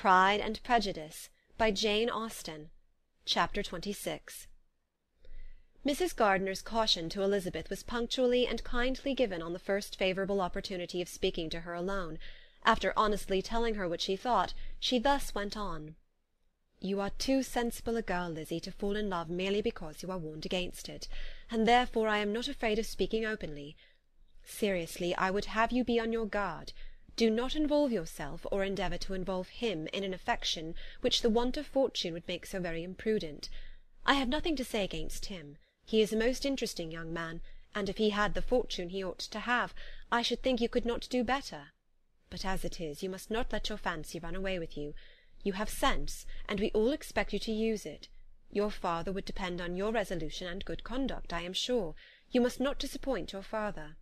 Pride and Prejudice, by Jane Austen. Chapter 26. Mrs. Gardiner's caution to Elizabeth was punctually and kindly given on the first favourable opportunity of speaking to her alone. After honestly telling her what she thought, she thus went on. "You are too sensible a girl, Lizzie, to fall in love merely because you are warned against it, and therefore I am not afraid of speaking openly. Seriously, I would have you be on your guard. Do not involve yourself, or endeavour to involve him, in an affection which the want of fortune would make so very imprudent. I have nothing to say against him. He is a most interesting young man, and if he had the fortune he ought to have, I should think you could not do better. But as it is, you must not let your fancy run away with you. You have sense, and we all expect you to use it. Your father would depend on your resolution and good conduct, I am sure. You must not disappoint your father."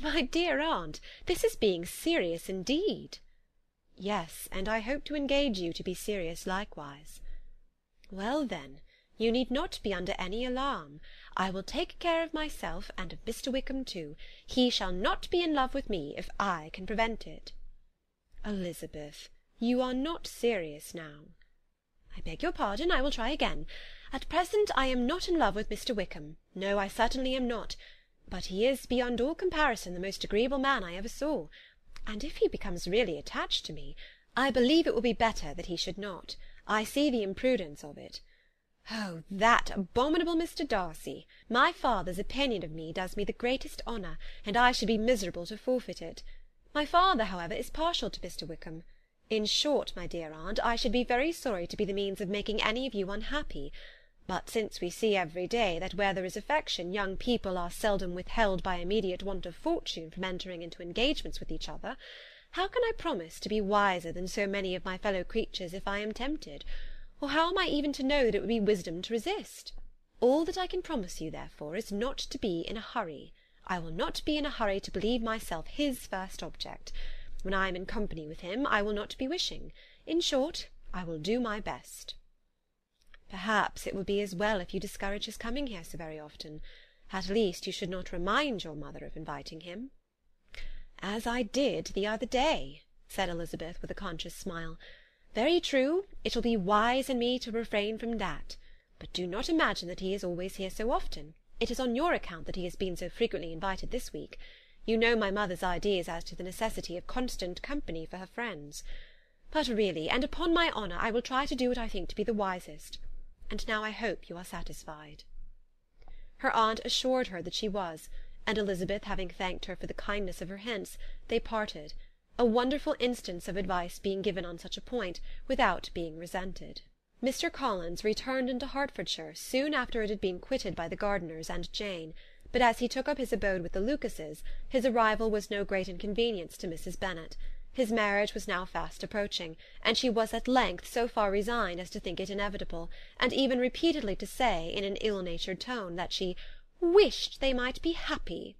"My dear aunt, this is being serious indeed." "Yes, and I hope to engage you to be serious likewise." "Well, then, you need not be under any alarm. I will take care of myself, and of Mr. Wickham too. He shall not be in love with me, if I can prevent it." "Elizabeth, you are not serious now." "I beg your pardon, I will try again. At present I am not in love with Mr. Wickham. No, I certainly am not. But he is, beyond all comparison, the most agreeable man I ever saw, and if he becomes really attached to me, I believe it will be better that he should not. I see the imprudence of it. Oh, that abominable Mr. Darcy! My father's opinion of me does me the greatest honour, and I should be miserable to forfeit it. My father, however, is partial to Mr. Wickham. In short, my dear aunt, I should be very sorry to be the means of making any of you unhappy. But since we see every day that where there is affection, young people are seldom withheld by immediate want of fortune from entering into engagements with each other, how can I promise to be wiser than so many of my fellow creatures if I am tempted? Or how am I even to know that it would be wisdom to resist? All that I can promise you, therefore, is not to be in a hurry. I will not be in a hurry to believe myself his first object. When I am in company with him, I will not be wishing. In short, I will do my best." "Perhaps it will be as well if you discourage his coming here so very often. At least you should not remind your mother of inviting him." "As I did the other day," said Elizabeth with a conscious smile. "Very true, it will be wise in me to refrain from that. But do not imagine that he is always here so often. It is on your account that he has been so frequently invited this week. You know my mother's ideas as to the necessity of constant company for her friends. But really, and upon my honour, I will try to do what I think to be the wisest. And now I hope you are satisfied." Her aunt assured her that she was, and Elizabeth having thanked her for the kindness of her hints, they parted, a wonderful instance of advice being given on such a point, without being resented. Mr. Collins returned into Hertfordshire soon after it had been quitted by the Gardiners and Jane, but as he took up his abode with the Lucases, his arrival was no great inconvenience to Mrs. Bennet. His marriage was now fast approaching, and she was at length so far resigned as to think it inevitable, and even repeatedly to say, in an ill-natured tone, that she "wished they might be happy."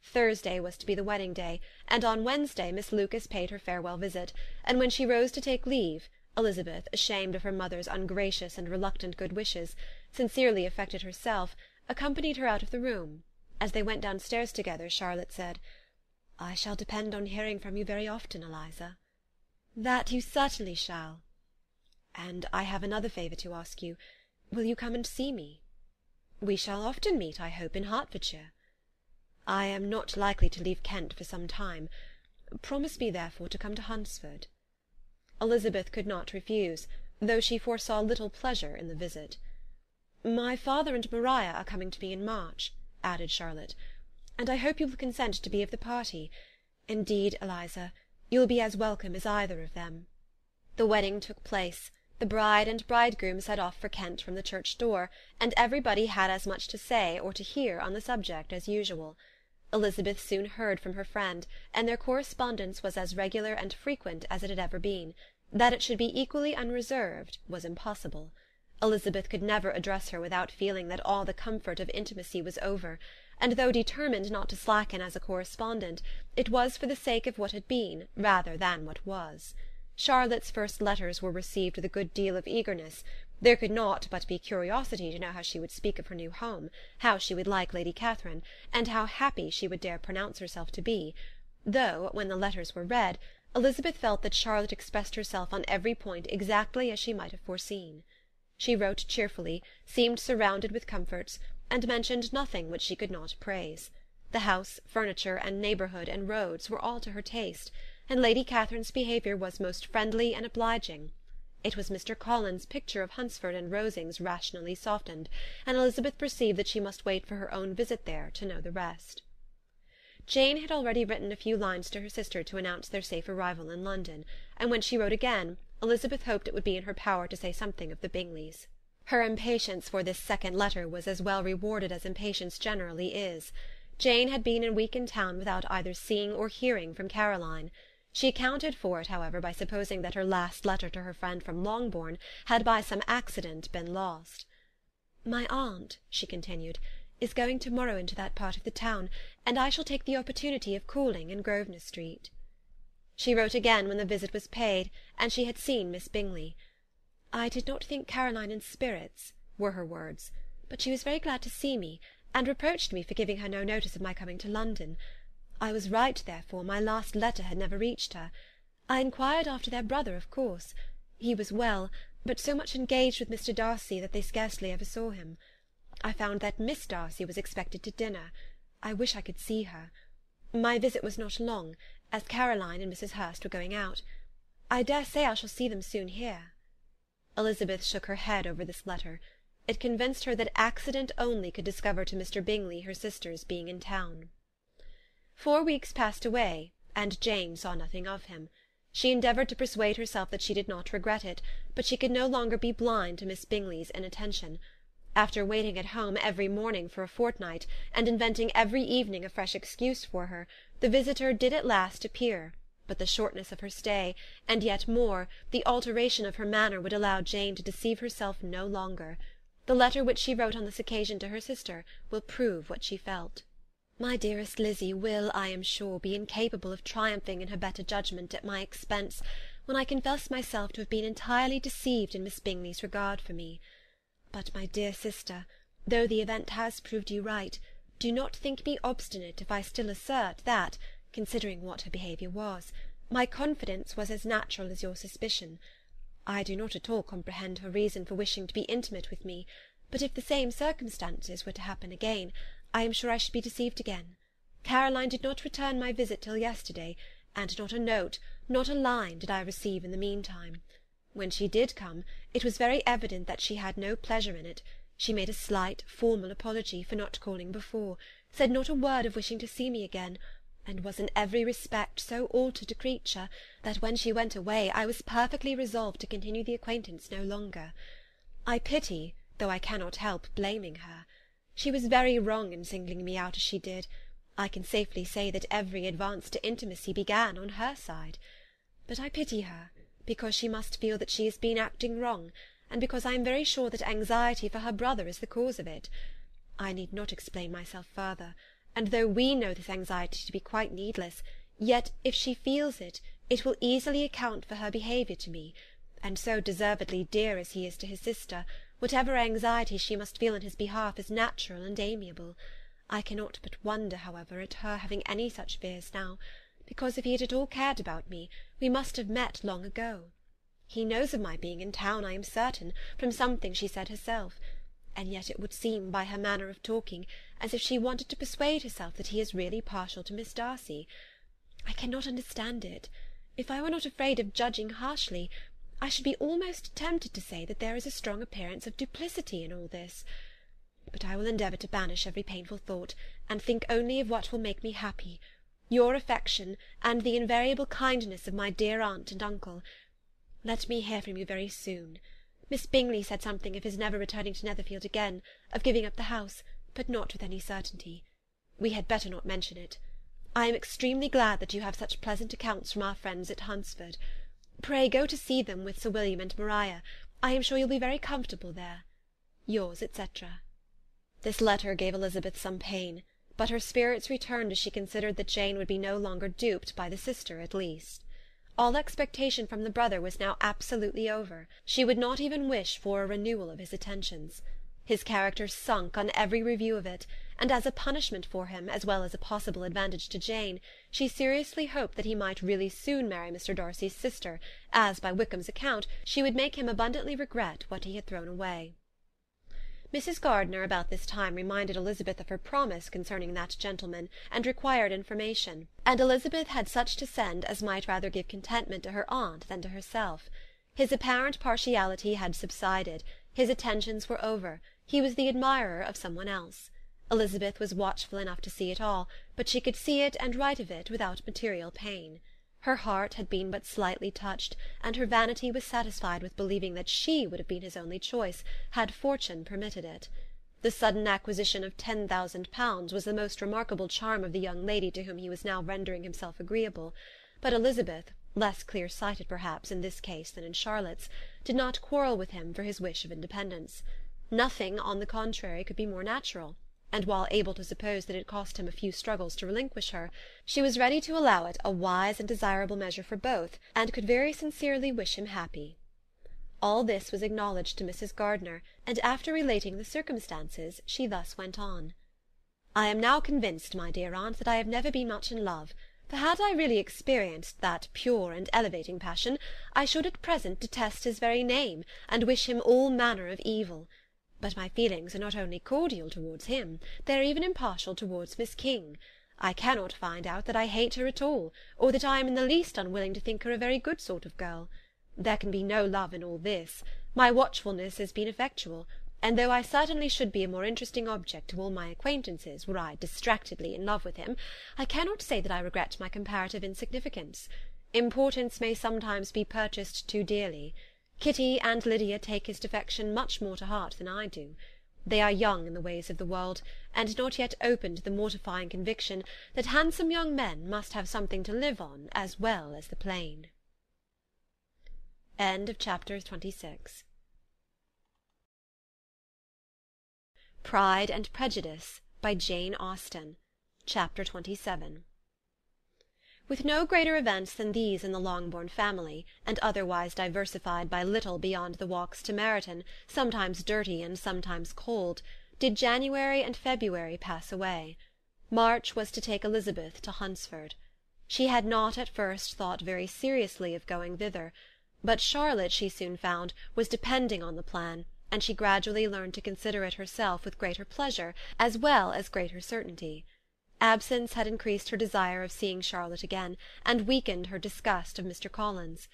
Thursday was to be the wedding day, and on Wednesday Miss Lucas paid her farewell visit, and when she rose to take leave, Elizabeth, ashamed of her mother's ungracious and reluctant good wishes, sincerely affected herself, accompanied her out of the room. As they went downstairs together, Charlotte said, "I shall depend on hearing from you very often, Eliza." "That you certainly shall." "And I have another favour to ask you. Will you come and see me?" "We shall often meet, I hope, in Hertfordshire." "I am not likely to leave Kent for some time. Promise me, therefore, to come to Hunsford." Elizabeth could not refuse, though she foresaw little pleasure in the visit. "My father and Maria are coming to me in March," added Charlotte, "and I hope you will consent to be of the party. Indeed, Eliza, you'll be as welcome as either of them." The wedding took place. The bride and bridegroom set off for Kent from the church door, and everybody had as much to say or to hear on the subject as usual. Elizabeth soon heard from her friend, and their correspondence was as regular and frequent as it had ever been. That it should be equally unreserved was impossible. Elizabeth could never address her without feeling that all the comfort of intimacy was over, and though determined not to slacken as a correspondent, it was for the sake of what had been, rather than what was. Charlotte's first letters were received with a good deal of eagerness. There could not but be curiosity to know how she would speak of her new home, how she would like Lady Catherine, and how happy she would dare pronounce herself to be, though, when the letters were read, Elizabeth felt that Charlotte expressed herself on every point exactly as she might have foreseen. She wrote cheerfully, seemed surrounded with comforts, and mentioned nothing which she could not praise. The house, furniture, and neighbourhood, and roads were all to her taste, and Lady Catherine's behaviour was most friendly and obliging. It was Mr. Collins' picture of Hunsford and Rosings rationally softened, and Elizabeth perceived that she must wait for her own visit there to know the rest. Jane had already written a few lines to her sister to announce their safe arrival in London, and when she wrote again, Elizabeth hoped it would be in her power to say something of the Bingleys. Her impatience for this second letter was as well rewarded as impatience generally is. Jane had been a week in town without either seeing or hearing from Caroline. She accounted for it, however, by supposing that her last letter to her friend from Longbourn had by some accident been lost. "My aunt," she continued, "is going to-morrow into that part of the town, and I shall take the opportunity of calling in Grosvenor Street." She wrote again when the visit was paid, and she had seen Miss Bingley. "I did not think Caroline in spirits," were her words, "but she was very glad to see me, and reproached me for giving her no notice of my coming to London. I was right, therefore, my last letter had never reached her. I inquired after their brother, of course. He was well, but so much engaged with Mr. Darcy that they scarcely ever saw him. I found that Miss Darcy was expected to dinner. I wish I could see her. My visit was not long, as Caroline and Mrs. Hurst were going out. I dare say I shall see them soon here." Elizabeth shook her head over this letter. It convinced her that accident only could discover to Mr. Bingley her sister's being in town. 4 weeks passed away, and Jane saw nothing of him. She endeavoured to persuade herself that she did not regret it, but she could no longer be blind to Miss Bingley's inattention. After waiting at home every morning for a fortnight, and inventing every evening a fresh excuse for her, the visitor did at last appear, but the shortness of her stay, and yet more, the alteration of her manner, would allow Jane to deceive herself no longer. The letter which she wrote on this occasion to her sister will prove what she felt. "My dearest Lizzy will, I am sure, be incapable of triumphing in her better judgment at my expense, when I confess myself to have been entirely deceived in Miss Bingley's regard for me. But, my dear sister, though the event has proved you right, do not think me obstinate if I still assert that, considering what her behaviour was, my confidence was as natural as your suspicion. I do not at all comprehend her reason for wishing to be intimate with me, but if the same circumstances were to happen again, I am sure I should be deceived again. Caroline did not return my visit till yesterday, and not a note, not a line, did I receive in the meantime. When she did come, it was very evident that she had no pleasure in it. She made a slight, formal apology for not calling before, said not a word of wishing to see me again, and was in every respect so altered a creature, that when she went away I was perfectly resolved to continue the acquaintance no longer. I pity, though I cannot help blaming her. She was very wrong in singling me out as she did. I can safely say that every advance to intimacy began on her side. But I pity her, because she must feel that she has been acting wrong, and because I am very sure that anxiety for her brother is the cause of it. I need not explain myself further, and though we know this anxiety to be quite needless, yet, if she feels it, it will easily account for her behaviour to me, and so deservedly dear as he is to his sister, whatever anxiety she must feel in his behalf is natural and amiable. I cannot but wonder, however, at her having any such fears now, because if he had at all cared about me, we must have met long ago. He knows of my being in town, I am certain, from something she said herself, and yet it would seem, by her manner of talking, as if she wanted to persuade herself that he is really partial to Miss Darcy. I cannot understand it. If I were not afraid of judging harshly, I should be almost tempted to say that there is a strong appearance of duplicity in all this. But I will endeavour to banish every painful thought, and think only of what will make me happy, your affection, and the invariable kindness of my dear aunt and uncle. Let me hear from you very soon. Miss Bingley said something of his never returning to Netherfield again, of giving up the house, but not with any certainty. We had better not mention it. I am extremely glad that you have such pleasant accounts from our friends at Hunsford. Pray go to see them with Sir William and Maria. I am sure you'll be very comfortable there. Yours, etc. This letter gave Elizabeth some pain, but her spirits returned as she considered that Jane would be no longer duped by the sister at least. All expectation from the brother was now absolutely over. She would not even wish for a renewal of his attentions. His character sunk on every review of it, and as a punishment for him, as well as a possible advantage to Jane, she seriously hoped that he might really soon marry Mr. Darcy's sister, as, by Wickham's account, she would make him abundantly regret what he had thrown away. Mrs. Gardiner about this time reminded Elizabeth of her promise concerning that gentleman, and required information, and Elizabeth had such to send as might rather give contentment to her aunt than to herself. His apparent partiality had subsided, his attentions were over, he was the admirer of some one else. Elizabeth was watchful enough to see it all, but she could see it and write of it without material pain. Her heart had been but slightly touched, and her vanity was satisfied with believing that she would have been his only choice, had fortune permitted it. The sudden acquisition of £10,000 was the most remarkable charm of the young lady to whom he was now rendering himself agreeable, but Elizabeth, less clear-sighted perhaps in this case than in Charlotte's, did not quarrel with him for his wish of independence. Nothing, on the contrary, could be more natural, and while able to suppose that it cost him a few struggles to relinquish her, she was ready to allow it a wise and desirable measure for both, and could very sincerely wish him happy. All this was acknowledged to Mrs. Gardiner, and after relating the circumstances, she thus went on. "I am now convinced, my dear aunt, that I have never been much in love, for had I really experienced that pure and elevating passion, I should at present detest his very name, and wish him all manner of evil. But my feelings are not only cordial towards him, they are even impartial towards Miss King. I cannot find out that I hate her at all, or that I am in the least unwilling to think her a very good sort of girl. There can be no love in all this. My watchfulness has been effectual, and though I certainly should be a more interesting object to all my acquaintances were I distractedly in love with him, I cannot say that I regret my comparative insignificance. Importance may sometimes be purchased too dearly. Kitty and Lydia take his defection much more to heart than I do. They are young in the ways of the world, and not yet open to the mortifying conviction that handsome young men must have something to live on as well as the plain." Chapter 26. Pride and Prejudice, by Jane Austen. Chapter 27. With no greater events than these in the Longbourn family, and otherwise diversified by little beyond the walks to Meryton, sometimes dirty and sometimes cold, did January and February pass away. March was to take Elizabeth to Hunsford. She had not at first thought very seriously of going thither, but Charlotte, she soon found, was depending on the plan, and she gradually learned to consider it herself with greater pleasure as well as greater certainty. Absence had increased her desire of seeing Charlotte again, and weakened her disgust of Mr. Collins.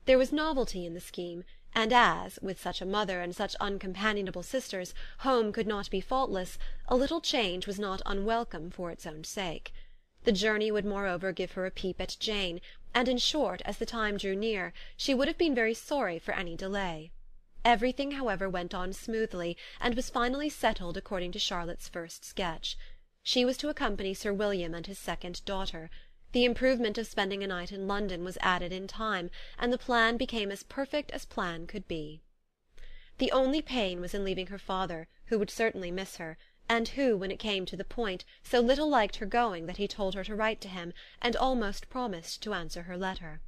There was novelty in the scheme, and as, with such a mother and such uncompanionable sisters, home could not be faultless, a little change was not unwelcome for its own sake. The journey would moreover give her a peep at Jane, and in short, as the time drew near, she would have been very sorry for any delay. Everything, however, went on smoothly, and was finally settled according to Charlotte's first sketch. She was to accompany Sir William and his second daughter. The improvement of spending a night in London was added in time, and the plan became as perfect as plan could be. The only pain was in leaving her father, who would certainly miss her, and who, when it came to the point, so little liked her going that he told her to write to him, and almost promised to answer her letter.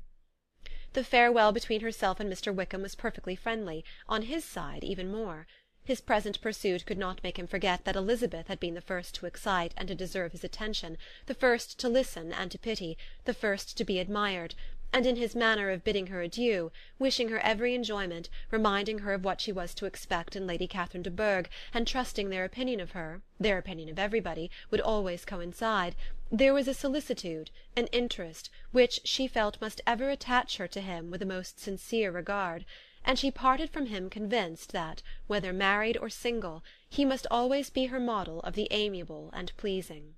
The farewell between herself and Mr. Wickham was perfectly friendly, on his side even more. His present pursuit could not make him forget that Elizabeth had been the first to excite and to deserve his attention, the first to listen and to pity, the first to be admired, and in his manner of bidding her adieu, wishing her every enjoyment, reminding her of what she was to expect in Lady Catherine de Bourgh, and trusting their opinion of her, their opinion of everybody, would always coincide, there was a solicitude, an interest, which she felt must ever attach her to him with a most sincere regard, and she parted from him convinced that, whether married or single, he must always be her model of the amiable and pleasing.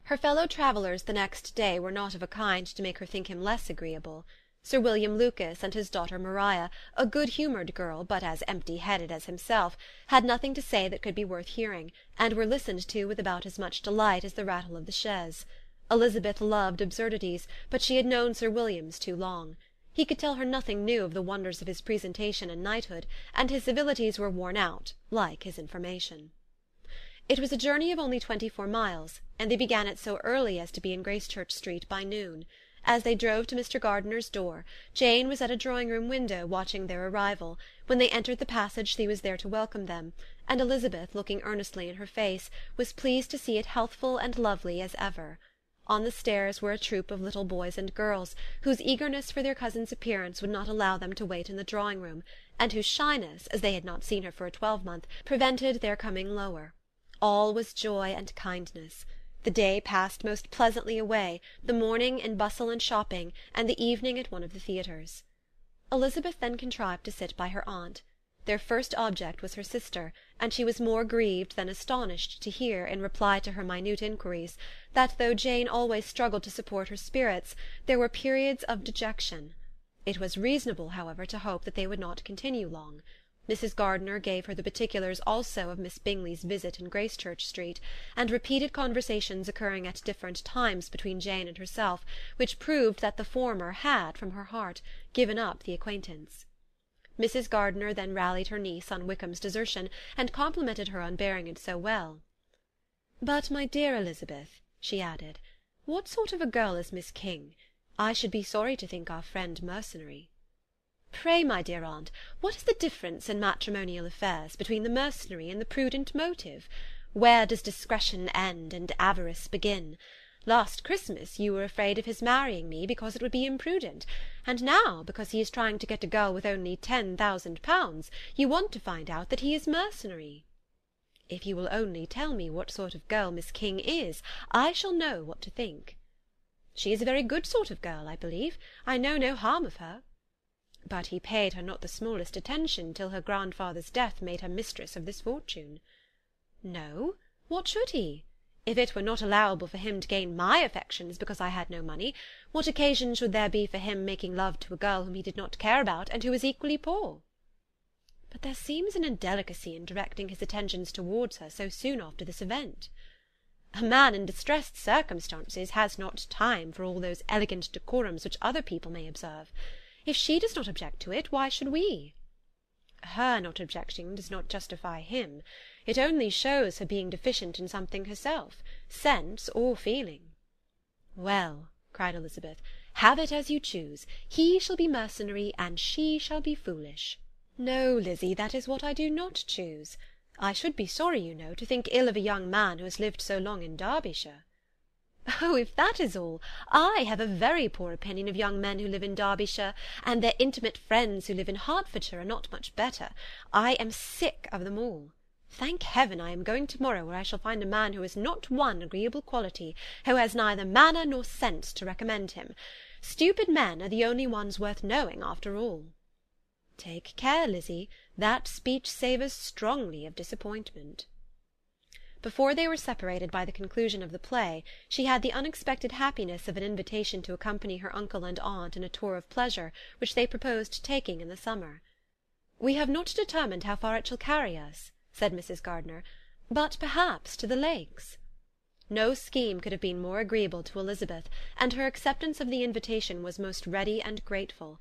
Her fellow-travellers the next day were not of a kind to make her think him less agreeable. Sir William Lucas and his daughter Maria, a good-humoured girl, but as empty-headed as himself, had nothing to say that could be worth hearing, and were listened to with about as much delight as the rattle of the chaise. Elizabeth loved absurdities, but she had known Sir William's too long. He could tell her nothing new of the wonders of his presentation and knighthood, and his civilities were worn out, like his information. It was a journey of only 24 miles, and they began it so early as to be in Gracechurch Street by noon. As they drove to Mr. Gardiner's door, Jane was at a drawing-room window watching their arrival. When they entered the passage she was there to welcome them, and Elizabeth, looking earnestly in her face, was pleased to see it healthful and lovely as ever. On the stairs were a troop of little boys and girls, whose eagerness for their cousin's appearance would not allow them to wait in the drawing-room, and whose shyness, as they had not seen her for a twelvemonth, prevented their coming lower. All was joy and kindness. The day passed most pleasantly away, the morning in bustle and shopping, and the evening at one of the theatres. Elizabeth then contrived to sit by her aunt. Their first object was her sister, and she was more grieved than astonished to hear, in reply to her minute inquiries, that though Jane always struggled to support her spirits, there were periods of dejection. It was reasonable, however, to hope that they would not continue long. Mrs. Gardiner gave her the particulars also of Miss Bingley's visit in Gracechurch Street, and repeated conversations occurring at different times between Jane and herself, which proved that the former had, from her heart, given up the acquaintance. Mrs. Gardiner then rallied her niece on Wickham's desertion, and complimented her on bearing it so well. "But, my dear Elizabeth," she added, "what sort of a girl is Miss King? I should be sorry to think our friend mercenary." "Pray, my dear aunt, what is the difference in matrimonial affairs between the mercenary and the prudent motive? Where does discretion end and avarice begin? Last Christmas you were afraid of his marrying me because it would be imprudent, and now, because he is trying to get a girl with only £10,000, you want to find out that he is mercenary. If you will only tell me what sort of girl Miss King is, I shall know what to think." "She is a very good sort of girl, I believe. I know no harm of her." "But he paid her not the smallest attention till her grandfather's death made her mistress of this fortune." "No? What should he? If it were not allowable for him to gain my affections because I had no money, what occasion should there be for him making love to a girl whom he did not care about, and who was equally poor?" "But there seems an indelicacy in directing his attentions towards her so soon after this event." "A man in distressed circumstances has not time for all those elegant decorums which other people may observe. If she does not object to it, why should we?" "Her not objecting does not justify him. It only shows her being deficient in something herself, sense or feeling." "Well," cried Elizabeth, "have it as you choose. He shall be mercenary, and she shall be foolish." "No, Lizzy, that is what I do not choose. I should be sorry, you know, to think ill of a young man who has lived so long in Derbyshire." "Oh, if that is all, I have a very poor opinion of young men who live in Derbyshire, and their intimate friends who live in Hertfordshire are not much better. I am sick of them all. Thank heaven I am going to-morrow, where I shall find a man who has not one agreeable quality, who has neither manner nor sense to recommend him. Stupid men are the only ones worth knowing, after all." "Take care, Lizzy, that speech savours strongly of disappointment." Before they were separated by the conclusion of the play, she had the unexpected happiness of an invitation to accompany her uncle and aunt in a tour of pleasure which they proposed taking in the summer. "We have not determined how far it shall carry us," said Mrs. Gardiner, "but perhaps to the Lakes." No scheme could have been more agreeable to Elizabeth, and her acceptance of the invitation was most ready and grateful.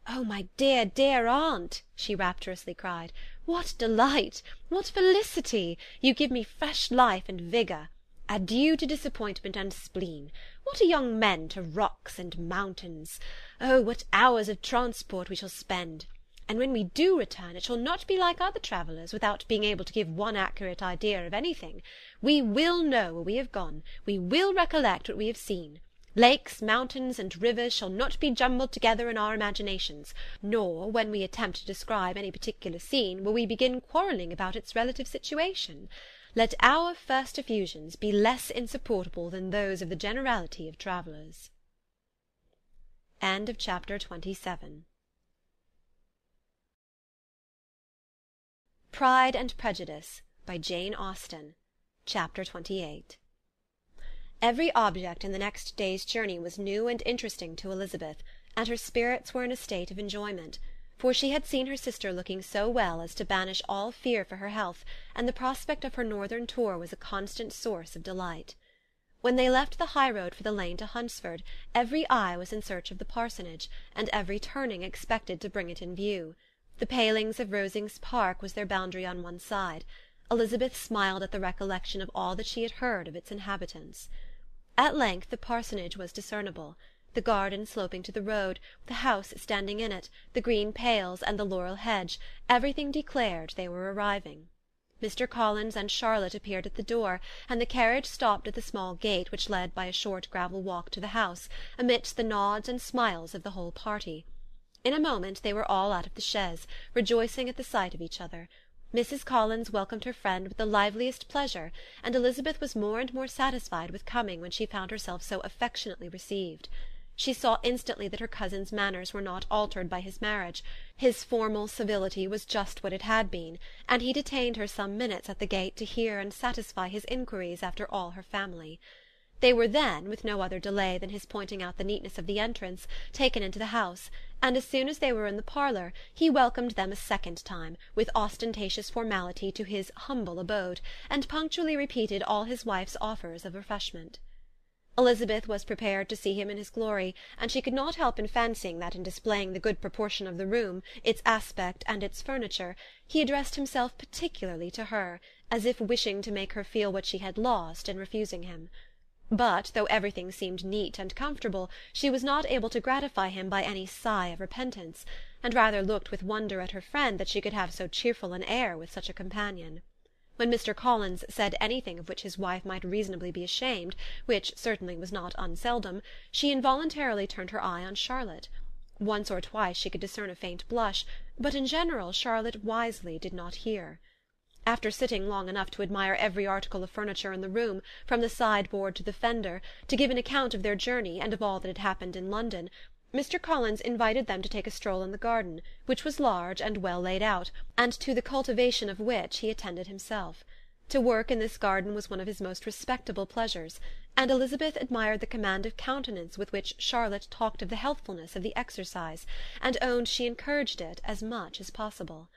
"Oh, my dear, dear aunt," she rapturously cried, "what delight! What felicity! You give me fresh life and vigour. Adieu to disappointment and spleen. What are young men to rocks and mountains? Oh, what hours of transport we shall spend! And when we do return, it shall not be like other travellers, without being able to give one accurate idea of anything. We will know where we have gone. We will recollect what we have seen. Lakes, mountains, and rivers shall not be jumbled together in our imaginations, nor, when we attempt to describe any particular scene, will we begin quarrelling about its relative situation. Let our first effusions be less insupportable than those of the generality of travellers." Chapter 27. Pride and Prejudice, by Jane Austen. Chapter 28. Every object in the next day's journey was new and interesting to Elizabeth, and her spirits were in a state of enjoyment, for she had seen her sister looking so well as to banish all fear for her health, and the prospect of her northern tour was a constant source of delight. When they left the high-road for the lane to Hunsford, every eye was in search of the parsonage, and every turning expected to bring it in view. The palings of Rosings Park was their boundary on one side. Elizabeth smiled at the recollection of all that she had heard of its inhabitants. At length the parsonage was discernible. the garden sloping to the road, the house standing in it, the green pales and the laurel hedge, everything declared they were arriving. Mr. Collins and Charlotte appeared at the door, and the carriage stopped at the small gate which led by a short gravel walk to the house, amidst the nods and smiles of the whole party. In a moment they were all out of the chaise, rejoicing at the sight of each other. Mrs. Collins welcomed her friend with the liveliest pleasure, and Elizabeth was more and more satisfied with coming when she found herself so affectionately received. She saw instantly that her cousin's manners were not altered by his marriage. His formal civility was just what it had been, and he detained her some minutes at the gate to hear and satisfy his inquiries after all her family. They were then, with no other delay than his pointing out the neatness of the entrance, taken into the house, and as soon as they were in the parlour he welcomed them a second time, with ostentatious formality, to his humble abode, and punctually repeated all his wife's offers of refreshment. Elizabeth was prepared to see him in his glory, and she could not help fancying that in displaying the good proportion of the room, its aspect and its furniture, he addressed himself particularly to her, as if wishing to make her feel what she had lost in refusing him. But, though everything seemed neat and comfortable, she was not able to gratify him by any sigh of repentance, and rather looked with wonder at her friend that she could have so cheerful an air with such a companion. When Mr. Collins said anything of which his wife might reasonably be ashamed, which certainly was not unseldom, she involuntarily turned her eye on Charlotte. Once or twice she could discern a faint blush, but in general Charlotte wisely did not hear. After sitting long enough to admire every article of furniture in the room, from the sideboard to the fender, to give an account of their journey and of all that had happened in London, Mr. Collins invited them to take a stroll in the garden, which was large and well laid out, and to the cultivation of which he attended himself. To work in this garden was one of his most respectable pleasures, and Elizabeth admired the command of countenance with which Charlotte talked of the healthfulness of the exercise, and owned she encouraged it as much as possible.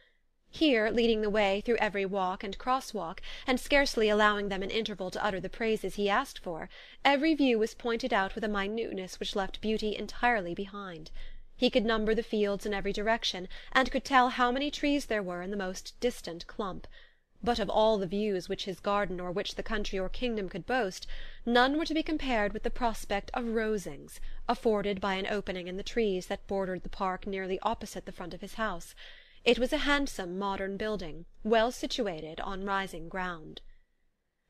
Here, leading the way through every walk and cross-walk, and scarcely allowing them an interval to utter the praises he asked for, every view was pointed out with a minuteness which left beauty entirely behind. He could number the fields in every direction, and could tell how many trees there were in the most distant clump. But of all the views which his garden or which the country or kingdom could boast, none were to be compared with the prospect of Rosings, afforded by an opening in the trees that bordered the park nearly opposite the front of his house. It was a handsome modern building, well situated on rising ground.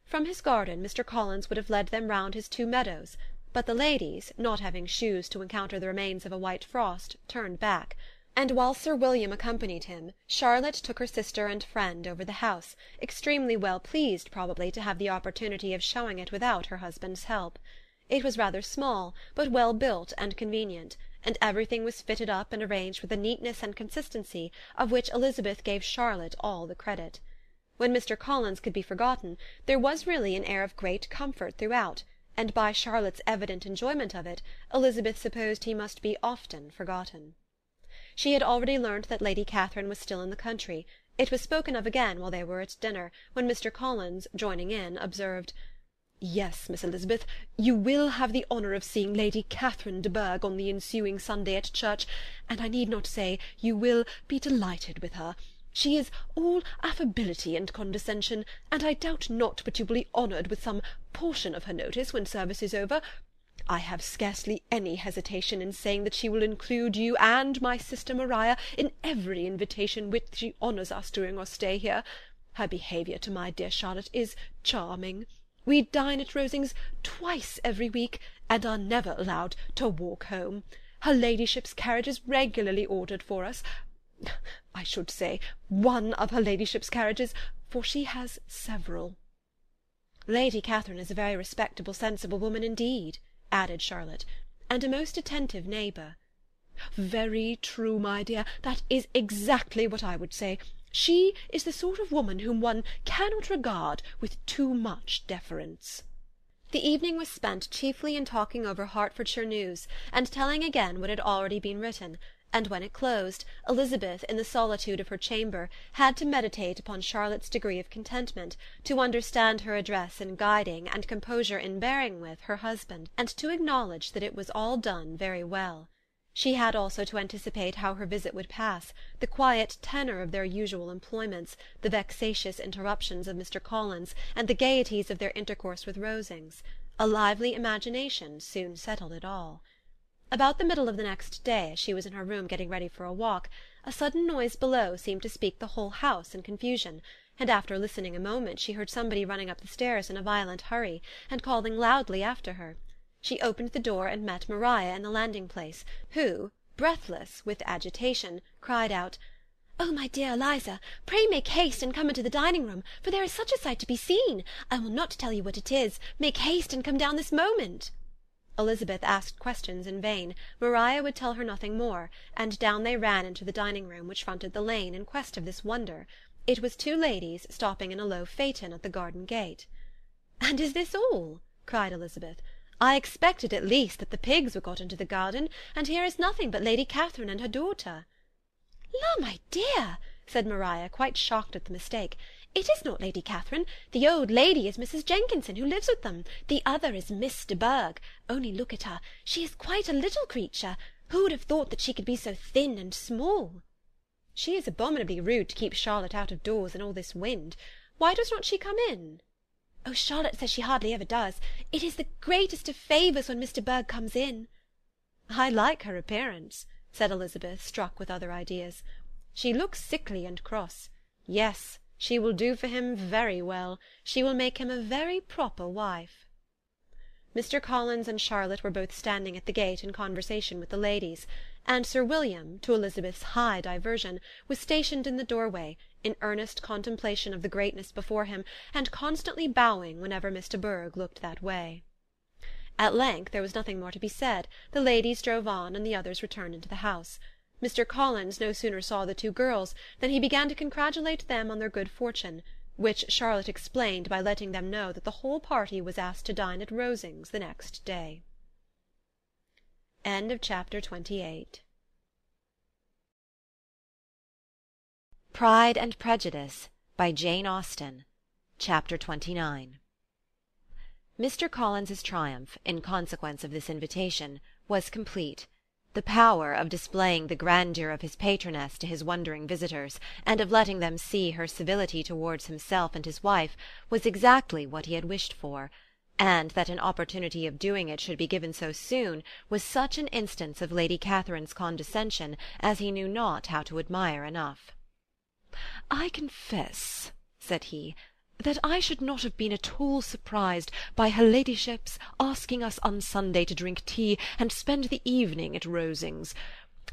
From his garden Mr. Collins would have led them round his 2 meadows, but the ladies, not having shoes to encounter the remains of a white frost, turned back, and while Sir William accompanied him, Charlotte took her sister and friend over the house, extremely well pleased probably to have the opportunity of showing it without her husband's help. It was rather small, but well built and convenient, and everything was fitted up and arranged with a neatness and consistency of which Elizabeth gave Charlotte all the credit. When Mr. Collins could be forgotten, there was really an air of great comfort throughout, and by Charlotte's evident enjoyment of it, Elizabeth supposed he must be often forgotten. She had already learnt that Lady Catherine was still in the country. It was spoken of again while they were at dinner, when Mr. Collins, joining in, observed, "Yes, Miss Elizabeth, you will have the honour of seeing Lady Catherine de Bourgh on the ensuing Sunday at church, and I need not say you will be delighted with her. She is all affability and condescension, and I doubt not but you will be honoured with some portion of her notice when service is over. I have scarcely any hesitation in saying that she will include you and my sister Maria in every invitation which she honours us during our stay here. Her behaviour to my dear Charlotte is charming. We dine at Rosings twice every week, and are never allowed to walk home. Her ladyship's carriage is regularly ordered for us. I should say one of her ladyship's carriages, for she has several." "Lady Catherine is a very respectable, sensible woman indeed," added Charlotte, "and a most attentive neighbour." "Very true, my dear, that is exactly what I would say. She is the sort of woman whom one cannot regard with too much deference." The evening was spent chiefly in talking over Hertfordshire news, and telling again what had already been written, and when it closed, Elizabeth, in the solitude of her chamber, had to meditate upon Charlotte's degree of contentment, to understand her address in guiding, and composure in bearing with, her husband, and to acknowledge that it was all done very well. She had also to anticipate how her visit would pass, the quiet tenor of their usual employments, the vexatious interruptions of Mr. Collins, and the gaieties of their intercourse with Rosings. A lively imagination soon settled it all. About the middle of the next day, as she was in her room getting ready for a walk, a sudden noise below seemed to speak the whole house in confusion, and after listening a moment she heard somebody running up the stairs in a violent hurry, and calling loudly after her. She opened the door and met Maria in the landing-place, who, breathless with agitation, cried out, "Oh, my dear Eliza, pray make haste and come into the dining-room, for there is such a sight to be seen. I will not tell you what it is. Make haste and come down this moment." Elizabeth asked questions in vain. Maria would tell her nothing more, and down they ran into the dining-room, which fronted the lane, in quest of this wonder. It was two ladies stopping in a low phaeton at the garden gate. "And is this all?" cried Elizabeth. "I expected at least that the pigs were got into the garden, and here is nothing but Lady Catherine and her daughter." "La, my dear," said Maria, quite shocked at the mistake, "it is not Lady Catherine. The old lady is Mrs. Jenkinson, who lives with them. The other is Miss de Bourgh. Only look at her. She is quite a little creature. Who would have thought that she could be so thin and small?" "She is abominably rude to keep Charlotte out of doors in all this wind. Why does not she come in?" "Oh, Charlotte says she hardly ever does. It is the greatest of favours when Mr. Bourgh comes in." "I like her appearance," said Elizabeth, struck with other ideas. "She looks sickly and cross. Yes, she will do for him very well. She will make him a very proper wife." Mr. Collins and Charlotte were both standing at the gate in conversation with the ladies, and Sir William, to Elizabeth's high diversion, was stationed in the doorway, in earnest contemplation of the greatness before him, and constantly bowing whenever Miss de Bourgh looked that way. At length there was nothing more to be said. The ladies drove on, and the others returned into the house. Mr. Collins no sooner saw the two girls than he began to congratulate them on their good fortune, which Charlotte explained by letting them know that the whole party was asked to dine at Rosings the next day. Chapter 28. Pride and Prejudice by Jane Austen. Chapter 29. Mr. Collins's triumph, in consequence of this invitation, was complete. The power of displaying the grandeur of his patroness to his wondering visitors, and of letting them see her civility towards himself and his wife, was exactly what he had wished for, and that an opportunity of doing it should be given so soon was such an instance of Lady Catherine's condescension as he knew not how to admire enough. "I confess," said he, "that I should not have been at all surprised by her ladyship's asking us on Sunday to drink tea and spend the evening at Rosings.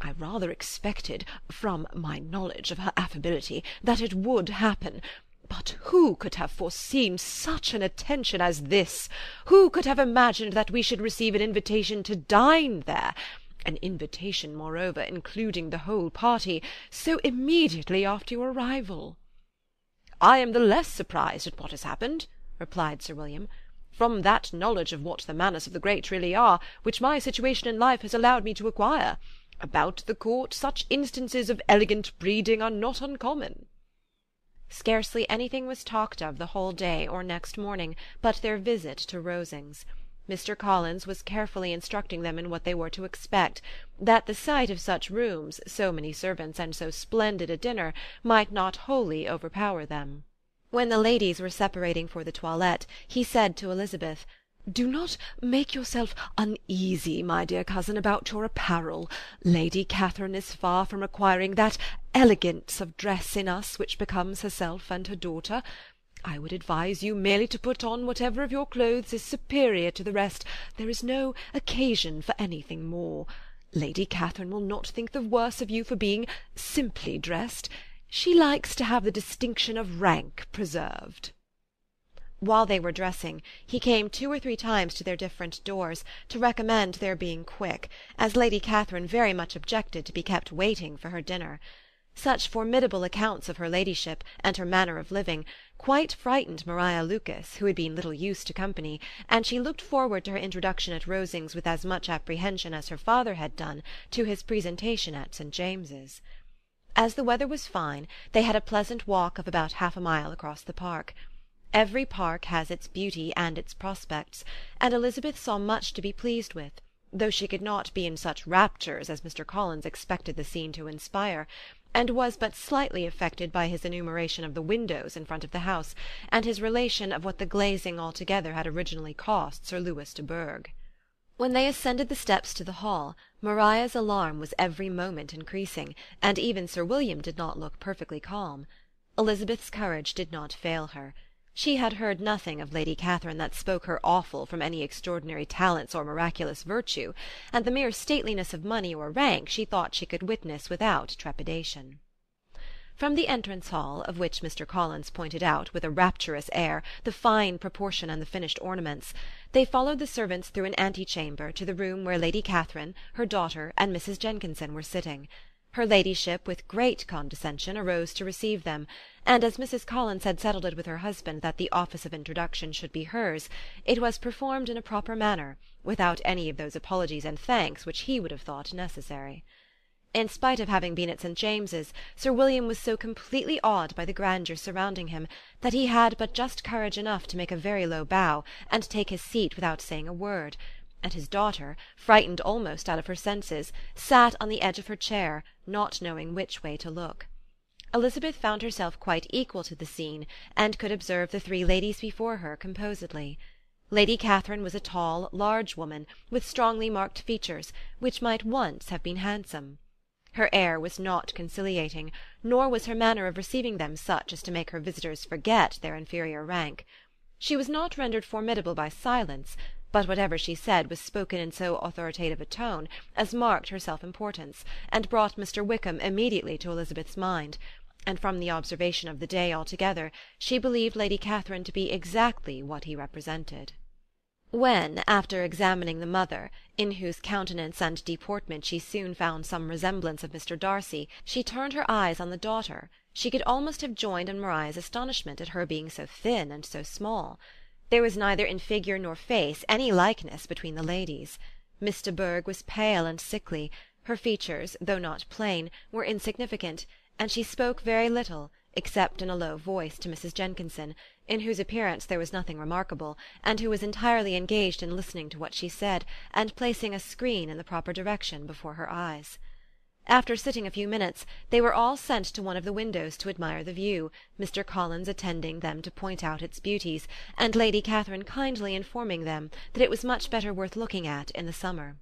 I rather expected, from my knowledge of her affability, that it would happen. But who could have foreseen such an attention as this? Who could have imagined that we should receive an invitation to dine there? An invitation, moreover, including the whole party, so immediately after your arrival." "I am the less surprised at what has happened," replied Sir William, "from that knowledge of what the manners of the great really are, which my situation in life has allowed me to acquire. About the court, such instances of elegant breeding are not uncommon." Scarcely anything was talked of the whole day or next morning but their visit to Rosings. Mr. Collins was carefully instructing them in what they were to expect, that the sight of such rooms, so many servants, and so splendid a dinner, might not wholly overpower them. When the ladies were separating for the toilette, he said to Elizabeth, "Do not make yourself uneasy, my dear cousin, about your apparel. Lady Catherine is far from requiring that elegance of dress in us which becomes herself and her daughter. I would advise you merely to put on whatever of your clothes is superior to the rest. There is no occasion for anything more. Lady Catherine will not think the worse of you for being simply dressed. She likes to have the distinction of rank preserved." While they were dressing, he came 2 or 3 times to their different doors, to recommend their being quick, as Lady Catherine very much objected to be kept waiting for her dinner. Such formidable accounts of her ladyship, and her manner of living, quite frightened Maria Lucas, who had been little used to company, and she looked forward to her introduction at Rosings with as much apprehension as her father had done to his presentation at St. James's. As the weather was fine, they had a pleasant walk of about half a mile across the park. Every park has its beauty and its prospects, and Elizabeth saw much to be pleased with, though she could not be in such raptures as Mr. Collins expected the scene to inspire, and was but slightly affected by his enumeration of the windows in front of the house, and his relation of what the glazing altogether had originally cost Sir Louis de Bourgh. When they ascended the steps to the hall, Maria's alarm was every moment increasing, and even Sir William did not look perfectly calm. Elizabeth's courage did not fail her. She had heard nothing of Lady Catherine that spoke her awful from any extraordinary talents or miraculous virtue, and the mere stateliness of money or rank she thought she could witness without trepidation. From the entrance-hall, of which Mr. Collins pointed out, with a rapturous air, the fine proportion and the finished ornaments, they followed the servants through an antechamber to the room where Lady Catherine, her daughter, and Mrs. Jenkinson were sitting. Her ladyship, with great condescension, arose to receive them, and as Mrs. Collins had settled it with her husband that the office of introduction should be hers, it was performed in a proper manner, without any of those apologies and thanks which he would have thought necessary. In spite of having been at St. James's, Sir William was so completely awed by the grandeur surrounding him that he had but just courage enough to make a very low bow and take his seat without saying a word, and his daughter, frightened almost out of her senses, sat on the edge of her chair, not knowing which way to look. Elizabeth found herself quite equal to the scene, and could observe the three ladies before her composedly. Lady Catherine was a tall, large woman, with strongly marked features, which might once have been handsome. Her air was not conciliating, nor was her manner of receiving them such as to make her visitors forget their inferior rank. She was not rendered formidable by silence, but whatever she said was spoken in so authoritative a tone as marked her self-importance, and brought Mr. Wickham immediately to Elizabeth's mind, and from the observation of the day altogether she believed Lady Catherine to be exactly what he represented. When, after examining the mother, in whose countenance and deportment she soon found some resemblance of Mr. Darcy, she turned her eyes on the daughter, she could almost have joined in Maria's astonishment at her being so thin and so small. There was neither in figure nor face any likeness between the ladies. Miss de Bourgh was pale and sickly, her features, though not plain, were insignificant, and she spoke very little, except in a low voice to Mrs. Jenkinson, in whose appearance there was nothing remarkable, and who was entirely engaged in listening to what she said, and placing a screen in the proper direction before her eyes. After sitting a few minutes, they were all sent to one of the windows to admire the view, Mr. Collins attending them to point out its beauties, and Lady Catherine kindly informing them that it was much better worth looking at in the summer.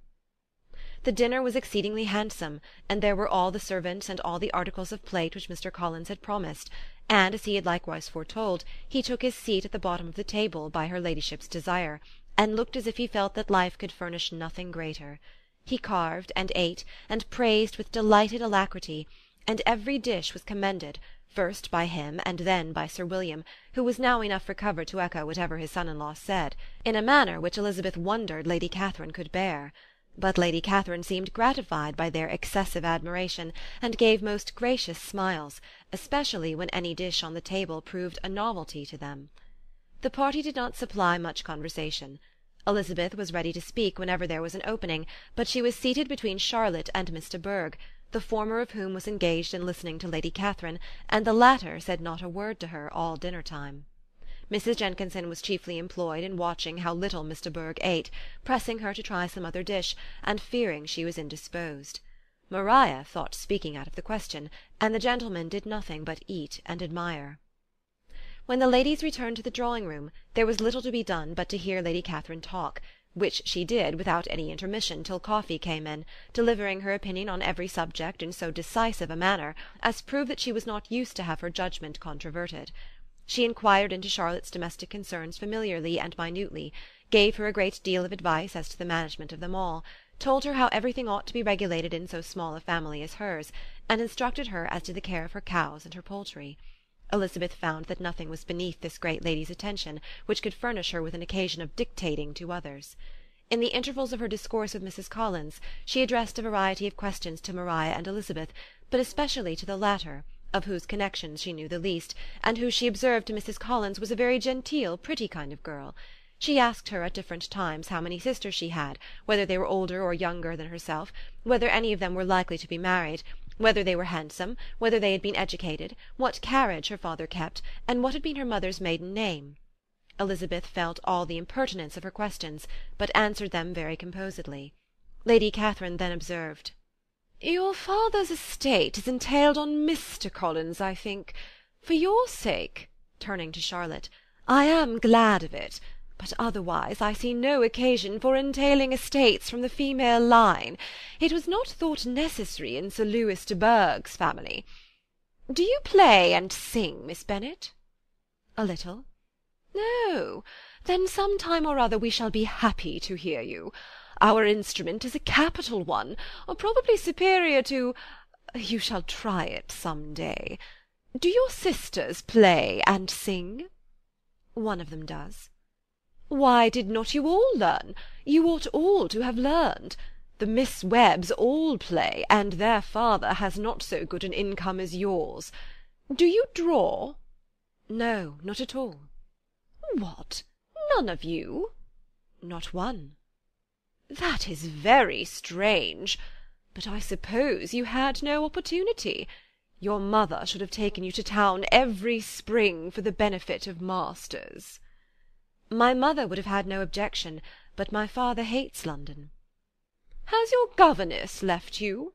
The dinner was exceedingly handsome, and there were all the servants and all the articles of plate which Mr. Collins had promised, and, as he had likewise foretold, he took his seat at the bottom of the table by her ladyship's desire, and looked as if he felt that life could furnish nothing greater. He carved, and ate, and praised with delighted alacrity, and every dish was commended, first by him and then by Sir William, who was now enough recovered to echo whatever his son-in-law said, in a manner which Elizabeth wondered Lady Catherine could bear. But Lady Catherine seemed gratified by their excessive admiration, and gave most gracious smiles, especially when any dish on the table proved a novelty to them. The party did not supply much conversation. Elizabeth was ready to speak whenever there was an opening, but she was seated between Charlotte and Miss de Bourgh, the former of whom was engaged in listening to Lady Catherine, and the latter said not a word to her all dinner-time. Mrs. Jenkinson was chiefly employed in watching how little Miss de Bourgh ate, pressing her to try some other dish, and fearing she was indisposed. Maria thought speaking out of the question, and the gentlemen did nothing but eat and admire. When the ladies returned to the drawing-room, there was little to be done but to hear Lady Catherine talk, which she did without any intermission till coffee came in, delivering her opinion on every subject in so decisive a manner as proved that she was not used to have her judgment controverted. She inquired into Charlotte's domestic concerns familiarly and minutely, gave her a great deal of advice as to the management of them all, told her how everything ought to be regulated in so small a family as hers, and instructed her as to the care of her cows and her poultry. Elizabeth found that nothing was beneath this great lady's attention which could furnish her with an occasion of dictating to others. In the intervals of her discourse with Mrs. Collins, she addressed a variety of questions to Maria and Elizabeth, but especially to the latter, of whose connections she knew the least, and who she observed to Mrs. Collins was a very genteel, pretty kind of girl. She asked her at different times how many sisters she had, whether they were older or younger than herself, whether any of them were likely to be married, whether they were handsome, whether they had been educated, what carriage her father kept, and what had been her mother's maiden name. Elizabeth felt all the impertinence of her questions, but answered them very composedly. Lady Catherine then observed, "Your father's estate is entailed on Mr. Collins, I think. For your sake," turning to Charlotte, "I am glad of it. But otherwise I see no occasion for entailing estates from the female line. It was not thought necessary in Sir Lewis de Bourgh's family. Do you play and sing, Miss Bennet?" "A little." "Oh, then some time or other we shall be happy to hear you. Our instrument is a capital one, probably superior to— you shall try it some day. Do your sisters play and sing?" "One of them does." "Why did not you all learn? You ought all to have learned. The Miss Webbs all play, and their father has not so good an income as yours. Do you draw?" "No, not at all." "What? None of you?" "Not one." "That is very strange. But I suppose you had no opportunity. Your mother should have taken you to town every spring for the benefit of masters." "My mother would have had no objection, but my father hates London." "Has your governess left you?"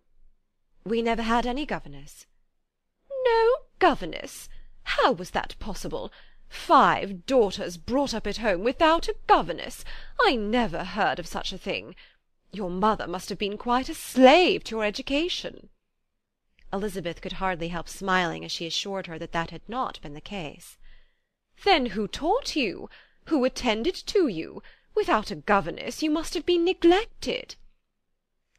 "We never had any governess." "No governess? How was that possible? 5 daughters brought up at home without a governess! I never heard of such a thing. Your mother must have been quite a slave to your education." Elizabeth could hardly help smiling as she assured her that that had not been the case. "Then who taught you? Who attended to you? Without a governess you must have been neglected."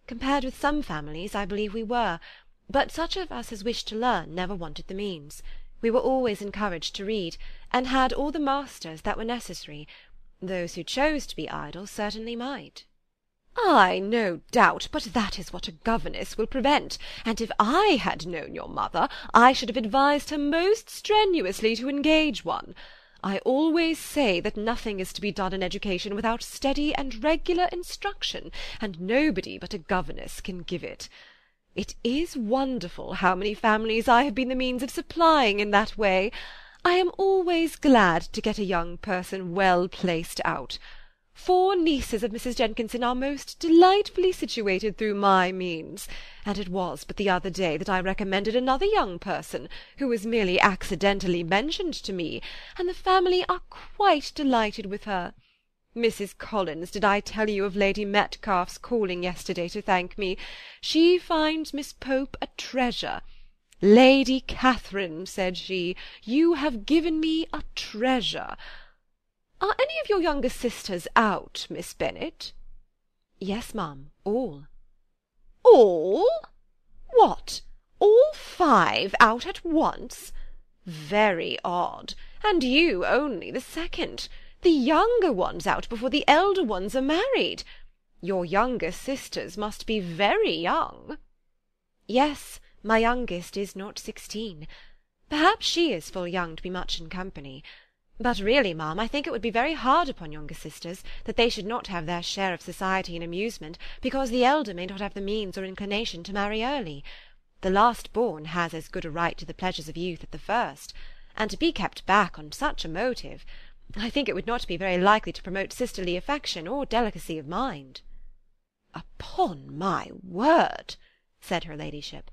"Compared with some families, I believe we were, but such of us as wished to learn never wanted the means. We were always encouraged to read, and had all the masters that were necessary. Those who chose to be idle certainly might." "Ay, no doubt, but that is what a governess will prevent, and if I had known your mother, I should have advised her most strenuously to engage one. I always say that nothing is to be done in education without steady and regular instruction, and nobody but a governess can give it. It is wonderful how many families I have been the means of supplying in that way. I am always glad to get a young person well placed out. 4 nieces of Mrs. Jenkinson are most delightfully situated through my means, and it was but the other day that I recommended another young person, who was merely accidentally mentioned to me, and the family are quite delighted with her. Mrs. Collins, did I tell you of Lady Metcalfe's calling yesterday to thank me? She finds Miss Pope a treasure. 'Lady Catherine,' said she, 'you have given me a treasure.' Are any of your younger sisters out, Miss Bennet?" "Yes, ma'am, all." "All? What, all 5 out at once? Very odd. And you only the second. The younger ones out before the elder ones are married. Your younger sisters must be very young." "Yes, my youngest is not 16. Perhaps she is full young to be much in company. But really, ma'am, I think it would be very hard upon younger sisters that they should not have their share of society and amusement, because the elder may not have the means or inclination to marry early. The last born has as good a right to the pleasures of youth as the first, and to be kept back on such a motive, I think it would not be very likely to promote sisterly affection or delicacy of mind." "Upon my word," said her ladyship,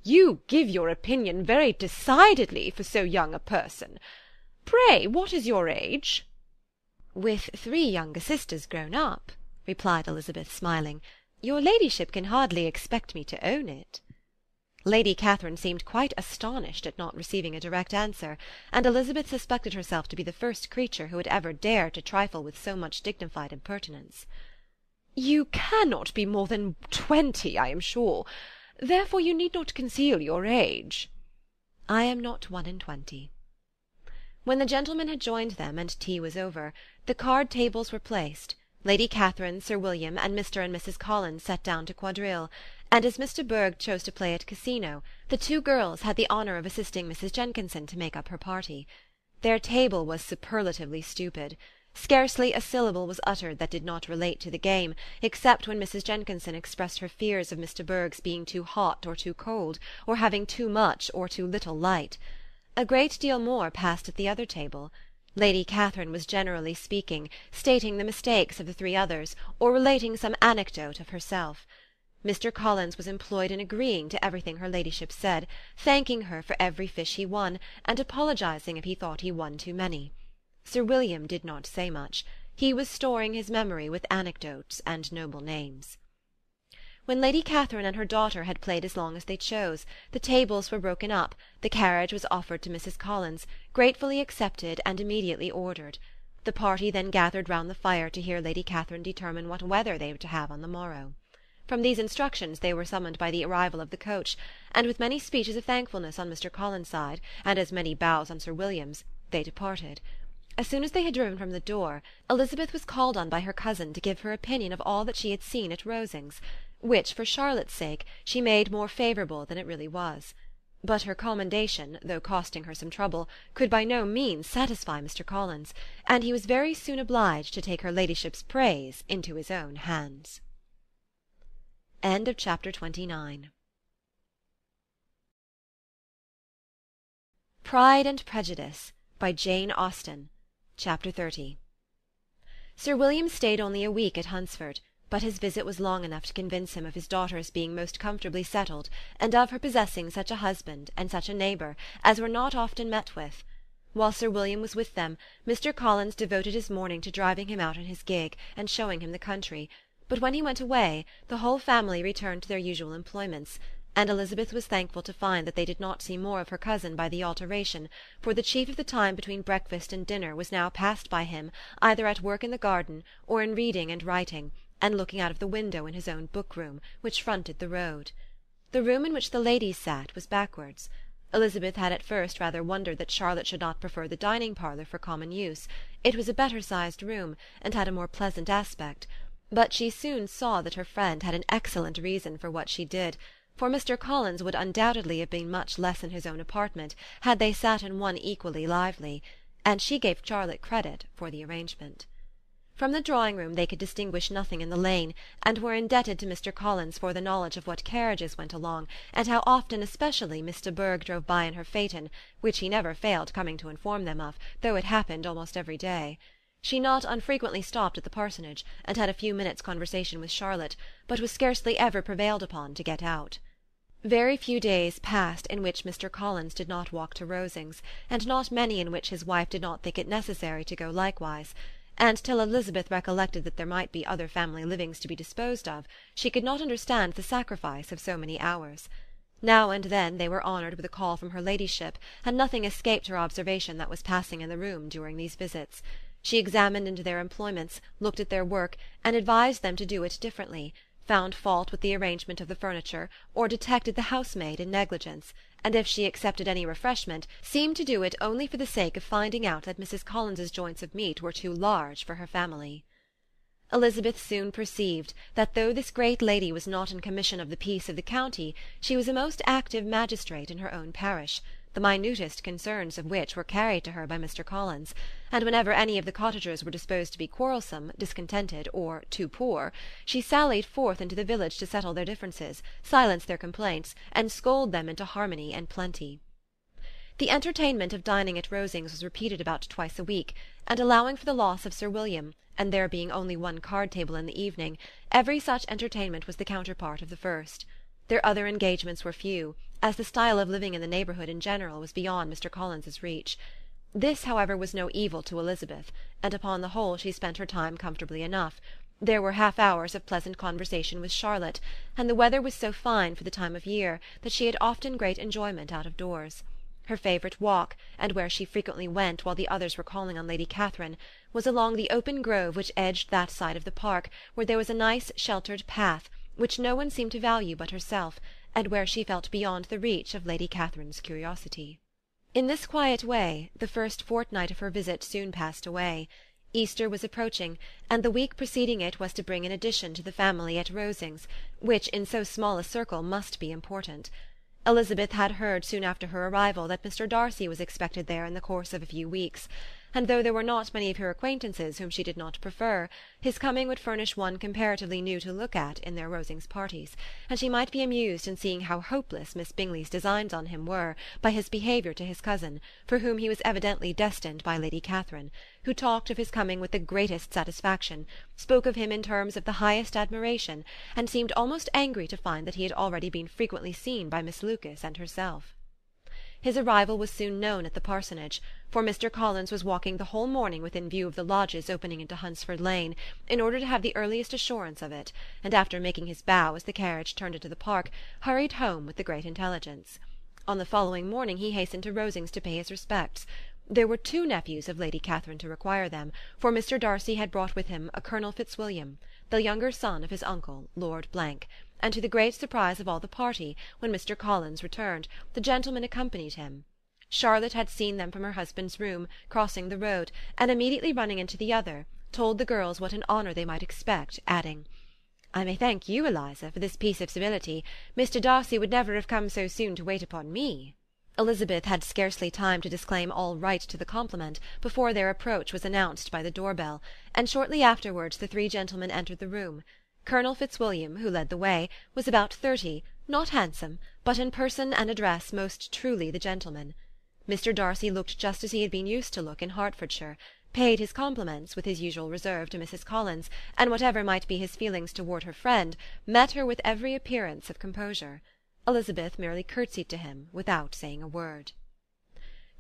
"you give your opinion very decidedly for so young a person. Pray, what is your age?" "With 3 younger sisters grown up," replied Elizabeth, smiling, "your ladyship can hardly expect me to own it." Lady Catherine seemed quite astonished at not receiving a direct answer, and Elizabeth suspected herself to be the first creature who had ever dared to trifle with so much dignified impertinence. "You cannot be more than 20, I am sure. Therefore you need not conceal your age." "I am not 21. When the gentlemen had joined them, and tea was over, the card-tables were placed. Lady Catherine, Sir William, and Mr. and Mrs. Collins sat down to quadrille, and as Mr. Bourgh chose to play at casino, the 2 girls had the honour of assisting Mrs. Jenkinson to make up her party. Their table was superlatively stupid. Scarcely a syllable was uttered that did not relate to the game, except when Mrs. Jenkinson expressed her fears of Mr. Bourgh's being too hot or too cold, or having too much or too little light. A great deal more passed at the other table. Lady Catherine was generally speaking, stating the mistakes of the 3 others, or relating some anecdote of herself. Mr. Collins was employed in agreeing to everything her ladyship said, thanking her for every fish he won, and apologizing if he thought he won too many. Sir William did not say much. He was storing his memory with anecdotes and noble names. When Lady Catherine and her daughter had played as long as they chose, the tables were broken up, the carriage was offered to Mrs. Collins, gratefully accepted and immediately ordered. The party then gathered round the fire to hear Lady Catherine determine what weather they were to have on the morrow. From these instructions they were summoned by the arrival of the coach, and with many speeches of thankfulness on Mr. Collins' side, and as many bows on Sir William's, they departed. As soon as they had driven from the door, Elizabeth was called on by her cousin to give her opinion of all that she had seen at Rosings, which, for Charlotte's sake, she made more favourable than it really was. But her commendation, though costing her some trouble, could by no means satisfy Mr. Collins, and he was very soon obliged to take her ladyship's praise into his own hands. Chapter 29. Pride and Prejudice, by Jane Austen. Chapter 30. Sir William stayed only a week at Hunsford, but his visit was long enough to convince him of his daughter's being most comfortably settled, and of her possessing such a husband and such a neighbour as were not often met with. While Sir William was with them, Mr. Collins devoted his morning to driving him out in his gig, and showing him the country, but when he went away, the whole family returned to their usual employments, and Elizabeth was thankful to find that they did not see more of her cousin by the alteration, for the chief of the time between breakfast and dinner was now passed by him either at work in the garden, or in reading and writing, and looking out of the window in his own book-room, which fronted the road. The room in which the ladies sat was backwards. Elizabeth had at first rather wondered that Charlotte should not prefer the dining-parlour for common use. It was a better-sized room, and had a more pleasant aspect, but she soon saw that her friend had an excellent reason for what she did, for Mr. Collins would undoubtedly have been much less in his own apartment had they sat in one equally lively, and she gave Charlotte credit for the arrangement. From the drawing-room they could distinguish nothing in the lane, and were indebted to Mr. Collins for the knowledge of what carriages went along, and how often especially Miss de Bourgh drove by in her phaeton, which he never failed coming to inform them of, though it happened almost every day. She not unfrequently stopped at the parsonage, and had a few minutes' conversation with Charlotte, but was scarcely ever prevailed upon to get out. Very few days passed in which Mr. Collins did not walk to Rosings, and not many in which his wife did not think it necessary to go likewise, and till Elizabeth recollected that there might be other family livings to be disposed of, she could not understand the sacrifice of so many hours. Now and then they were honoured with a call from her ladyship, and nothing escaped her observation that was passing in the room during these visits. She examined into their employments, looked at their work, and advised them to do it differently, found fault with the arrangement of the furniture, or detected the housemaid in negligence, and if she accepted any refreshment, seemed to do it only for the sake of finding out that Mrs. Collins's joints of meat were too large for her family. Elizabeth soon perceived that though this great lady was not in commission of the peace of the county, she was a most active magistrate in her own parish, the minutest concerns of which were carried to her by Mr. Collins, and whenever any of the cottagers were disposed to be quarrelsome, discontented, or too poor, she sallied forth into the village to settle their differences, silence their complaints, and scold them into harmony and plenty. The entertainment of dining at Rosings was repeated about twice a week, and allowing for the loss of Sir William, and there being only one card-table in the evening, every such entertainment was the counterpart of the first. Their other engagements were few, as the style of living in the neighbourhood in general was beyond Mr. Collins's reach. This, however, was no evil to Elizabeth, and upon the whole she spent her time comfortably enough. There were half-hours of pleasant conversation with Charlotte, and the weather was so fine for the time of year that she had often great enjoyment out of doors. Her favourite walk, and where she frequently went while the others were calling on Lady Catherine, was along the open grove which edged that side of the park where there was a nice sheltered path, which no one seemed to value but herself, and where she felt beyond the reach of Lady Catherine's curiosity. In this quiet way the first fortnight of her visit soon passed away. Easter was approaching, and the week preceding it was to bring an addition to the family at Rosings, which in so small a circle must be important. Elizabeth had heard soon after her arrival that Mr. Darcy was expected there in the course of a few weeks, and though there were not many of her acquaintances whom she did not prefer, his coming would furnish one comparatively new to look at in their Rosings parties, and she might be amused in seeing how hopeless Miss Bingley's designs on him were by his behaviour to his cousin, for whom he was evidently destined by Lady Catherine, who talked of his coming with the greatest satisfaction, spoke of him in terms of the highest admiration, and seemed almost angry to find that he had already been frequently seen by Miss Lucas and herself. His arrival was soon known at the parsonage, for Mr. Collins was walking the whole morning within view of the lodges opening into Hunsford Lane, in order to have the earliest assurance of it, and after making his bow as the carriage turned into the park, hurried home with the great intelligence. On the following morning he hastened to Rosings to pay his respects. There were 2 nephews of Lady Catherine to require them, for Mr. Darcy had brought with him a Colonel Fitzwilliam, the younger son of his uncle, Lord Blank, and to the great surprise of all the party, when Mr. Collins returned, the gentlemen accompanied him. Charlotte had seen them from her husband's room, crossing the road, and immediately running into the other, told the girls what an honour they might expect, adding, "I may thank you, Eliza, for this piece of civility. Mr. Darcy would never have come so soon to wait upon me." Elizabeth had scarcely time to disclaim all right to the compliment before their approach was announced by the door-bell, and shortly afterwards the 3 gentlemen entered the room. Colonel Fitzwilliam, who led the way, was about 30, not handsome, but in person and address most truly the gentleman. Mr. Darcy looked just as he had been used to look in Hertfordshire, paid his compliments, with his usual reserve, to Mrs. Collins, and whatever might be his feelings toward her friend, met her with every appearance of composure. Elizabeth merely curtsied to him without saying a word.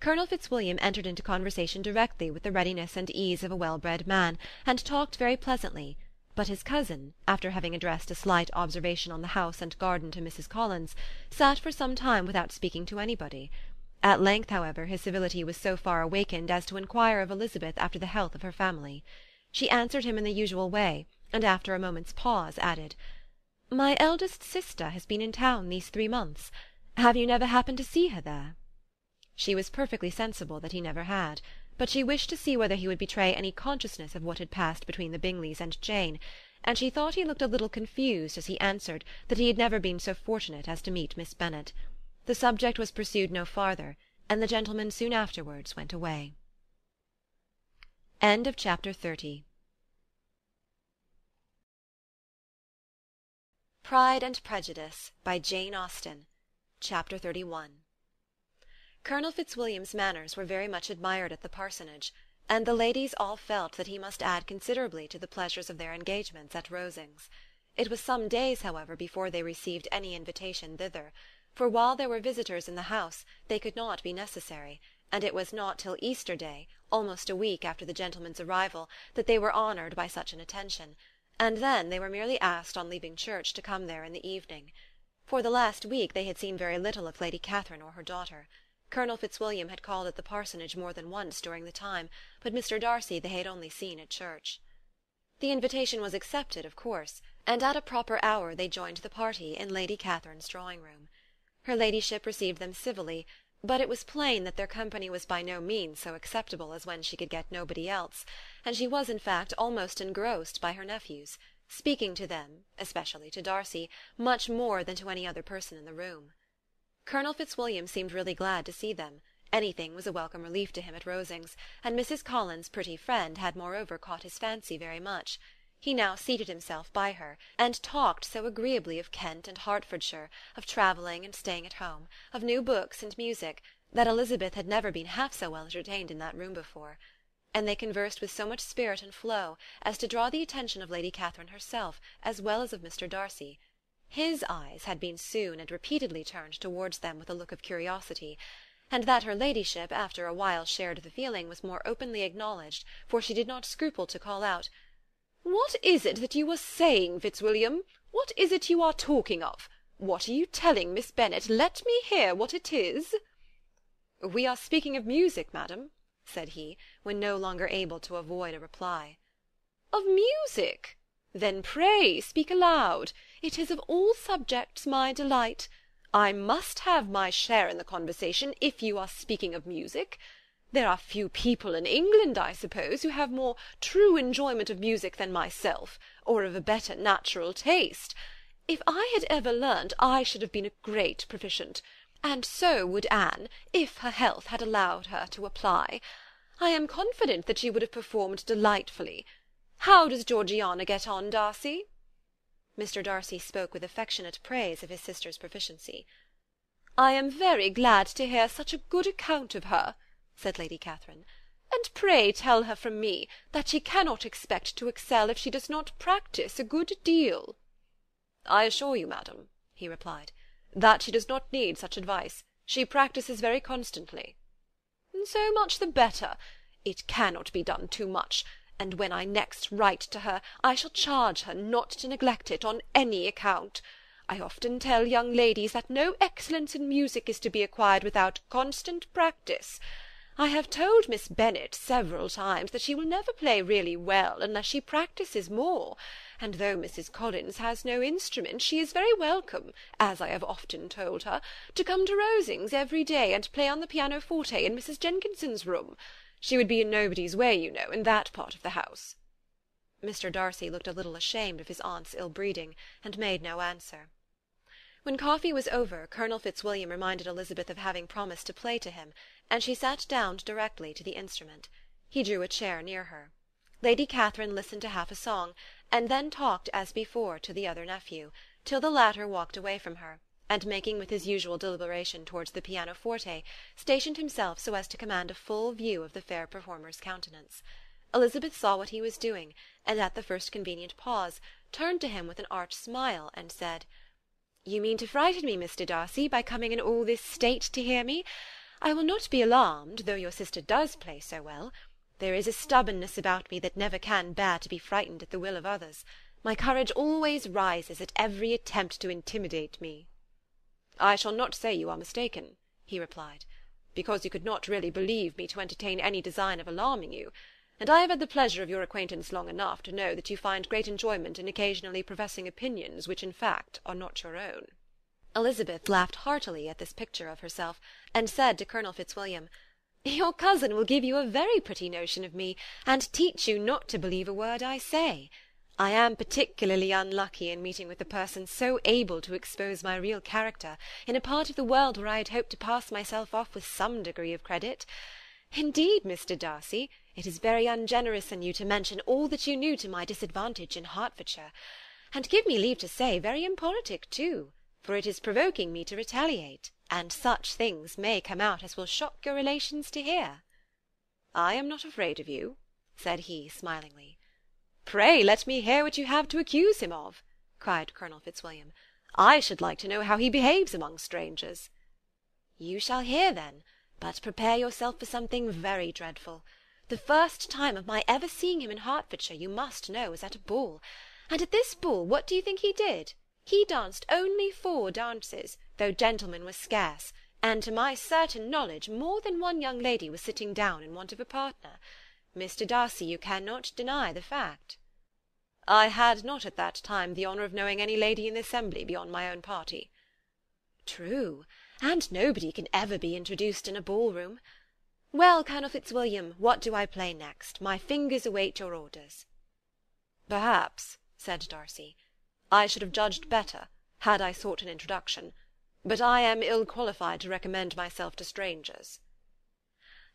Colonel Fitzwilliam entered into conversation directly with the readiness and ease of a well-bred man, and talked very pleasantly, but his cousin, after having addressed a slight observation on the house and garden to Mrs. Collins, sat for some time without speaking to anybody. At length, however, his civility was so far awakened as to inquire of Elizabeth after the health of her family. She answered him in the usual way, and after a moment's pause added, "My eldest sister has been in town these 3 months. Have you never happened to see her there?" She was perfectly sensible that he never had, but she wished to see whether he would betray any consciousness of what had passed between the Bingleys and Jane, and she thought he looked a little confused as he answered that he had never been so fortunate as to meet Miss Bennet. The subject was pursued no farther, and the gentlemen soon afterwards went away. Chapter 30. Pride and Prejudice, by Jane Austen. Chapter 31. Colonel Fitzwilliam's manners were very much admired at the parsonage, and the ladies all felt that he must add considerably to the pleasures of their engagements at Rosings. It was some days, however, before they received any invitation thither, for while there were visitors in the house they could not be necessary, and it was not till Easter Day, almost a week after the gentlemen's arrival, that they were honoured by such an attention, and then they were merely asked on leaving church to come there in the evening. For the last week they had seen very little of Lady Catherine or her daughter. Colonel Fitzwilliam had called at the parsonage more than once during the time, but Mr. Darcy they had only seen at church. The invitation was accepted, of course, and at a proper hour they joined the party in Lady Catherine's drawing-room. Her ladyship received them civilly, but it was plain that their company was by no means so acceptable as when she could get nobody else, and she was in fact almost engrossed by her nephews, speaking to them, especially to Darcy, much more than to any other person in the room. Colonel Fitzwilliam seemed really glad to see them. Anything was a welcome relief to him at Rosings, and Mrs. Collins' pretty friend had moreover caught his fancy very much. He now seated himself by her, and talked so agreeably of Kent and Hertfordshire, of travelling and staying at home, of new books and music, that Elizabeth had never been half so well entertained in that room before. And they conversed with so much spirit and flow as to draw the attention of Lady Catherine herself, as well as of Mr. Darcy. His eyes had been soon and repeatedly turned towards them with a look of curiosity, and that her ladyship after a while shared the feeling was more openly acknowledged, for she did not scruple to call out, "What is it that you are saying, Fitzwilliam? What is it you are talking of? What are you telling Miss Bennet? Let me hear what it is." "We are speaking of music, madam," said he, when no longer able to avoid a reply. "Of music? Then pray speak aloud. It is of all subjects my delight. I must have my share in the conversation if you are speaking of music. There are few people in England, I suppose, who have more true enjoyment of music than myself, or of a better natural taste. If I had ever learnt, I should have been a great proficient, and so would Anne, if her health had allowed her to apply. I am confident that she would have performed delightfully. How does Georgiana get on, Darcy?" Mr. Darcy spoke with affectionate praise of his sister's proficiency. "I am very glad to hear such a good account of her," said Lady Catherine, "and pray tell her from me that she cannot expect to excel if she does not practise a good deal." "I assure you, madam," he replied, "that she does not need such advice. She practises very constantly. So much the better. It cannot be done too much, and when I next write to her, I shall charge her not to neglect it on any account. I often tell young ladies that no excellence in music is to be acquired without constant practice. I have told Miss Bennet several times that she will never play really well unless she practises more, and though Mrs. Collins has no instrument, she is very welcome, as I have often told her, to come to Rosings every day and play on the pianoforte in Mrs. Jenkinson's room. She would be in nobody's way, you know, in that part of the house. Mr. Darcy looked a little ashamed of his aunt's ill-breeding, and made no answer. When coffee was over, Colonel Fitzwilliam reminded Elizabeth of having promised to play to him, and she sat down directly to the instrument. He drew a chair near her. Lady Catherine listened to half a song, and then talked as before to the other nephew, till the latter walked away from her, and making with his usual deliberation towards the pianoforte, stationed himself so as to command a full view of the fair performer's countenance. Elizabeth saw what he was doing, and at the first convenient pause, turned to him with an arch smile, and said, "You mean to frighten me, Mr. Darcy, by coming in all this state to hear me? I will not be alarmed, though your sister does play so well. There is a stubbornness about me that never can bear to be frightened at the will of others. My courage always rises at every attempt to intimidate me." "I shall not say you are mistaken," he replied, "because you could not really believe me to entertain any design of alarming you, and I have had the pleasure of your acquaintance long enough to know that you find great enjoyment in occasionally professing opinions which in fact are not your own." Elizabeth laughed heartily at this picture of herself, and said to Colonel Fitzwilliam, "Your cousin will give you a very pretty notion of me, and teach you not to believe a word I say. I am particularly unlucky in meeting with a person so able to expose my real character in a part of the world where I had hoped to pass myself off with some degree of credit. Indeed, Mr. Darcy, it is very ungenerous in you to mention all that you knew to my disadvantage in Hertfordshire, and give me leave to say, very impolitic too, for it is provoking me to retaliate, and such things may come out as will shock your relations to hear." "I am not afraid of you," said he, smilingly. "Pray let me hear what you have to accuse him of," cried Colonel Fitzwilliam. "I should like to know how he behaves among strangers." "You shall hear, then, but prepare yourself for something very dreadful. The first time of my ever seeing him in Hertfordshire, you must know, was at a ball, and at this ball what do you think he did? He danced only 4 dances, though gentlemen were scarce, and to my certain knowledge more than one young lady was sitting down in want of a partner. Mr. Darcy, you cannot deny the fact." "I had not at that time the honour of knowing any lady in the assembly beyond my own party." "True, and nobody can ever be introduced in a ball-room. Well, Colonel Fitzwilliam, what do I play next? My fingers await your orders." "Perhaps," said Darcy, "I should have judged better, had I sought an introduction, but I am ill qualified to recommend myself to strangers."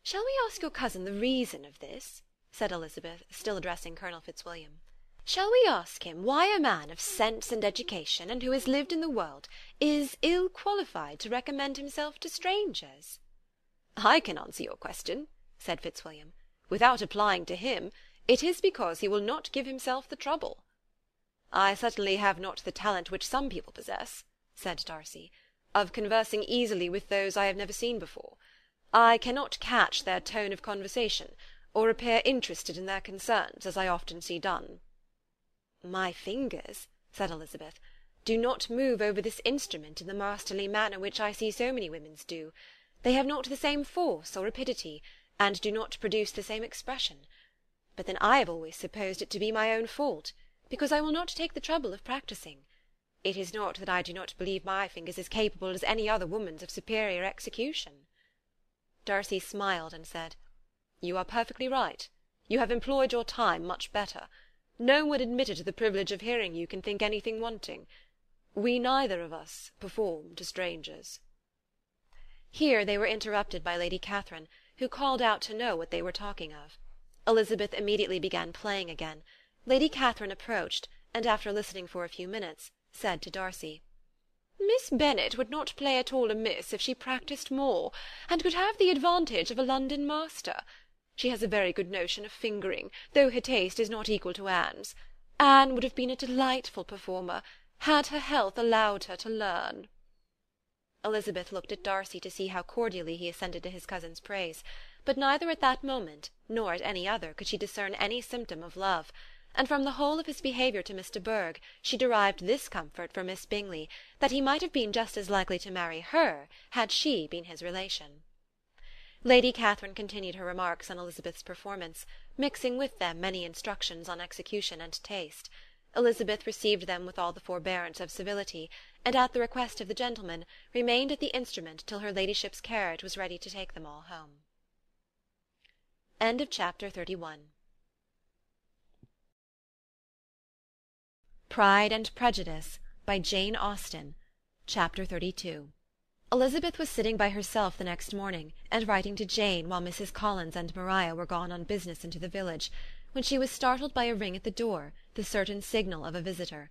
"Shall we ask your cousin the reason of this?" said Elizabeth, still addressing Colonel Fitzwilliam. "Shall we ask him why a man of sense and education, and who has lived in the world, is ill qualified to recommend himself to strangers?" "I can answer your question," said Fitzwilliam. "Without applying to him, it is because he will not give himself the trouble." "I certainly have not the talent which some people possess," said Darcy, "of conversing easily with those I have never seen before. I cannot catch their tone of conversation, or appear interested in their concerns, as I often see done." "My fingers," said Elizabeth, "do not move over this instrument in the masterly manner which I see so many women's do. They have not the same force or rapidity, and do not produce the same expression. But then I have always supposed it to be my own fault, because I will not take the trouble of practising. It is not that I do not believe my fingers as capable as any other woman's of superior execution." Darcy smiled and said, "You are perfectly right. You have employed your time much better. No one admitted to the privilege of hearing you can think anything wanting. We neither of us perform to strangers." Here they were interrupted by Lady Catherine, who called out to know what they were talking of. Elizabeth immediately began playing again. Lady Catherine approached, and after listening for a few minutes, said to Darcy, "Miss Bennet would not play at all amiss if she practised more, and could have the advantage of a London master. She has a very good notion of fingering, though her taste is not equal to Anne's. Anne would have been a delightful performer, had her health allowed her to learn." Elizabeth looked at Darcy to see how cordially he assented to his cousin's praise, but neither at that moment nor at any other could she discern any symptom of love, and from the whole of his behaviour to Miss de Bourgh she derived this comfort for Miss Bingley, that he might have been just as likely to marry her had she been his relation. Lady Catherine continued her remarks on Elizabeth's performance, mixing with them many instructions on execution and taste. Elizabeth received them with all the forbearance of civility, and at the request of the gentleman remained at the instrument till her ladyship's carriage was ready to take them all home. Chapter 31. Pride and Prejudice, by Jane Austen. Chapter 32. Elizabeth was sitting by herself the next morning, and writing to Jane while Mrs. Collins and Maria were gone on business into the village, when she was startled by a ring at the door, the certain signal of a visitor.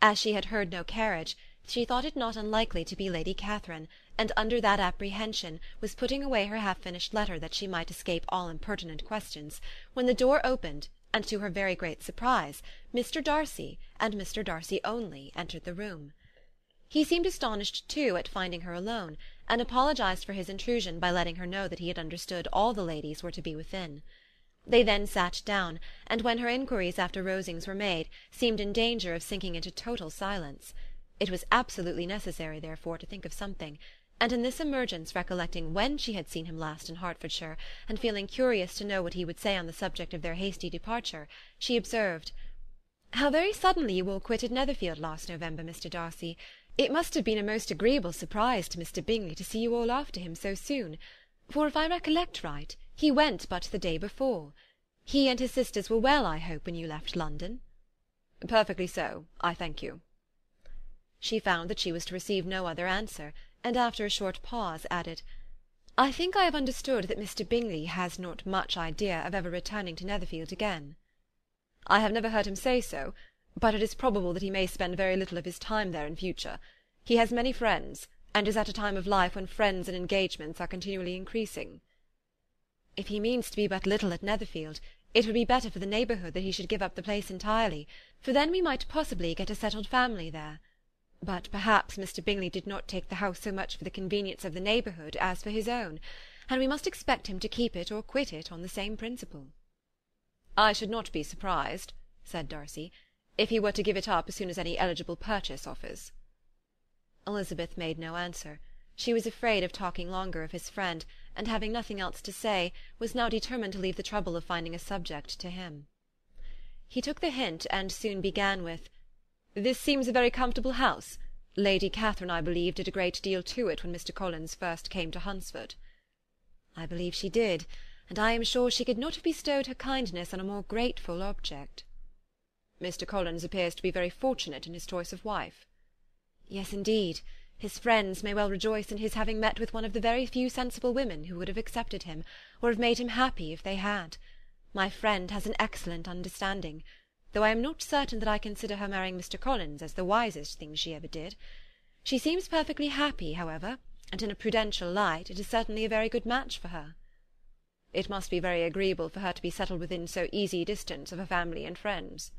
As she had heard no carriage, she thought it not unlikely to be Lady Catherine, and under that apprehension was putting away her half-finished letter that she might escape all impertinent questions, when the door opened, and to her very great surprise, Mr. Darcy, and Mr. Darcy only, entered the room. He seemed astonished, too, at finding her alone, and apologized for his intrusion by letting her know that he had understood all the ladies were to be within. They then sat down, and when her inquiries after Rosings were made, seemed in danger of sinking into total silence. It was absolutely necessary, therefore, to think of something, and in this emergence, recollecting when she had seen him last in Hertfordshire, and feeling curious to know what he would say on the subject of their hasty departure, she observed, "How very suddenly you all quitted Netherfield last November, Mr. Darcy! It must have been a most agreeable surprise to Mr. Bingley to see you all after him so soon, for if I recollect right, he went but the day before. He and his sisters were well, I hope, when you left London?" "Perfectly so, I thank you." She found that she was to receive no other answer, and after a short pause added, "I think I have understood that Mr. Bingley has not much idea of ever returning to Netherfield again." "I have never heard him say so, but it is probable that he may spend very little of his time there in future. He has many friends, and is at a time of life when friends and engagements are continually increasing." "If he means to be but little at Netherfield, it would be better for the neighbourhood that he should give up the place entirely, for then we might possibly get a settled family there. But perhaps Mr. Bingley did not take the house so much for the convenience of the neighbourhood as for his own, and we must expect him to keep it or quit it on the same principle." "I should not be surprised," said Darcy, "if he were to give it up as soon as any eligible purchase offers." Elizabeth made no answer. She was afraid of talking longer of his friend, and having nothing else to say, was now determined to leave the trouble of finding a subject to him. He took the hint, and soon began with, "This seems a very comfortable house. Lady Catherine, I believe, did a great deal to it when Mr. Collins first came to Hunsford." "I believe she did, and I am sure she could not have bestowed her kindness on a more grateful object." "Mr. Collins appears to be very fortunate in his choice of wife." "Yes, indeed. His friends may well rejoice in his having met with one of the very few sensible women who would have accepted him, or have made him happy if they had. My friend has an excellent understanding, though I am not certain that I consider her marrying Mr. Collins as the wisest thing she ever did. She seems perfectly happy, however, and in a prudential light it is certainly a very good match for her." "It must be very agreeable for her to be settled within so easy distance of her family and friends."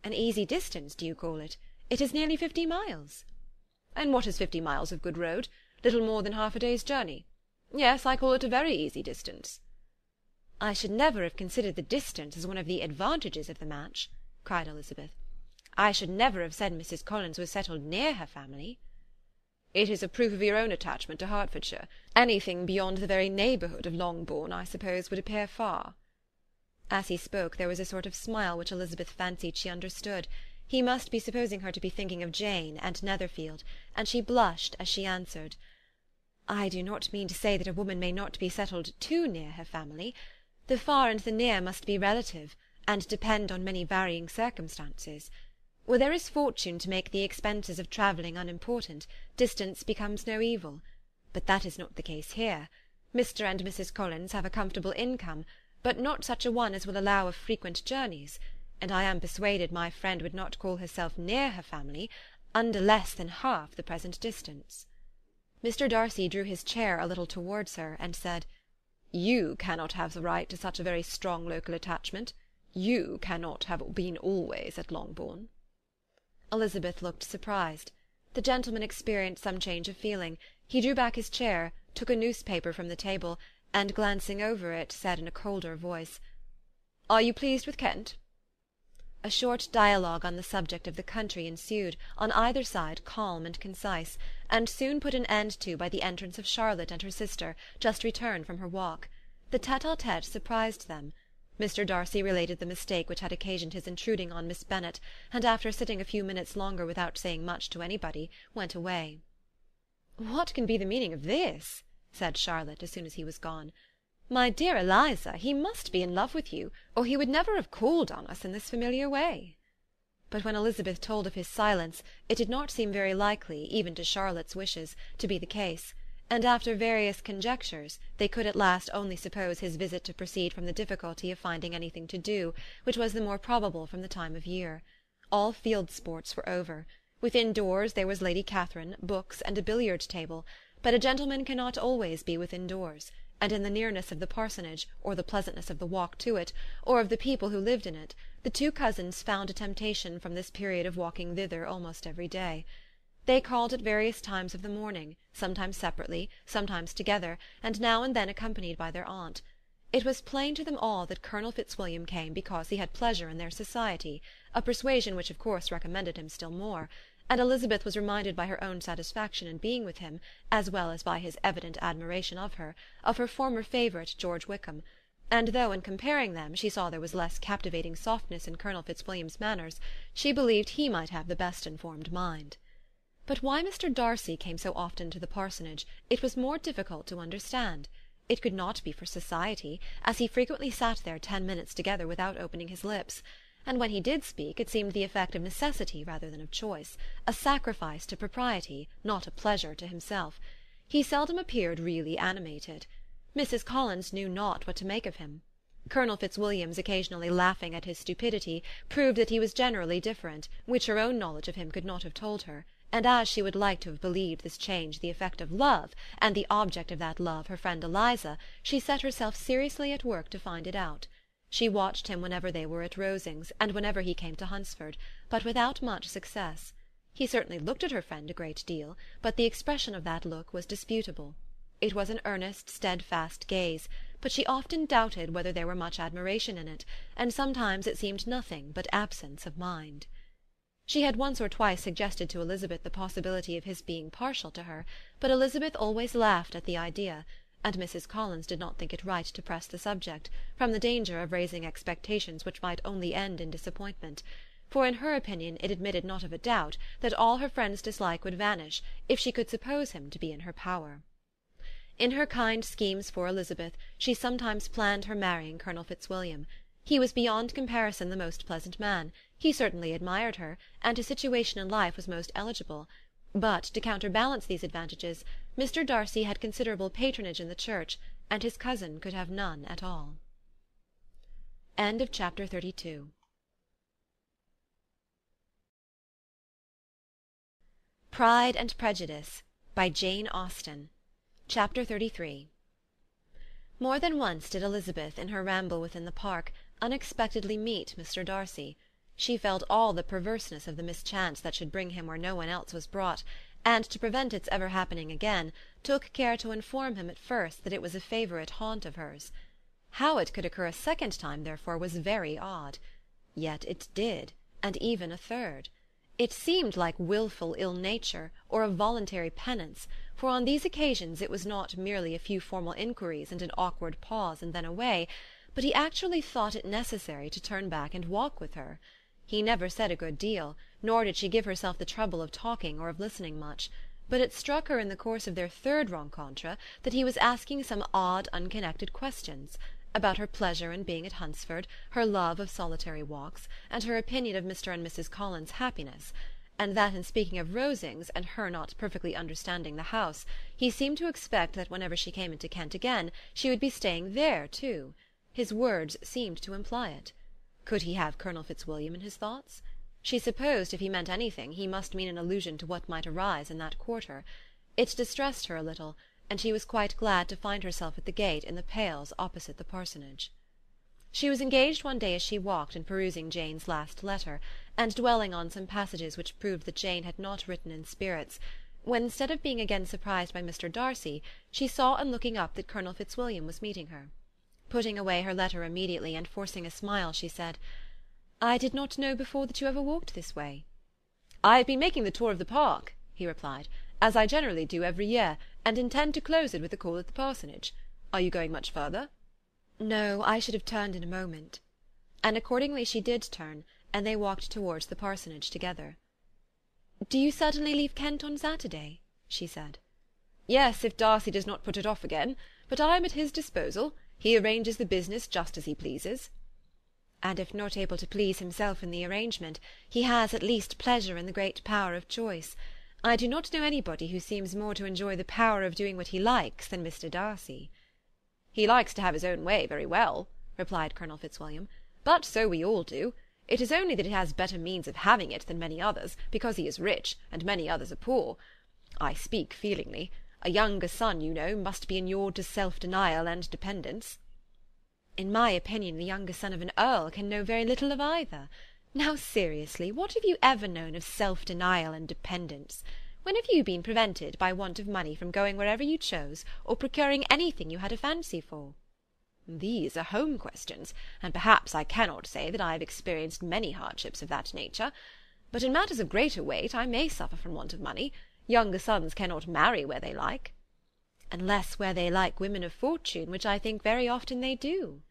"An easy distance, do you call it? It is nearly 50 miles." "And what is 50 miles of good road? Little more than half a day's journey. Yes, I call it a very easy distance." "I should never have considered the distance as one of the advantages of the match," cried Elizabeth. "I should never have said Mrs. Collins was settled near her family." "It is a proof of your own attachment to Hertfordshire. Anything beyond the very neighbourhood of Longbourn, I suppose, would appear far." As he spoke there was a sort of smile which Elizabeth fancied she understood. He must be supposing her to be thinking of Jane and Netherfield, and she blushed as she answered, "I do not mean to say that a woman may not be settled too near her family. The far and the near must be relative, and depend on many varying circumstances. Where there is fortune to make the expenses of travelling unimportant, distance becomes no evil. But that is not the case here. Mr. and Mrs. Collins have a comfortable income, but not such a one as will allow of frequent journeys, and I am persuaded my friend would not call herself near her family under less than half the present distance." Mr. Darcy drew his chair a little towards her, and said, "You cannot have the right to such a very strong local attachment. You cannot have been always at Longbourn." Elizabeth looked surprised. The gentleman experienced some change of feeling, He drew back his chair, took a newspaper from the table, and glancing over it, said in a colder voice, "Are you pleased with Kent?" A short dialogue on the subject of the country ensued, on either side calm and concise, and soon put an end to by the entrance of Charlotte and her sister, just returned from her walk. The tete-a-tete surprised them. Mr. Darcy related the mistake which had occasioned his intruding on Miss Bennet, and after sitting a few minutes longer without saying much to anybody, went away. "What can be the meaning of this?" said Charlotte, as soon as he was gone. "My dear Eliza, he must be in love with you, or he would never have called on us in this familiar way." But when Elizabeth told of his silence, it did not seem very likely, even to Charlotte's wishes, to be the case, and after various conjectures they could at last only suppose his visit to proceed from the difficulty of finding anything to do, which was the more probable from the time of year. All field sports were over. Within doors there was Lady Catherine, books, and a billiard table, but a gentleman cannot always be within doors, and in the nearness of the parsonage, or the pleasantness of the walk to it, or of the people who lived in it, the two cousins found a temptation from this period of walking thither almost every day. They called at various times of the morning, sometimes separately, sometimes together, and now and then accompanied by their aunt. It was plain to them all that Colonel Fitzwilliam came because he had pleasure in their society, a persuasion which of course recommended him still more, and Elizabeth was reminded by her own satisfaction in being with him, as well as by his evident admiration of her former favourite George Wickham, and though in comparing them she saw there was less captivating softness in Colonel Fitzwilliam's manners, she believed he might have the best informed mind. But why Mr. Darcy came so often to the parsonage it was more difficult to understand. It could not be for society, as he frequently sat there 10 minutes together without opening his lips, and when he did speak it seemed the effect of necessity rather than of choice, a sacrifice to propriety, not a pleasure to himself. He seldom appeared really animated. Mrs. Collins knew not what to make of him. Colonel Fitzwilliam's occasionally laughing at his stupidity proved that he was generally different, which her own knowledge of him could not have told her, and as she would like to have believed this change the effect of love, and the object of that love her friend Eliza, she set herself seriously at work to find it out. She watched him whenever they were at Rosings, and whenever he came to Hunsford, but without much success. He certainly looked at her friend a great deal, but the expression of that look was disputable. It was an earnest, steadfast gaze, but she often doubted whether there were much admiration in it, and sometimes it seemed nothing but absence of mind. She had once or twice suggested to Elizabeth the possibility of his being partial to her, but Elizabeth always laughed at the idea, and Mrs. Collins did not think it right to press the subject, from the danger of raising expectations which might only end in disappointment, for in her opinion it admitted not of a doubt that all her friend's dislike would vanish if she could suppose him to be in her power. In her kind schemes for Elizabeth she sometimes planned her marrying Colonel Fitzwilliam. He was beyond comparison the most pleasant man, he certainly admired her, and his situation in life was most eligible, but, to counterbalance these advantages, Mr. Darcy had considerable patronage in the church, and his cousin could have none at all. Chapter 32. Pride and Prejudice, by Jane Austen. Chapter 33. More than once did Elizabeth, in her ramble within the park, unexpectedly meet Mr. Darcy. She felt all the perverseness of the mischance that should bring him where no one else was brought, and, to prevent its ever happening again, took care to inform him at first that it was a favourite haunt of hers. How it could occur a second time, therefore, was very odd. Yet it did, and even a third. It seemed like wilful ill-nature, or a voluntary penance, for on these occasions it was not merely a few formal inquiries and an awkward pause and then away, but he actually thought it necessary to turn back and walk with her. He never said a good deal, nor did she give herself the trouble of talking or of listening much, but it struck her in the course of their third rencontre that he was asking some odd unconnected questions, about her pleasure in being at Hunsford, her love of solitary walks, and her opinion of Mr. and Mrs. Collins' happiness, and that in speaking of Rosings, and her not perfectly understanding the house, he seemed to expect that whenever she came into Kent again she would be staying there too. His words seemed to imply it. Could he have Colonel Fitzwilliam in his thoughts? She supposed if he meant anything he must mean an allusion to what might arise in that quarter. It distressed her a little, and she was quite glad to find herself at the gate in the pales opposite the parsonage. She was engaged one day as she walked in perusing Jane's last letter, and dwelling on some passages which proved that Jane had not written in spirits, when instead of being again surprised by Mr. Darcy, she saw on looking up that Colonel Fitzwilliam was meeting her. Putting away her letter immediately, and forcing a smile, she said, "I did not know before that you ever walked this way." "I have been making the tour of the park," he replied, "as I generally do every year, and intend to close it with a call at the parsonage. Are you going much further?" "No, I should have turned in a moment." And accordingly she did turn, and they walked towards the parsonage together. "Do you certainly leave Kent on Saturday?" she said. "Yes, if Darcy does not put it off again. But I am at his disposal. He arranges the business just as he pleases." "And if not able to please himself in the arrangement, he has at least pleasure in the great power of choice. I do not know anybody who seems more to enjoy the power of doing what he likes than Mr. Darcy." "He likes to have his own way very well," replied Colonel Fitzwilliam, "but so we all do. It is only that he has better means of having it than many others, because he is rich, and many others are poor. I speak feelingly. A younger son, you know, must be inured to self-denial and dependence." "In my opinion, the younger son of an earl can know very little of either. Now, seriously, what have you ever known of self-denial and dependence? When have you been prevented by want of money from going wherever you chose, or procuring anything you had a fancy for?" "These are home questions, and perhaps I cannot say that I have experienced many hardships of that nature. But in matters of greater weight I may suffer from want of money. Younger sons cannot marry where they like." "Unless where they like women of fortune, which I think very often they do."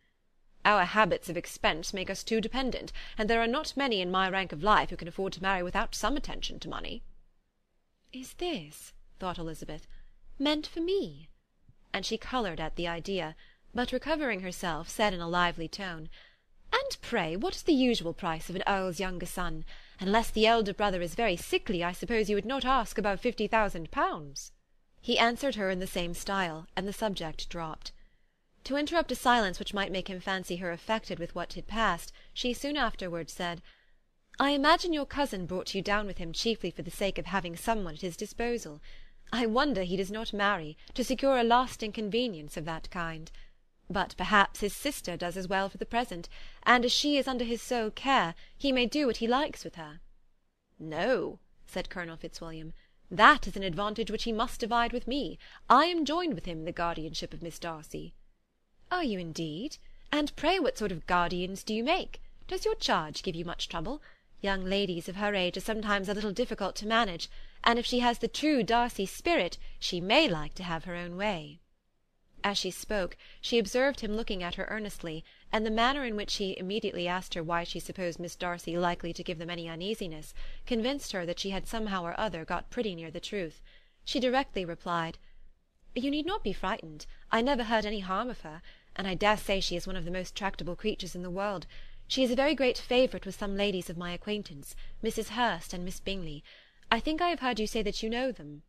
"Our habits of expense make us too dependent, and there are not many in my rank of life who can afford to marry without some attention to money." "Is this," thought Elizabeth, "meant for me?" And she coloured at the idea, but recovering herself, said in a lively tone, "And pray, what is the usual price of an earl's younger son? Unless the elder brother is very sickly, I suppose you would not ask above 50,000 pounds." He answered her in the same style, and the subject dropped. To interrupt a silence which might make him fancy her affected with what had passed, she soon afterwards said, "I imagine your cousin brought you down with him chiefly for the sake of having someone at his disposal. I wonder he does not marry, to secure a lasting convenience of that kind. But perhaps his sister does as well for the present, and as she is under his sole care, he may do what he likes with her." "No," said Colonel Fitzwilliam, "that is an advantage which he must divide with me. I am joined with him in the guardianship of Miss Darcy." "Are you indeed? And pray what sort of guardians do you make? Does your charge give you much trouble? Young ladies of her age are sometimes a little difficult to manage, and if she has the true Darcy spirit, she may like to have her own way." As she spoke, she observed him looking at her earnestly, and the manner in which he immediately asked her why she supposed Miss Darcy likely to give them any uneasiness, convinced her that she had somehow or other got pretty near the truth. She directly replied, "You need not be frightened. I never heard any harm of her, and I dare say she is one of the most tractable creatures in the world. She is a very great favourite with some ladies of my acquaintance, Mrs. Hurst and Miss Bingley. I think I have heard you say that you know them."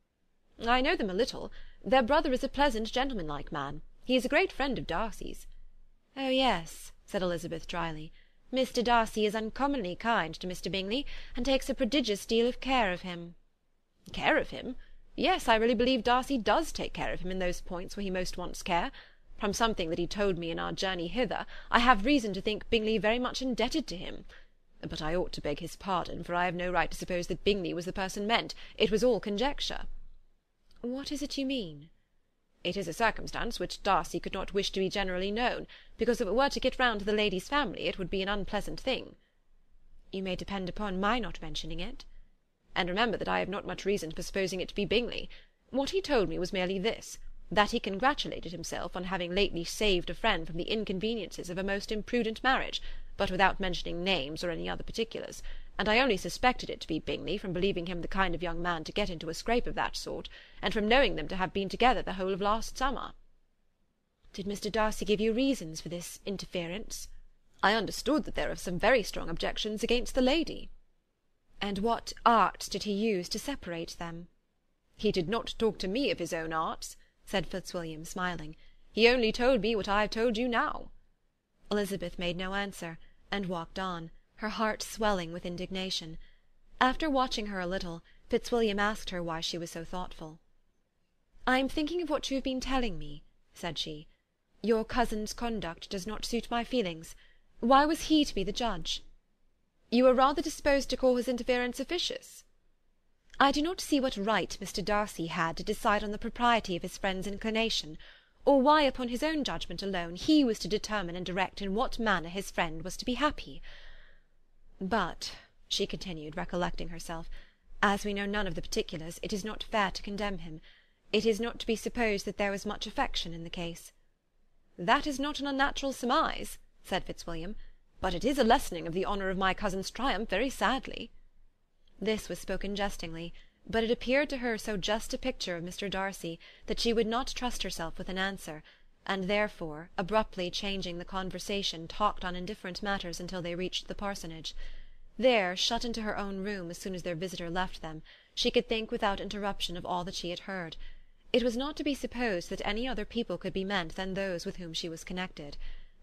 "I know them a little. Their brother is a pleasant, gentlemanlike man. He is a great friend of Darcy's." "Oh, yes," said Elizabeth dryly. "Mr. Darcy is uncommonly kind to Mr. Bingley, and takes a prodigious deal of care of him." "Care of him? Yes, I really believe Darcy does take care of him in those points where he most wants care. From something that he told me in our journey hither, I have reason to think Bingley very much indebted to him. But I ought to beg his pardon, for I have no right to suppose that Bingley was the person meant. It was all conjecture." "What is it you mean?" "It is a circumstance which Darcy could not wish to be generally known, because if it were to get round to the lady's family it would be an unpleasant thing." "You may depend upon my not mentioning it." "And remember that I have not much reason for supposing it to be Bingley. What he told me was merely this, that he congratulated himself on having lately saved a friend from the inconveniences of a most imprudent marriage, but without mentioning names or any other particulars, and I only suspected it to be Bingley from believing him the kind of young man to get into a scrape of that sort, and from knowing them to have been together the whole of last summer." "Did Mr. Darcy give you reasons for this interference?" "I understood that there are some very strong objections against the lady." "And what arts did he use to separate them?" "He did not talk to me of his own arts," said Fitzwilliam, smiling. "He only told me what I have told you now." Elizabeth made no answer, and walked on, her heart swelling with indignation. After watching her a little, Fitzwilliam asked her why she was so thoughtful. "I am thinking of what you have been telling me," said she. "Your cousin's conduct does not suit my feelings. Why was he to be the judge?" "You are rather disposed to call his interference officious?" I do not see what right Mr. Darcy had to decide on the propriety of his friend's inclination, or why upon his own judgment alone he was to determine and direct in what manner his friend was to be happy. But," she continued, recollecting herself, "as we know none of the particulars, it is not fair to condemn him. It is not to be supposed that there was much affection in the case." "That is not an unnatural surmise," said Fitzwilliam, "but it is a lessening of the honour of my cousin's triumph very sadly." This was spoken jestingly, but it appeared to her so just a picture of Mr. Darcy that she would not trust herself with an answer, and therefore, abruptly changing the conversation, talked on indifferent matters until they reached the parsonage. There, shut into her own room as soon as their visitor left them, she could think without interruption of all that she had heard. It was not to be supposed that any other people could be meant than those with whom she was connected.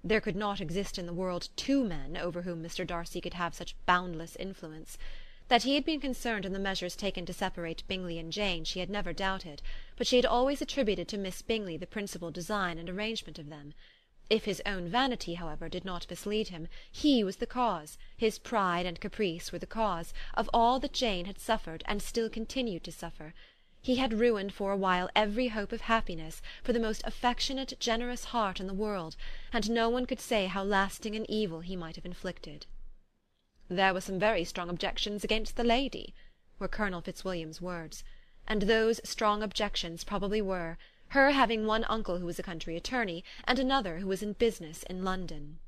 There could not exist in the world two men over whom Mr. Darcy could have such boundless influence. That he had been concerned in the measures taken to separate Bingley and Jane she had never doubted, but she had always attributed to Miss Bingley the principal design and arrangement of them. If his own vanity, however, did not mislead him, he was the cause, his pride and caprice were the cause, of all that Jane had suffered and still continued to suffer. He had ruined for a while every hope of happiness for the most affectionate, generous heart in the world, and no one could say how lasting an evil he might have inflicted. "There were some very strong objections against the lady," were Colonel Fitzwilliam's words, and those strong objections probably were, her having one uncle who was a country attorney, and another who was in business in London.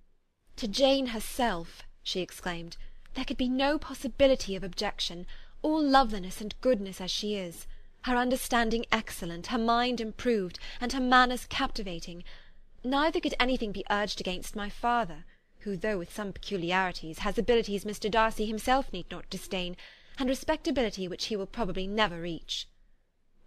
"To Jane herself," she exclaimed, "there could be no possibility of objection, all loveliness and goodness as she is, her understanding excellent, her mind improved, and her manners captivating. Neither could anything be urged against my father, who, though with some peculiarities, has abilities Mr. Darcy himself need not disdain, and respectability which he will probably never reach."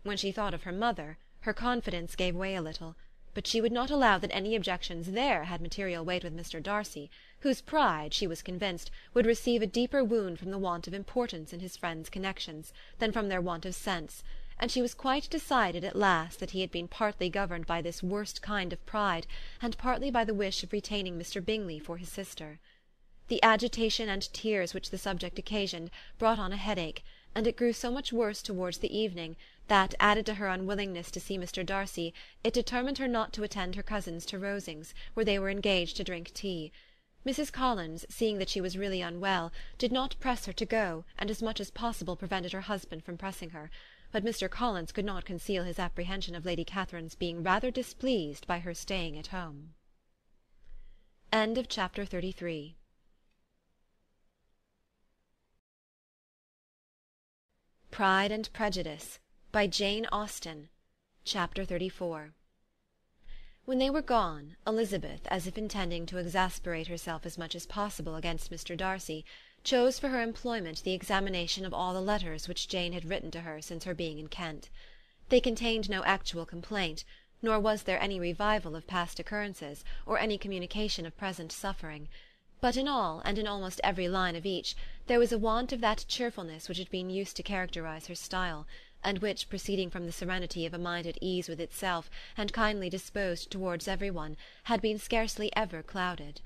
When she thought of her mother, her confidence gave way a little, but she would not allow that any objections there had material weight with Mr. Darcy, whose pride, she was convinced, would receive a deeper wound from the want of importance in his friends' connections than from their want of sense, and she was quite decided at last that he had been partly governed by this worst kind of pride, and partly by the wish of retaining Mr. Bingley for his sister. The agitation and tears which the subject occasioned brought on a headache, and it grew so much worse towards the evening that, added to her unwillingness to see Mr. Darcy, it determined her not to attend her cousins to Rosings, where they were engaged to drink tea. Mrs. Collins, seeing that she was really unwell, did not press her to go, and as much as possible prevented her husband from pressing her, but Mr. Collins could not conceal his apprehension of Lady Catherine's being rather displeased by her staying at home. Chapter 33. Pride and Prejudice, by Jane Austen. Chapter 34. When they were gone, Elizabeth, as if intending to exasperate herself as much as possible against Mr. Darcy, chose for her employment the examination of all the letters which Jane had written to her since her being in Kent. They contained no actual complaint, nor was there any revival of past occurrences, or any communication of present suffering. But in all, and in almost every line of each, there was a want of that cheerfulness which had been used to characterize her style, and which, proceeding from the serenity of a mind at ease with itself, and kindly disposed towards every one, had been scarcely ever clouded.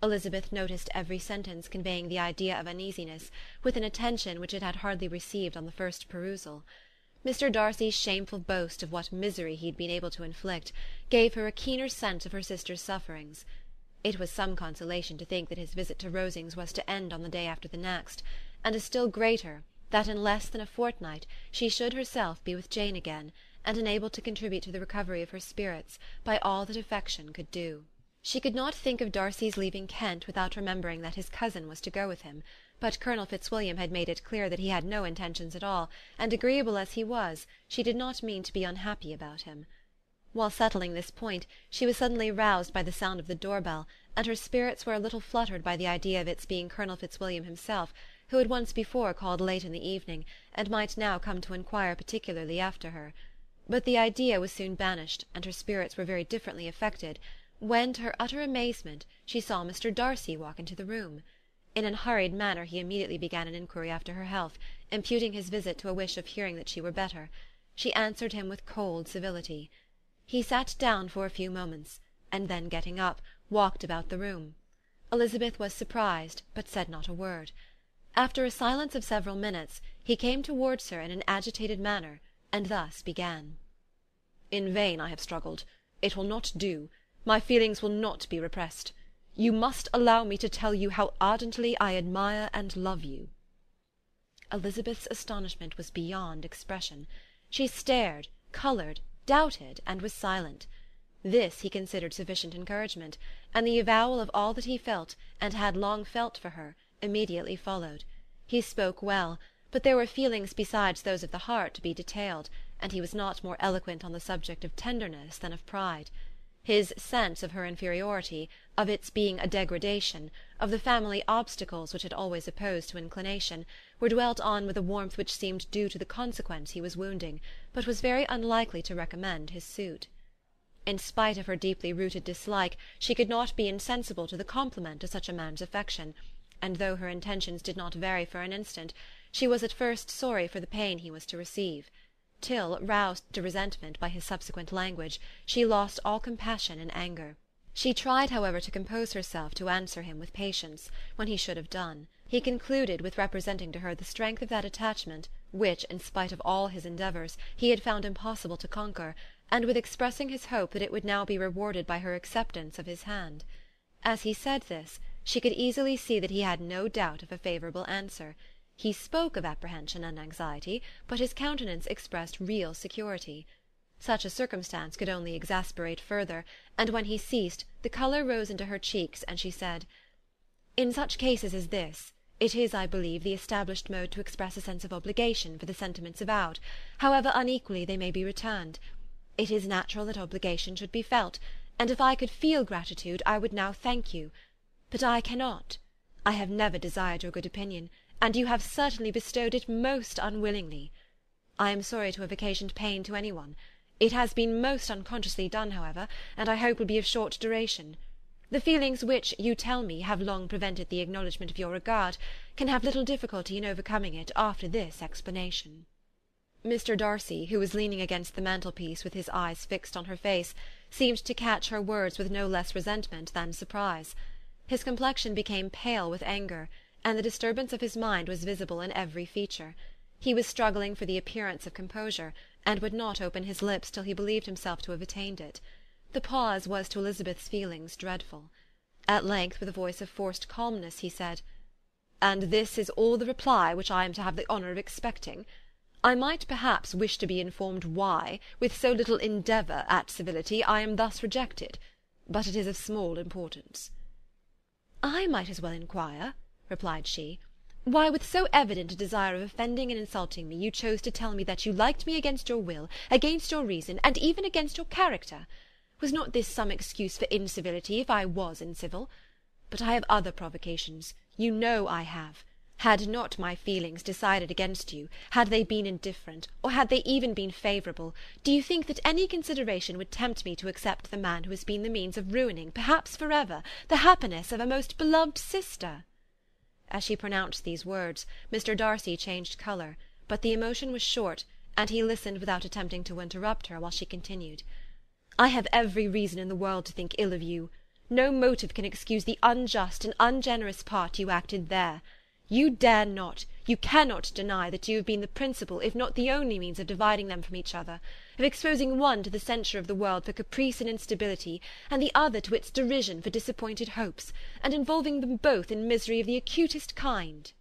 Elizabeth noticed every sentence conveying the idea of uneasiness, with an attention which it had hardly received on the first perusal. Mr. Darcy's shameful boast of what misery he had been able to inflict gave her a keener sense of her sister's sufferings. It was some consolation to think that his visit to Rosings was to end on the day after the next, and a still greater, that in less than a fortnight she should herself be with Jane again, and enabled to contribute to the recovery of her spirits by all that affection could do. She could not think of Darcy's leaving Kent without remembering that his cousin was to go with him, but Colonel Fitzwilliam had made it clear that he had no intentions at all, and agreeable as he was, she did not mean to be unhappy about him. While settling this point, she was suddenly roused by the sound of the door-bell, and her spirits were a little fluttered by the idea of its being Colonel Fitzwilliam himself, who had once before called late in the evening, and might now come to inquire particularly after her. But the idea was soon banished, and her spirits were very differently affected, when, to her utter amazement, she saw Mr. Darcy walk into the room. In an hurried manner he immediately began an inquiry after her health, imputing his visit to a wish of hearing that she were better. She answered him with cold civility. He sat down for a few moments, and then getting up, walked about the room. Elizabeth was surprised, but said not a word. After a silence of several minutes, he came towards her in an agitated manner, and thus began. "In vain I have struggled. It will not do. My feelings will not be repressed. You must allow me to tell you how ardently I admire and love you." Elizabeth's astonishment was beyond expression. She stared, coloured, doubted, and was silent. This he considered sufficient encouragement, and the avowal of all that he felt, and had long felt for her, immediately followed. He spoke well, but there were feelings besides those of the heart to be detailed, and he was not more eloquent on the subject of tenderness than of pride. His sense of her inferiority, of its being a degradation, of the family obstacles which had always opposed to inclination, were dwelt on with a warmth which seemed due to the consequence he was wounding, but was very unlikely to recommend his suit. In spite of her deeply rooted dislike, she could not be insensible to the compliment of such a man's affection, and though her intentions did not vary for an instant, she was at first sorry for the pain he was to receive, till, roused to resentment by his subsequent language, she lost all compassion in anger. She tried, however, to compose herself to answer him with patience, when he should have done. He concluded with representing to her the strength of that attachment which, in spite of all his endeavours, he had found impossible to conquer, and with expressing his hope that it would now be rewarded by her acceptance of his hand. As he said this, she could easily see that he had no doubt of a favourable answer. He spoke of apprehension and anxiety, but his countenance expressed real security. Such a circumstance could only exasperate further, and when he ceased, the colour rose into her cheeks, and she said, "In such cases as this, it is, I believe, the established mode to express a sense of obligation for the sentiments avowed, however unequally they may be returned. It is natural that obligation should be felt, and if I could feel gratitude, I would now thank you. But I cannot. I have never desired your good opinion, and you have certainly bestowed it most unwillingly. I am sorry to have occasioned pain to any one. It has been most unconsciously done, however, and I hope will be of short duration. The feelings which, you tell me, have long prevented the acknowledgment of your regard, can have little difficulty in overcoming it after this explanation." Mr. Darcy, who was leaning against the mantelpiece with his eyes fixed on her face, seemed to catch her words with no less resentment than surprise. His complexion became pale with anger, and the disturbance of his mind was visible in every feature. He was struggling for the appearance of composure, and would not open his lips till he believed himself to have attained it. The pause was to Elizabeth's feelings dreadful. At length, with a voice of forced calmness, he said, "And this is all the reply which I am to have the honour of expecting? I might perhaps wish to be informed why, with so little endeavour at civility, I am thus rejected, but it is of small importance." "I might as well inquire," replied she, "why, with so evident a desire of offending and insulting me, you chose to tell me that you liked me against your will, against your reason, and even against your character. Was not this some excuse for incivility, if I was incivil? But I have other provocations, you know I have. Had not my feelings decided against you, had they been indifferent, or had they even been favourable, do you think that any consideration would tempt me to accept the man who has been the means of ruining, perhaps for ever, the happiness of a most beloved sister?" As she pronounced these words, Mr. Darcy changed colour, but the emotion was short, and he listened without attempting to interrupt her while she continued. "I have every reason in the world to think ill of you. No motive can excuse the unjust and ungenerous part you acted there. You dare not, you cannot deny that you have been the principal, if not the only means of dividing them from each other, of exposing one to the censure of the world for caprice and instability, and the other to its derision for disappointed hopes, and involving them both in misery of the acutest kind."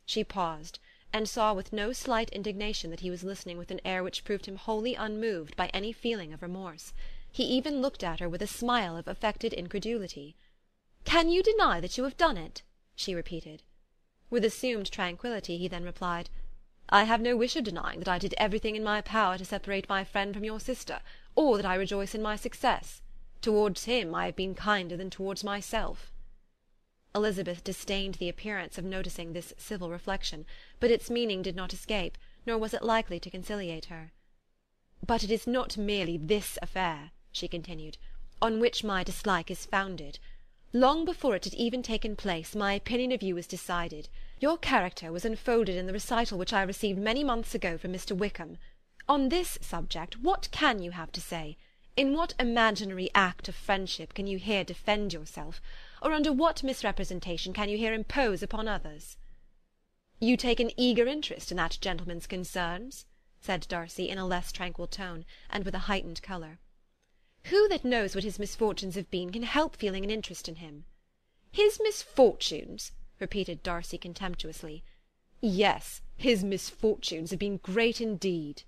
She paused, and saw with no slight indignation that he was listening with an air which proved him wholly unmoved by any feeling of remorse. He even looked at her with a smile of affected incredulity. "Can you deny that you have done it?" she repeated. With assumed tranquillity he then replied, "I have no wish of denying that I did everything in my power to separate my friend from your sister, or that I rejoice in my success. Towards him I have been kinder than towards myself." Elizabeth disdained the appearance of noticing this civil reflection, but its meaning did not escape, nor was it likely to conciliate her. "But it is not merely this affair," she continued, "on which my dislike is founded. Long before it had even taken place, my opinion of you was decided. Your character was unfolded in the recital which I received many months ago from Mr. Wickham. On this subject, what can you have to say? In what imaginary act of friendship can you here defend yourself? Or under what misrepresentation can you here impose upon others?" "You take an eager interest in that gentleman's concerns?" said Darcy in a less tranquil tone, and with a heightened colour. "Who that knows what his misfortunes have been can help feeling an interest in him?" "His misfortunes!" repeated Darcy contemptuously. "Yes, his misfortunes have been great indeed."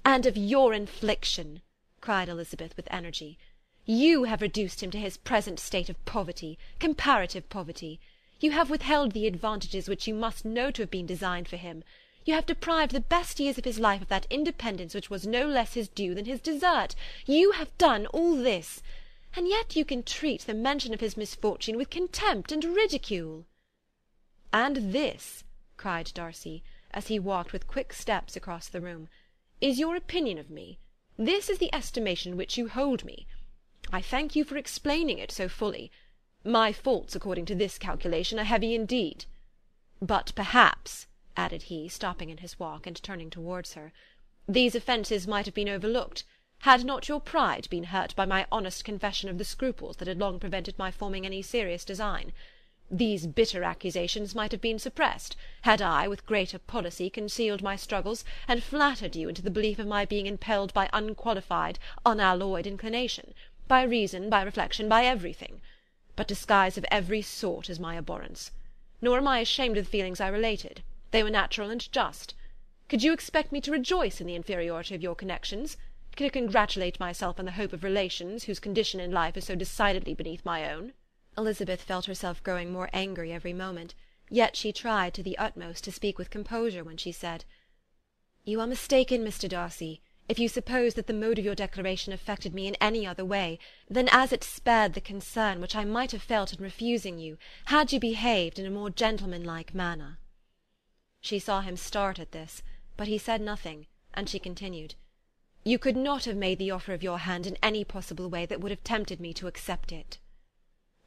"And of your infliction," cried Elizabeth with energy. "You have reduced him to his present state of poverty, comparative poverty. You have withheld the advantages which you must know to have been designed for him. You have deprived the best years of his life of that independence which was no less his due than his desert. You have done all this, and yet you can treat the mention of his misfortune with contempt and ridicule." "And this," cried Darcy, as he walked with quick steps across the room, "is your opinion of me? This is the estimation in which you hold me? I thank you for explaining it so fully. My faults, according to this calculation, are heavy indeed. But perhaps," added he, stopping in his walk and turning towards her, "these offences might have been overlooked, had not your pride been hurt by my honest confession of the scruples that had long prevented my forming any serious design. These bitter accusations might have been suppressed, had I, with greater policy, concealed my struggles, and flattered you into the belief of my being impelled by unqualified, unalloyed inclination, by reason, by reflection, by everything. But disguise of every sort is my abhorrence. Nor am I ashamed of the feelings I related. They were natural and just. Could you expect me to rejoice in the inferiority of your connections? Could I congratulate myself on the hope of relations whose condition in life is so decidedly beneath my own?" Elizabeth felt herself growing more angry every moment, yet she tried to the utmost to speak with composure when she said, "You are mistaken, Mr. Darcy, if you suppose that the mode of your declaration affected me in any other way than as it spared the concern which I might have felt in refusing you, had you behaved in a more gentlemanlike manner." She saw him start at this, but he said nothing, and she continued, "You could not have made the offer of your hand in any possible way that would have tempted me to accept it."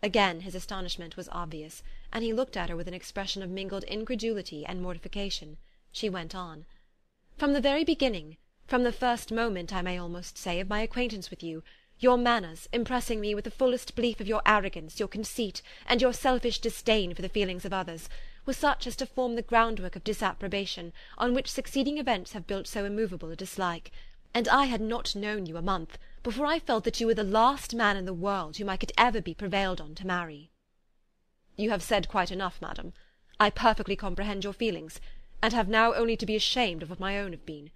Again his astonishment was obvious, and he looked at her with an expression of mingled incredulity and mortification. She went on, "From the very beginning, from the first moment, I may almost say, of my acquaintance with you, your manners, impressing me with the fullest belief of your arrogance, your conceit, and your selfish disdain for the feelings of others, was such as to form the groundwork of disapprobation, on which succeeding events have built so immovable a dislike. And I had not known you a month before I felt that you were the last man in the world whom I could ever be prevailed on to marry." "You have said quite enough, madam. I perfectly comprehend your feelings, and have now only to be ashamed of what my own have been.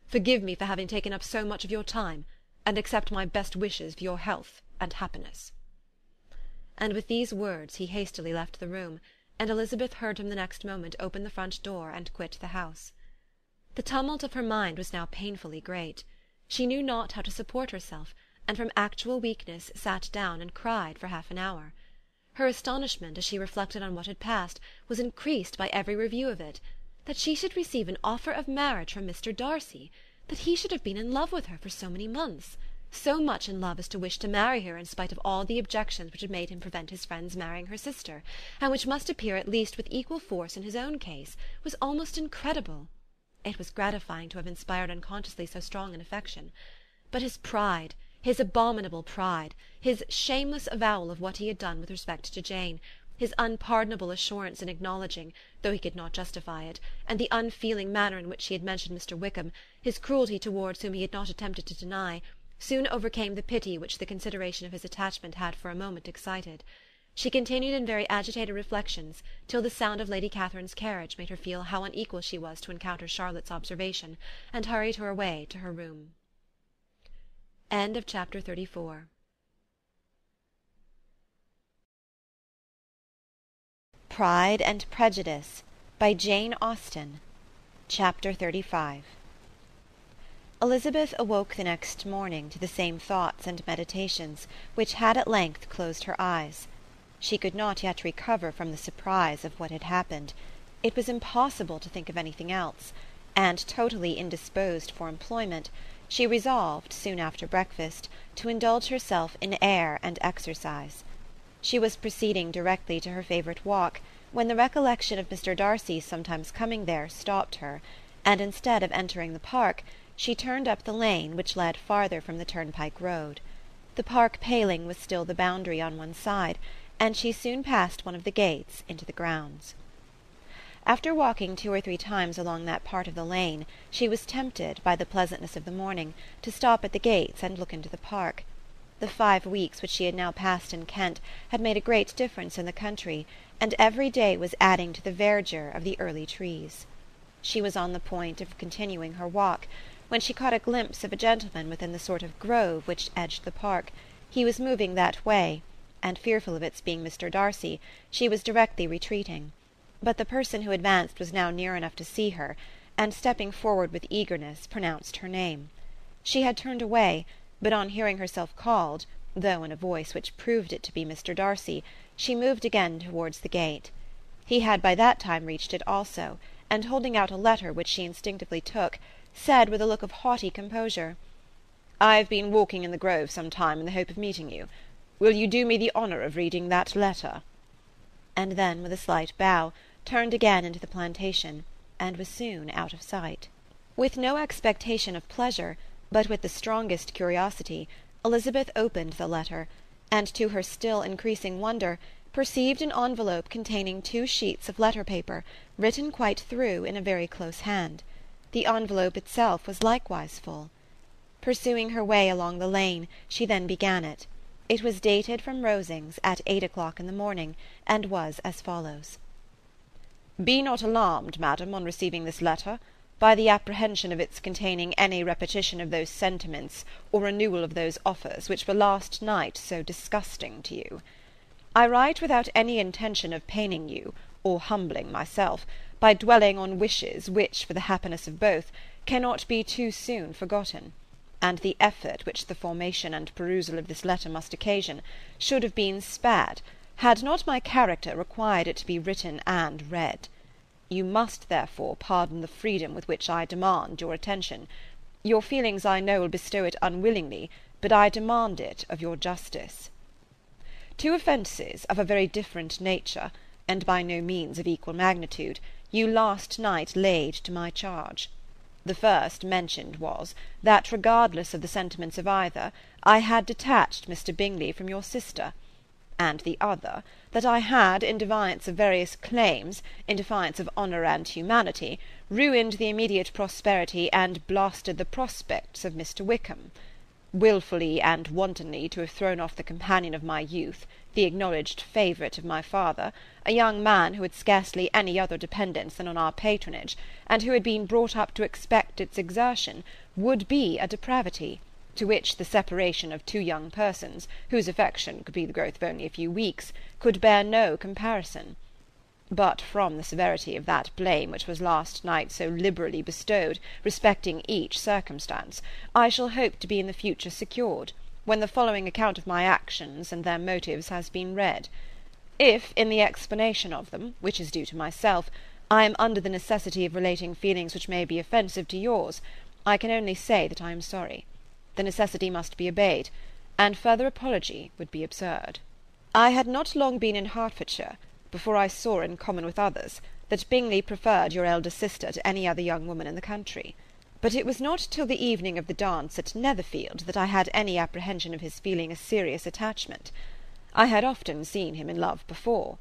Forgive me for having taken up so much of your time, and accept my best wishes for your health and happiness." And with these words he hastily left the room, and Elizabeth heard him the next moment open the front door and quit the house. The tumult of her mind was now painfully great. She knew not how to support herself, and from actual weakness sat down and cried for half an hour. Her astonishment, as she reflected on what had passed, was increased by every review of it. That she should receive an offer of marriage from Mr. Darcy, that he should have been in love with her for so many months, so much in love as to wish to marry her in spite of all the objections which had made him prevent his friends marrying her sister, and which must appear at least with equal force in his own case, was almost incredible. It was gratifying to have inspired unconsciously so strong an affection. But his pride, his abominable pride, his shameless avowal of what he had done with respect to Jane, his unpardonable assurance in acknowledging, though he could not justify it, and the unfeeling manner in which he had mentioned Mr. Wickham, his cruelty towards whom he had not attempted to deny, soon overcame the pity which the consideration of his attachment had for a moment excited. She continued in very agitated reflections till the sound of Lady Catherine's carriage made her feel how unequal she was to encounter Charlotte's observation, and hurried her away to her room. Chapter 34. Pride and Prejudice by Jane Austen. Chapter 35. Elizabeth awoke the next morning to the same thoughts and meditations which had at length closed her eyes. She could not yet recover from the surprise of what had happened. It was impossible to think of anything else, and totally indisposed for employment, she resolved, soon after breakfast, to indulge herself in air and exercise. She was proceeding directly to her favourite walk, when the recollection of Mr. Darcy's sometimes coming there stopped her, and instead of entering the park, she turned up the lane which led farther from the turnpike road. The park paling was still the boundary on one side, and she soon passed one of the gates into the grounds. After walking 2 or 3 times along that part of the lane, she was tempted, by the pleasantness of the morning, to stop at the gates and look into the park. The 5 weeks which she had now passed in Kent had made a great difference in the country, and every day was adding to the verdure of the early trees. She was on the point of continuing her walk, when she caught a glimpse of a gentleman within the sort of grove which edged the park. He was moving that way, and fearful of its being Mr. Darcy, she was directly retreating. But the person who advanced was now near enough to see her, and stepping forward with eagerness, pronounced her name. She had turned away, but on hearing herself called, though in a voice which proved it to be Mr. Darcy, she moved again towards the gate. He had by that time reached it also, and holding out a letter which she instinctively took, said with a look of haughty composure, "I have been walking in the grove some time in the hope of meeting you. Will you do me the honour of reading that letter?" And then, with a slight bow, turned again into the plantation, and was soon out of sight. With no expectation of pleasure, but with the strongest curiosity, Elizabeth opened the letter, and to her still increasing wonder, perceived an envelope containing 2 sheets of letter paper, written quite through in a very close hand. The envelope itself was likewise full. Pursuing her way along the lane, she then began it. It was dated from Rosings at 8 o'clock in the morning, and was as follows. "Be not alarmed, madam, on receiving this letter, by the apprehension of its containing any repetition of those sentiments or renewal of those offers which were last night so disgusting to you. I write without any intention of paining you, or humbling myself, by dwelling on wishes which, for the happiness of both, cannot be too soon forgotten, and the effort which the formation and perusal of this letter must occasion should have been spared, had not my character required it to be written and read. You must, therefore, pardon the freedom with which I demand your attention. Your feelings, I know, will bestow it unwillingly, but I demand it of your justice. 2 offences of a very different nature, and by no means of equal magnitude, you last night laid to my charge. The first mentioned was, that regardless of the sentiments of either, I had detached Mr. Bingley from your sister, and the other, that I had, in defiance of various claims, in defiance of honour and humanity, ruined the immediate prosperity and blasted the prospects of Mr. Wickham. Wilfully and wantonly to have thrown off the companion of my youth, the acknowledged favourite of my father, a young man who had scarcely any other dependence than on our patronage, and who had been brought up to expect its exertion, would be a depravity, to which the separation of 2 young persons, whose affection could be the growth of only a few weeks, could bear no comparison. But from the severity of that blame which was last night so liberally bestowed respecting each circumstance, I shall hope to be in the future secured, when the following account of my actions and their motives has been read. If, in the explanation of them, which is due to myself, I am under the necessity of relating feelings which may be offensive to yours, I can only say that I am sorry. The necessity must be obeyed, and further apology would be absurd. I had not long been in Hertfordshire before I saw, in common with others, that Bingley preferred your elder sister to any other young woman in the country. But it was not till the evening of the dance at Netherfield that I had any apprehension of his feeling a serious attachment. I had often seen him in love before.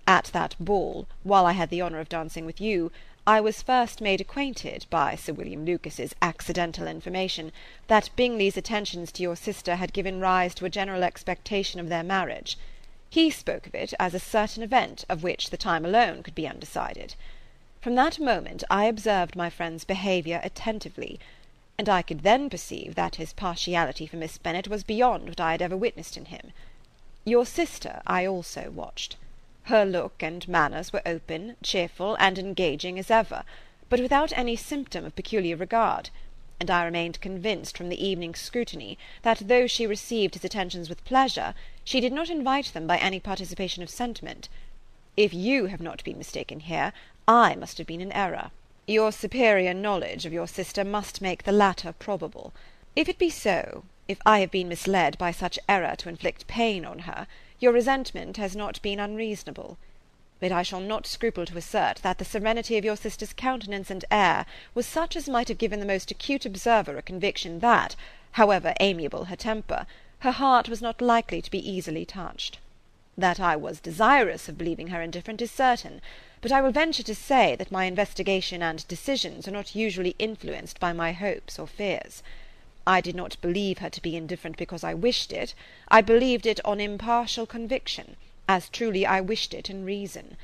At that ball, while I had the honour of dancing with you, I was first made acquainted, by Sir William Lucas's accidental information, that Bingley's attentions to your sister had given rise to a general expectation of their marriage. He spoke of it as a certain event of which the time alone could be undecided. From that moment I observed my friend's behaviour attentively, and I could then perceive that his partiality for Miss Bennet was beyond what I had ever witnessed in him. Your sister I also watched. Her look and manners were open, cheerful, and engaging as ever, but without any symptom of peculiar regard, and I remained convinced from the evening's scrutiny that though she received his attentions with pleasure, she did not invite them by any participation of sentiment. If you have not been mistaken here, I must have been in error. Your superior knowledge of your sister must make the latter probable. If it be so, if I have been misled by such error to inflict pain on her, your resentment has not been unreasonable. But I shall not scruple to assert that the serenity of your sister's countenance and air was such as might have given the most acute observer a conviction that, however amiable her temper, her heart was not likely to be easily touched. That I was desirous of believing her indifferent is certain, but I will venture to say that my investigation and decisions are not usually influenced by my hopes or fears. I did not believe her to be indifferent because I wished it. I believed it on impartial conviction, as truly I wished it in reason.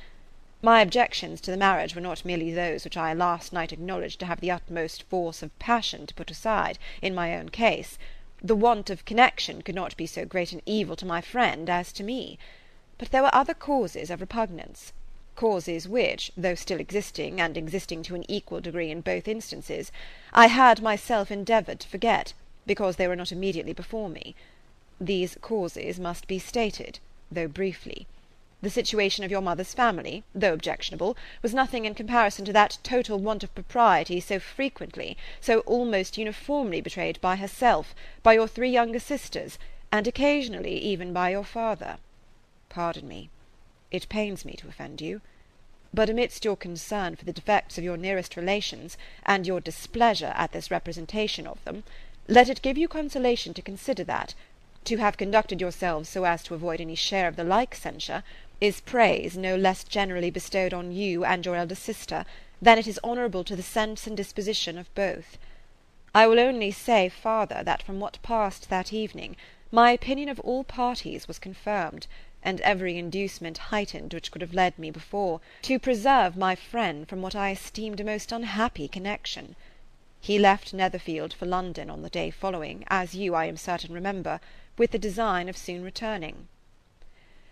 My objections to the marriage were not merely those which I last night acknowledged to have the utmost force of passion to put aside, in my own case. The want of connection could not be so great an evil to my friend as to me. But there were other causes of repugnance, causes which, though still existing, and existing to an equal degree in both instances, I had myself endeavoured to forget, because they were not immediately before me. These causes must be stated, though briefly. The situation of your mother's family, though objectionable, was nothing in comparison to that total want of propriety so frequently, so almost uniformly betrayed by herself, by your 3 younger sisters, and occasionally even by your father. Pardon me. It pains me to offend you. But amidst your concern for the defects of your nearest relations, and your displeasure at this representation of them, let it give you consolation to consider that, to have conducted yourselves so as to avoid any share of the like censure, is praise no less generally bestowed on you and your elder sister, than it is honourable to the sense and disposition of both. I will only say farther, that from what passed that evening, my opinion of all parties was confirmed, and every inducement heightened which could have led me before, to preserve my friend from what I esteemed a most unhappy connection. He left Netherfield for London on the day following, as you, I am certain, remember, with the design of soon returning.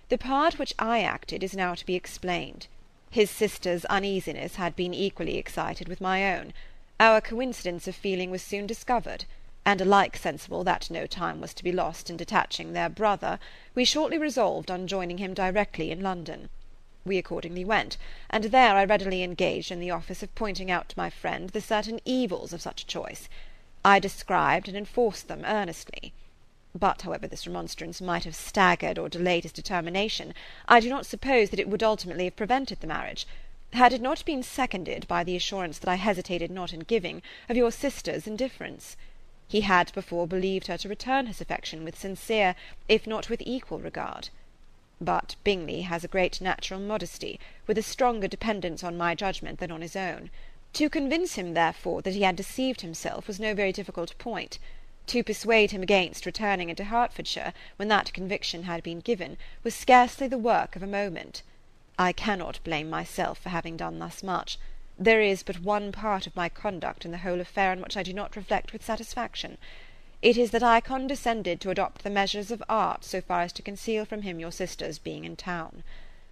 The part which I acted is now to be explained. His sister's uneasiness had been equally excited with my own. Our coincidence of feeling was soon discovered, and alike sensible that no time was to be lost in detaching their brother, we shortly resolved on joining him directly in London. We accordingly went, and there I readily engaged in the office of pointing out to my friend the certain evils of such a choice. I described and enforced them earnestly. But however this remonstrance might have staggered or delayed his determination, I do not suppose that it would ultimately have prevented the marriage, had it not been seconded by the assurance that I hesitated not in giving, of your sister's indifference. He had before believed her to return his affection with sincere, if not with equal regard. But Bingley has a great natural modesty, with a stronger dependence on my judgment than on his own. To convince him, therefore, that he had deceived himself was no very difficult point. To persuade him against returning into Hertfordshire, when that conviction had been given, was scarcely the work of a moment. I cannot blame myself for having done thus much. There is but one part of my conduct in the whole affair on which I do not reflect with satisfaction. It is that I condescended to adopt the measures of art so far as to conceal from him your sister's being in town.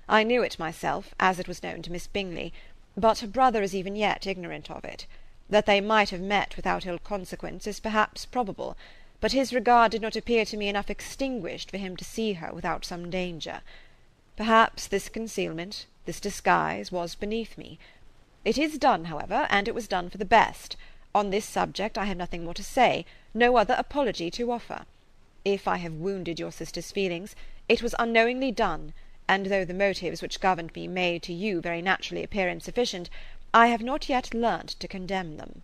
I knew it myself, as it was known to Miss Bingley, but her brother is even yet ignorant of it. That they might have met without ill consequence is perhaps probable, but his regard did not appear to me enough extinguished for him to see her without some danger. Perhaps this concealment, this disguise, was beneath me. It is done, however, and it was done for the best. On this subject I have nothing more to say, no other apology to offer. If I have wounded your sister's feelings, it was unknowingly done, and though the motives which governed me may to you very naturally appear insufficient, I have not yet learnt to condemn them.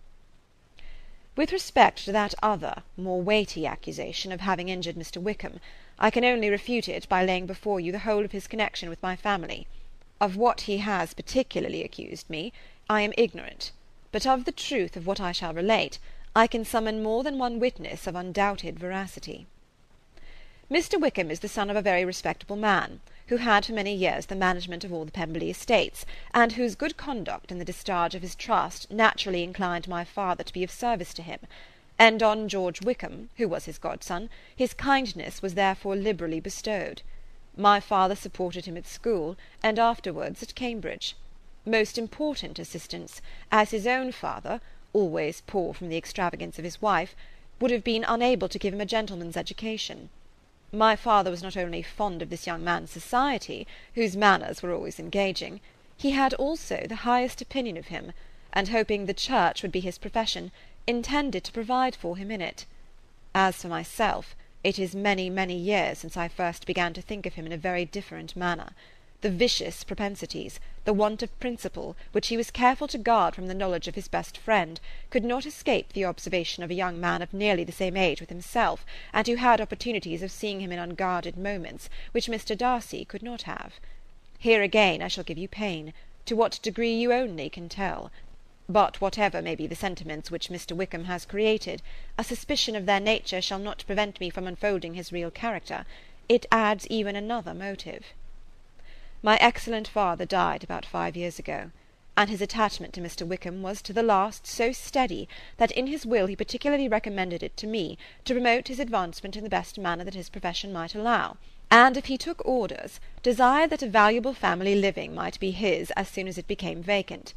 With respect to that other, more weighty accusation of having injured Mr. Wickham, I can only refute it by laying before you the whole of his connection with my family. Of what he has particularly accused me, I am ignorant, but of the truth of what I shall relate, I can summon more than one witness of undoubted veracity. Mr. Wickham is the son of a very respectable man, who had for many years the management of all the Pemberley estates, and whose good conduct in the discharge of his trust naturally inclined my father to be of service to him, and on George Wickham, who was his godson, his kindness was therefore liberally bestowed. My father supported him at school, and afterwards at Cambridge. Most important assistance, as his own father, always poor from the extravagance of his wife, would have been unable to give him a gentleman's education. My father was not only fond of this young man's society, whose manners were always engaging, he had also the highest opinion of him, and hoping the church would be his profession, intended to provide for him in it. As for myself, it is many, many years since I first began to think of him in a very different manner. the vicious propensities, the want of principle, which he was careful to guard from the knowledge of his best friend, could not escape the observation of a young man of nearly the same age with himself, and who had opportunities of seeing him in unguarded moments, which Mr. Darcy could not have. Here again I shall give you pain, to what degree you only can tell. But whatever may be the sentiments which Mr. Wickham has created, a suspicion of their nature shall not prevent me from unfolding his real character. It adds even another motive. My excellent father died about 5 years ago, and his attachment to Mr. Wickham was to the last so steady that in his will he particularly recommended it to me to promote his advancement in the best manner that his profession might allow, and if he took orders, desired that a valuable family living might be his as soon as it became vacant.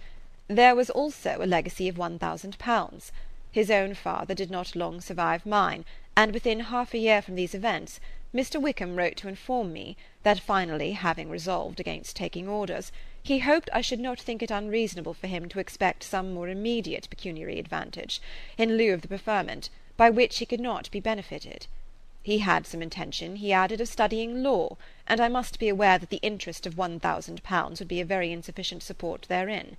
There was also a legacy of £1,000. His own father did not long survive mine, and within half a year from these events Mr. Wickham wrote to inform me that finally, having resolved against taking orders, he hoped I should not think it unreasonable for him to expect some more immediate pecuniary advantage, in lieu of the preferment, by which he could not be benefited. He had some intention, he added, of studying law, and I must be aware that the interest of £1,000 would be a very insufficient support therein.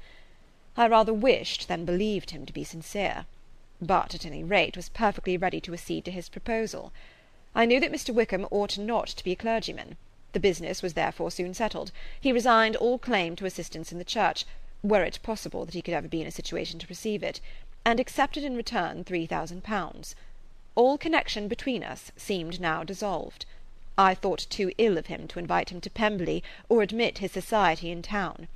I rather wished than believed him to be sincere, but at any rate was perfectly ready to accede to his proposal. I knew that Mr. Wickham ought not to be a clergyman. The business was therefore soon settled. He resigned all claim to assistance in the church, were it possible that he could ever be in a situation to receive it, and accepted in return £3,000. All connection between us seemed now dissolved. I thought too ill of him to invite him to Pemberley, or admit his society in town.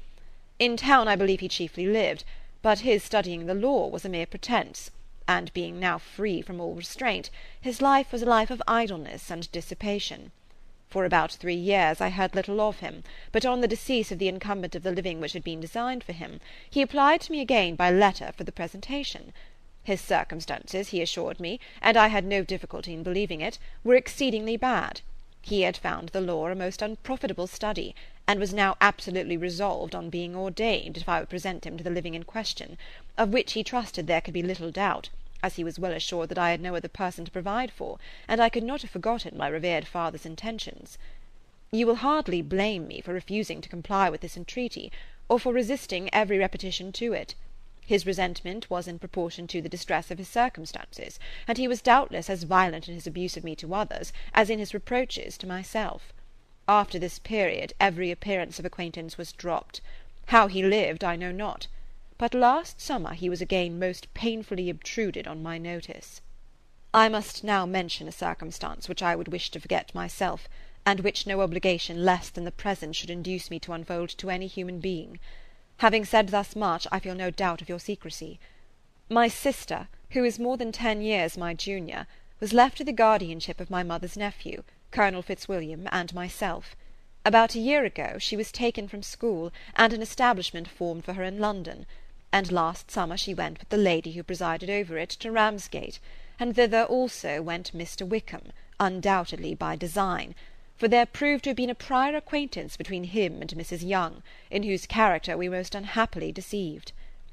In town I believe he chiefly lived, but his studying the law was a mere pretence, and being now free from all restraint, his life was a life of idleness and dissipation. For about 3 years I heard little of him, but on the decease of the incumbent of the living which had been designed for him, he applied to me again by letter for the presentation. His circumstances, he assured me, and I had no difficulty in believing it, were exceedingly bad. He had found the law a most unprofitable study, and was now absolutely resolved on being ordained if I would present him to the living in question, of which he trusted there could be little doubt, as he was well assured that I had no other person to provide for, and I could not have forgotten my revered father's intentions. You will hardly blame me for refusing to comply with this entreaty, or for resisting every repetition to it. His resentment was in proportion to the distress of his circumstances, and he was doubtless as violent in his abuse of me to others as in his reproaches to myself. After this period every appearance of acquaintance was dropped. How he lived I know not, but last summer he was again most painfully obtruded on my notice. I must now mention a circumstance which I would wish to forget myself, and which no obligation less than the present should induce me to unfold to any human being. Having said thus much, I feel no doubt of your secrecy. My sister, who is more than 10 years my junior, was left to the guardianship of my mother's nephew, Colonel Fitzwilliam, and myself. About a year ago she was taken from school, and an establishment formed for her in London, and last summer she went with the lady who presided over it to Ramsgate, and thither also went Mr. Wickham, undoubtedly by design, for there proved to have been a prior acquaintance between him and Mrs. Young, in whose character we were most unhappily deceived,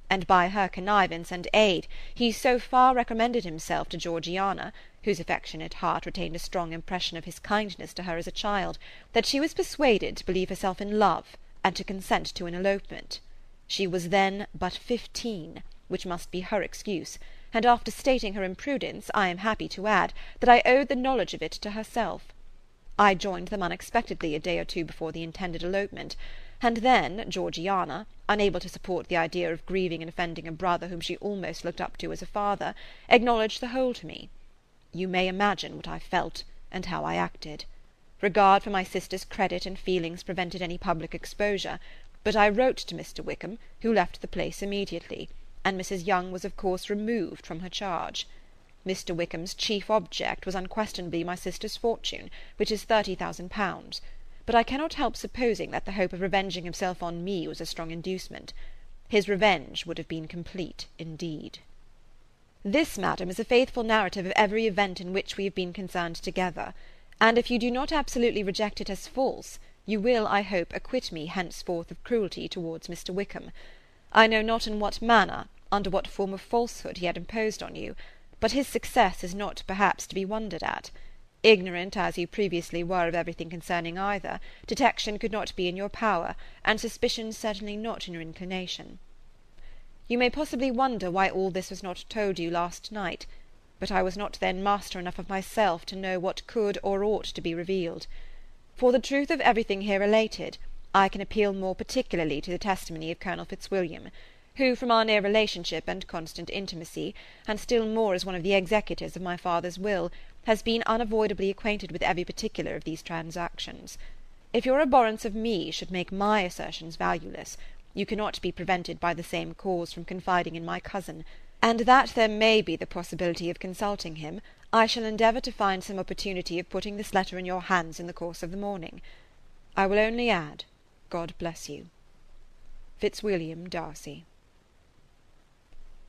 and by her connivance and aid he so far recommended himself to Georgiana, whose affectionate heart retained a strong impression of his kindness to her as a child, that she was persuaded to believe herself in love, and to consent to an elopement. She was then but 15, which must be her excuse, and after stating her imprudence, I am happy to add that I owed the knowledge of it to herself. I joined them unexpectedly a day or two before the intended elopement, and then Georgiana, unable to support the idea of grieving and offending a brother whom she almost looked up to as a father, acknowledged the whole to me. You may imagine what I felt, and how I acted. Regard for my sister's credit and feelings prevented any public exposure, but I wrote to Mr. Wickham, who left the place immediately, and Mrs. Young was of course removed from her charge. Mr. Wickham's chief object was unquestionably my sister's fortune, which is £30,000, but I cannot help supposing that the hope of revenging himself on me was a strong inducement. His revenge would have been complete indeed. This, madam, is a faithful narrative of every event in which we have been concerned together, and if you do not absolutely reject it as false, you will, I hope, acquit me henceforth of cruelty towards Mr. Wickham. I know not in what manner, under what form of falsehood he had imposed on you, but his success is not perhaps to be wondered at. Ignorant as you previously were of everything concerning either, detection could not be in your power, and suspicion certainly not in your inclination. You may possibly wonder why all this was not told you last night, but I was not then master enough of myself to know what could or ought to be revealed. For the truth of everything here related, I can appeal more particularly to the testimony of Colonel Fitzwilliam, who, from our near relationship and constant intimacy, and still more as one of the executors of my father's will, has been unavoidably acquainted with every particular of these transactions. If your abhorrence of me should make my assertions valueless, you cannot be prevented by the same cause from confiding in my cousin, and that there may be the possibility of consulting him, I shall endeavour to find some opportunity of putting this letter in your hands in the course of the morning. I will only add, God bless you. Fitzwilliam Darcy.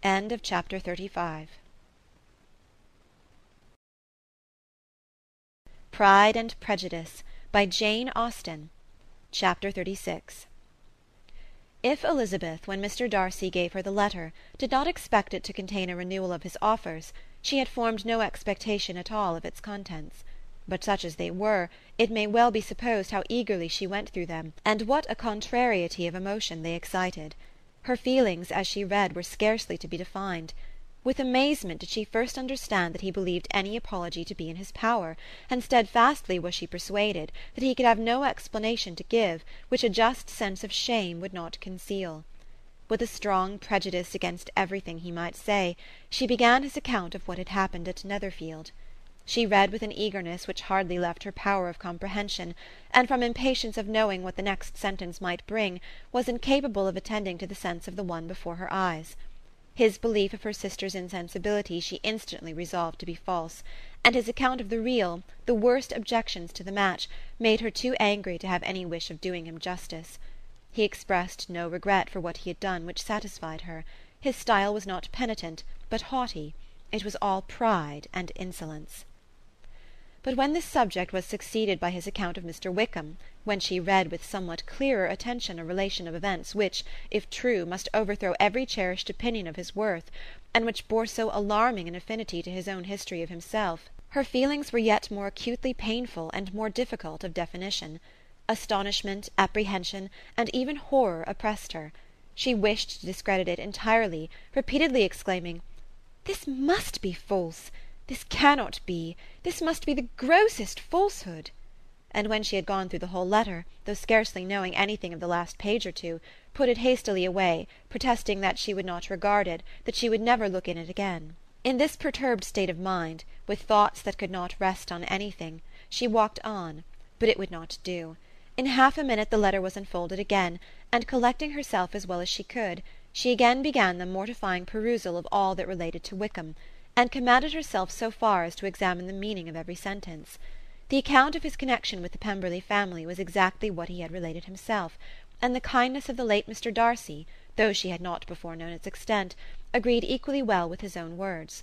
End of chapter 35. Pride and Prejudice, by Jane Austen. Chapter 36. If Elizabeth, when Mr. Darcy gave her the letter, did not expect it to contain a renewal of his offers, she had formed no expectation at all of its contents. But such as they were, it may well be supposed how eagerly she went through them, and what a contrariety of emotion they excited. Her feelings, as she read, were scarcely to be defined. With amazement did she first understand that he believed any apology to be in his power, and steadfastly was she persuaded that he could have no explanation to give which a just sense of shame would not conceal. With a strong prejudice against everything he might say, she began his account of what had happened at Netherfield. She read with an eagerness which hardly left her power of comprehension, and from impatience of knowing what the next sentence might bring, was incapable of attending to the sense of the one before her eyes. His belief of her sister's insensibility she instantly resolved to be false, and his account of the real, the worst objections to the match, made her too angry to have any wish of doing him justice. He expressed no regret for what he had done which satisfied her. His style was not penitent, but haughty. It was all pride and insolence. But when this subject was succeeded by his account of Mr. Wickham, when she read with somewhat clearer attention a relation of events which, if true, must overthrow every cherished opinion of his worth, and which bore so alarming an affinity to his own history of himself, her feelings were yet more acutely painful and more difficult of definition. Astonishment, apprehension, and even horror oppressed her. She wished to discredit it entirely, repeatedly exclaiming, "This must be false! This cannot be! This must be the grossest falsehood!" And when she had gone through the whole letter, though scarcely knowing anything of the last page or two, put it hastily away, protesting that she would not regard it, that she would never look in it again. In this perturbed state of mind, with thoughts that could not rest on anything, she walked on, but it would not do. In half a minute the letter was unfolded again, and collecting herself as well as she could, she again began the mortifying perusal of all that related to Wickham, and commanded herself so far as to examine the meaning of every sentence. The account of his connection with the Pemberley family was exactly what he had related himself, and the kindness of the late Mr. Darcy, though she had not before known its extent, agreed equally well with his own words.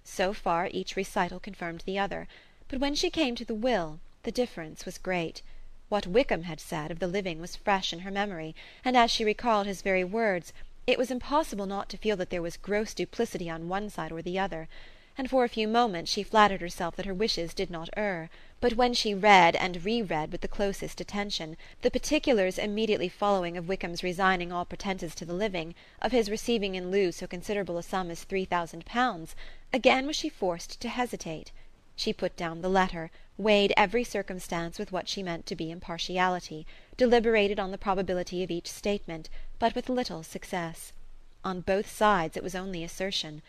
So far each recital confirmed the other, but when she came to the will, the difference was great. What Wickham had said of the living was fresh in her memory, and as she recalled his very words, it was impossible not to feel that there was gross duplicity on one side or the other, and for a few moments she flattered herself that her wishes did not err. But when she read and re-read with the closest attention the particulars immediately following of Wickham's resigning all pretences to the living, of his receiving in lieu so considerable a sum as £3,000, again was she forced to hesitate. She put down the letter, weighed every circumstance with what she meant to be impartiality, deliberated on the probability of each statement, but with little success. On both sides it was only assertion.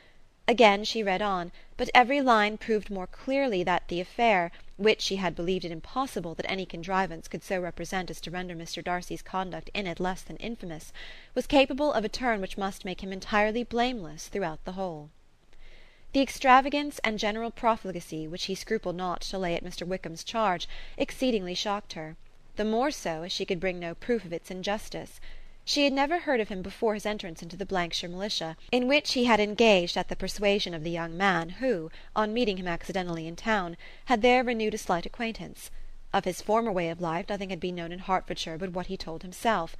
Again she read on, but every line proved more clearly that the affair, which she had believed it impossible that any contrivance could so represent as to render Mr. Darcy's conduct in it less than infamous, was capable of a turn which must make him entirely blameless throughout the whole. The extravagance and general profligacy which he scrupled not to lay at Mr. Wickham's charge exceedingly shocked her, the more so as she could bring no proof of its injustice. She had never heard of him before his entrance into the Blankshire militia, in which he had engaged at the persuasion of the young man who, on meeting him accidentally in town, had there renewed a slight acquaintance. Of his former way of life nothing had been known in Hertfordshire but what he told himself.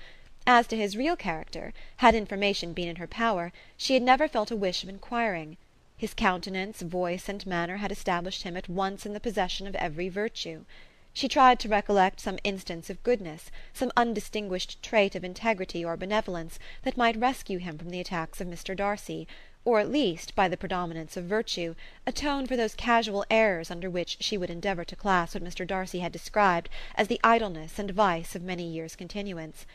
As to his real character, had information been in her power, she had never felt a wish of inquiring. His countenance, voice, and manner had established him at once in the possession of every virtue. She tried to recollect some instance of goodness, some undistinguished trait of integrity or benevolence, that might rescue him from the attacks of Mr. Darcy, or at least, by the predominance of virtue, atone for those casual errors under which she would endeavour to class what Mr. Darcy had described as the idleness and vice of many years' continuance.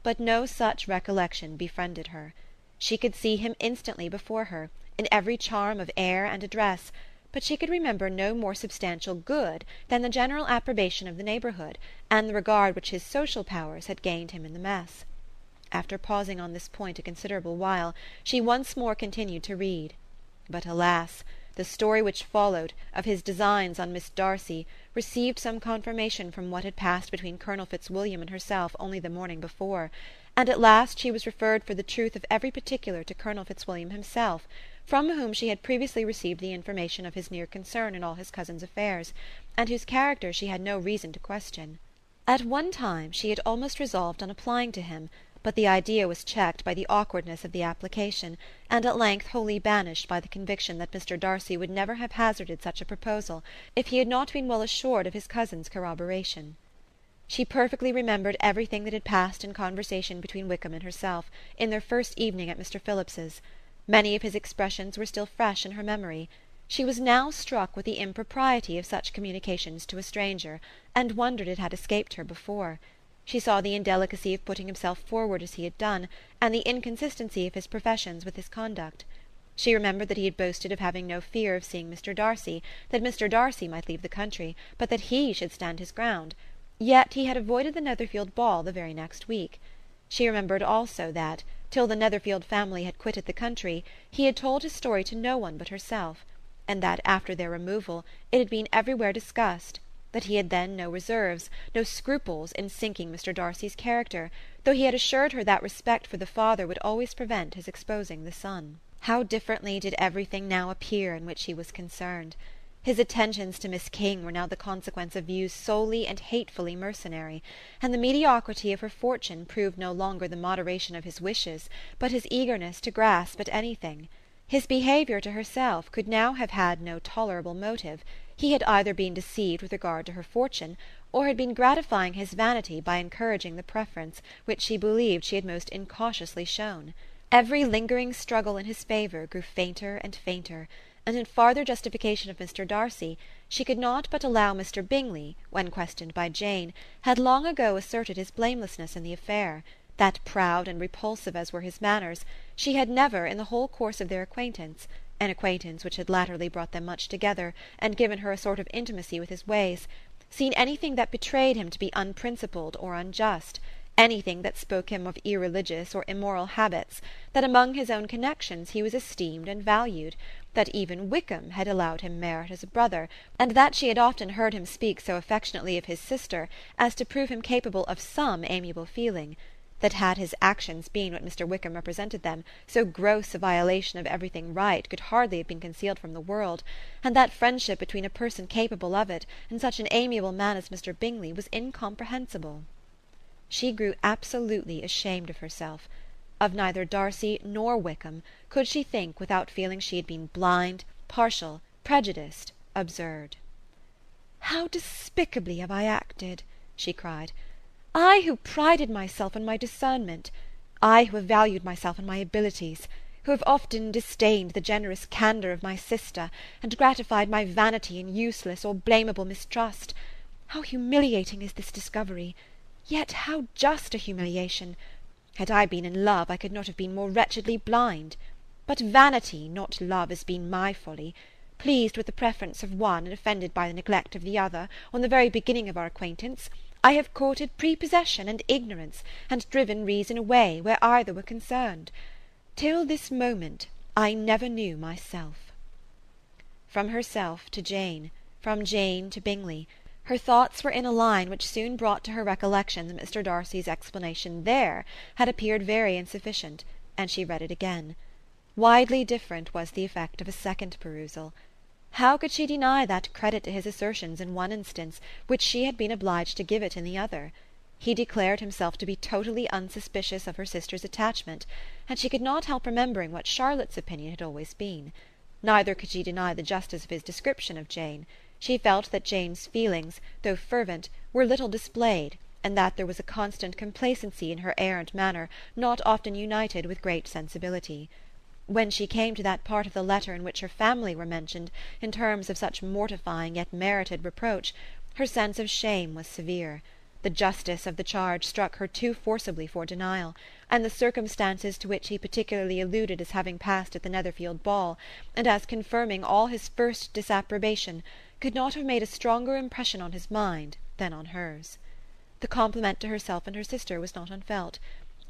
But no such recollection befriended her. She could see him instantly before her, in every charm of air and address, but she could remember no more substantial good than the general approbation of the neighbourhood, and the regard which his social powers had gained him in the mess. After pausing on this point a considerable while, she once more continued to read. But alas! the story which followed, of his designs on Miss Darcy, received some confirmation from what had passed between Colonel Fitzwilliam and herself only the morning before, and at last she was referred for the truth of every particular to Colonel Fitzwilliam himself, from whom she had previously received the information of his near concern in all his cousin's affairs, and whose character she had no reason to question. At one time she had almost resolved on applying to him, but the idea was checked by the awkwardness of the application, and at length wholly banished by the conviction that Mr. Darcy would never have hazarded such a proposal if he had not been well assured of his cousin's corroboration. She perfectly remembered everything that had passed in conversation between Wickham and herself, in their first evening at Mr. Phillips's. Many of his expressions were still fresh in her memory. She was now struck with the impropriety of such communications to a stranger, and wondered it had escaped her before. She saw the indelicacy of putting himself forward as he had done, and the inconsistency of his professions with his conduct. She remembered that he had boasted of having no fear of seeing Mr. Darcy, that Mr. Darcy might leave the country, but that he should stand his ground. Yet he had avoided the Netherfield ball the very next week. She remembered also that, till the Netherfield family had quitted the country, he had told his story to no one but herself, and that after their removal it had been everywhere discussed, that he had then no reserves, no scruples in sinking Mr. Darcy's character, though he had assured her that respect for the father would always prevent his exposing the son. How differently did everything now appear in which he was concerned! His attentions to Miss King were now the consequence of views solely and hatefully mercenary, and the mediocrity of her fortune proved no longer the moderation of his wishes, but his eagerness to grasp at anything. His behaviour to herself could now have had no tolerable motive. He had either been deceived with regard to her fortune, or had been gratifying his vanity by encouraging the preference which she believed she had most incautiously shown. Every lingering struggle in his favour grew fainter and fainter, and in farther justification of Mr. Darcy, she could not but allow Mr. Bingley, when questioned by Jane, had long ago asserted his blamelessness in the affair, that proud and repulsive as were his manners, she had never, in the whole course of their acquaintance, an acquaintance which had latterly brought them much together, and given her a sort of intimacy with his ways, seen anything that betrayed him to be unprincipled or unjust, anything that spoke him of irreligious or immoral habits, that among his own connections he was esteemed and valued, that even Wickham had allowed him merit as a brother, and that she had often heard him speak so affectionately of his sister as to prove him capable of some amiable feeling, that had his actions been what Mr. Wickham represented them, so gross a violation of everything right could hardly have been concealed from the world, and that friendship between a person capable of it and such an amiable man as Mr. Bingley was incomprehensible. She grew absolutely ashamed of herself. Of neither Darcy nor Wickham could she think without feeling she had been blind, partial, prejudiced, absurd. "How despicably have I acted!" she cried. "I who prided myself on my discernment, I who have valued myself on my abilities, who have often disdained the generous candour of my sister, and gratified my vanity in useless or blameable mistrust. How humiliating is this discovery! Yet how just a humiliation! Had I been in love, I could not have been more wretchedly blind. But vanity, not love, has been my folly. Pleased with the preference of one, and offended by the neglect of the other, on the very beginning of our acquaintance, I have courted prepossession and ignorance, and driven reason away where either were concerned. Till this moment I never knew myself." From herself to Jane, from Jane to Bingley, her thoughts were in a line which soon brought to her recollection that Mr. Darcy's explanation there had appeared very insufficient, and she read it again. Widely different was the effect of a second perusal. How could she deny that credit to his assertions in one instance which she had been obliged to give it in the other? He declared himself to be totally unsuspicious of her sister's attachment, and she could not help remembering what Charlotte's opinion had always been. Neither could she deny the justice of his description of Jane. She felt that Jane's feelings, though fervent, were little displayed, and that there was a constant complacency in her air and manner not often united with great sensibility. When she came to that part of the letter in which her family were mentioned in terms of such mortifying yet merited reproach, her sense of shame was severe. The justice of the charge struck her too forcibly for denial, and the circumstances to which he particularly alluded as having passed at the Netherfield ball, and as confirming all his first disapprobation, could not have made a stronger impression on his mind than on hers. The compliment to herself and her sister was not unfelt.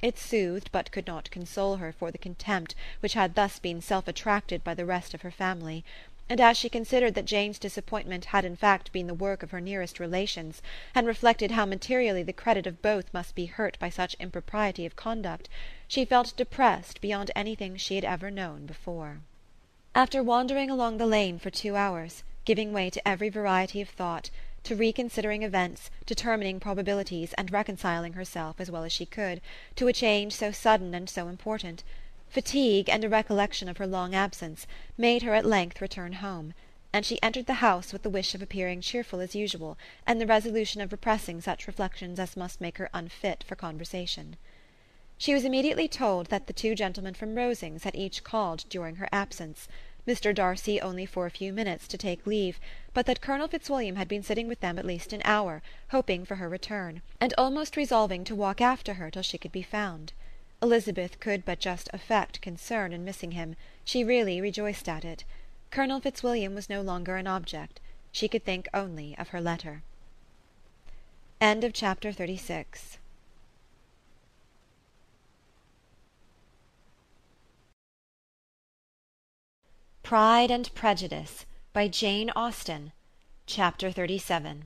It soothed but could not console her for the contempt which had thus been self-attracted by the rest of her family, and as she considered that Jane's disappointment had in fact been the work of her nearest relations, and reflected how materially the credit of both must be hurt by such impropriety of conduct, she felt depressed beyond anything she had ever known before. After wandering along the lane for 2 hours, giving way to every variety of thought, to reconsidering events, determining probabilities, and reconciling herself, as well as she could, to a change so sudden and so important, fatigue and a recollection of her long absence made her at length return home, and she entered the house with the wish of appearing cheerful as usual, and the resolution of repressing such reflections as must make her unfit for conversation. She was immediately told that the 2 gentlemen from Rosings had each called during her absence, Mr. Darcy only for a few minutes to take leave, but that Colonel Fitzwilliam had been sitting with them at least an hour, hoping for her return, and almost resolving to walk after her till she could be found. Elizabeth could but just affect concern in missing him. She really rejoiced at it. Colonel Fitzwilliam was no longer an object. She could think only of her letter. End of chapter 36. Pride and Prejudice by Jane Austen. Chapter 37.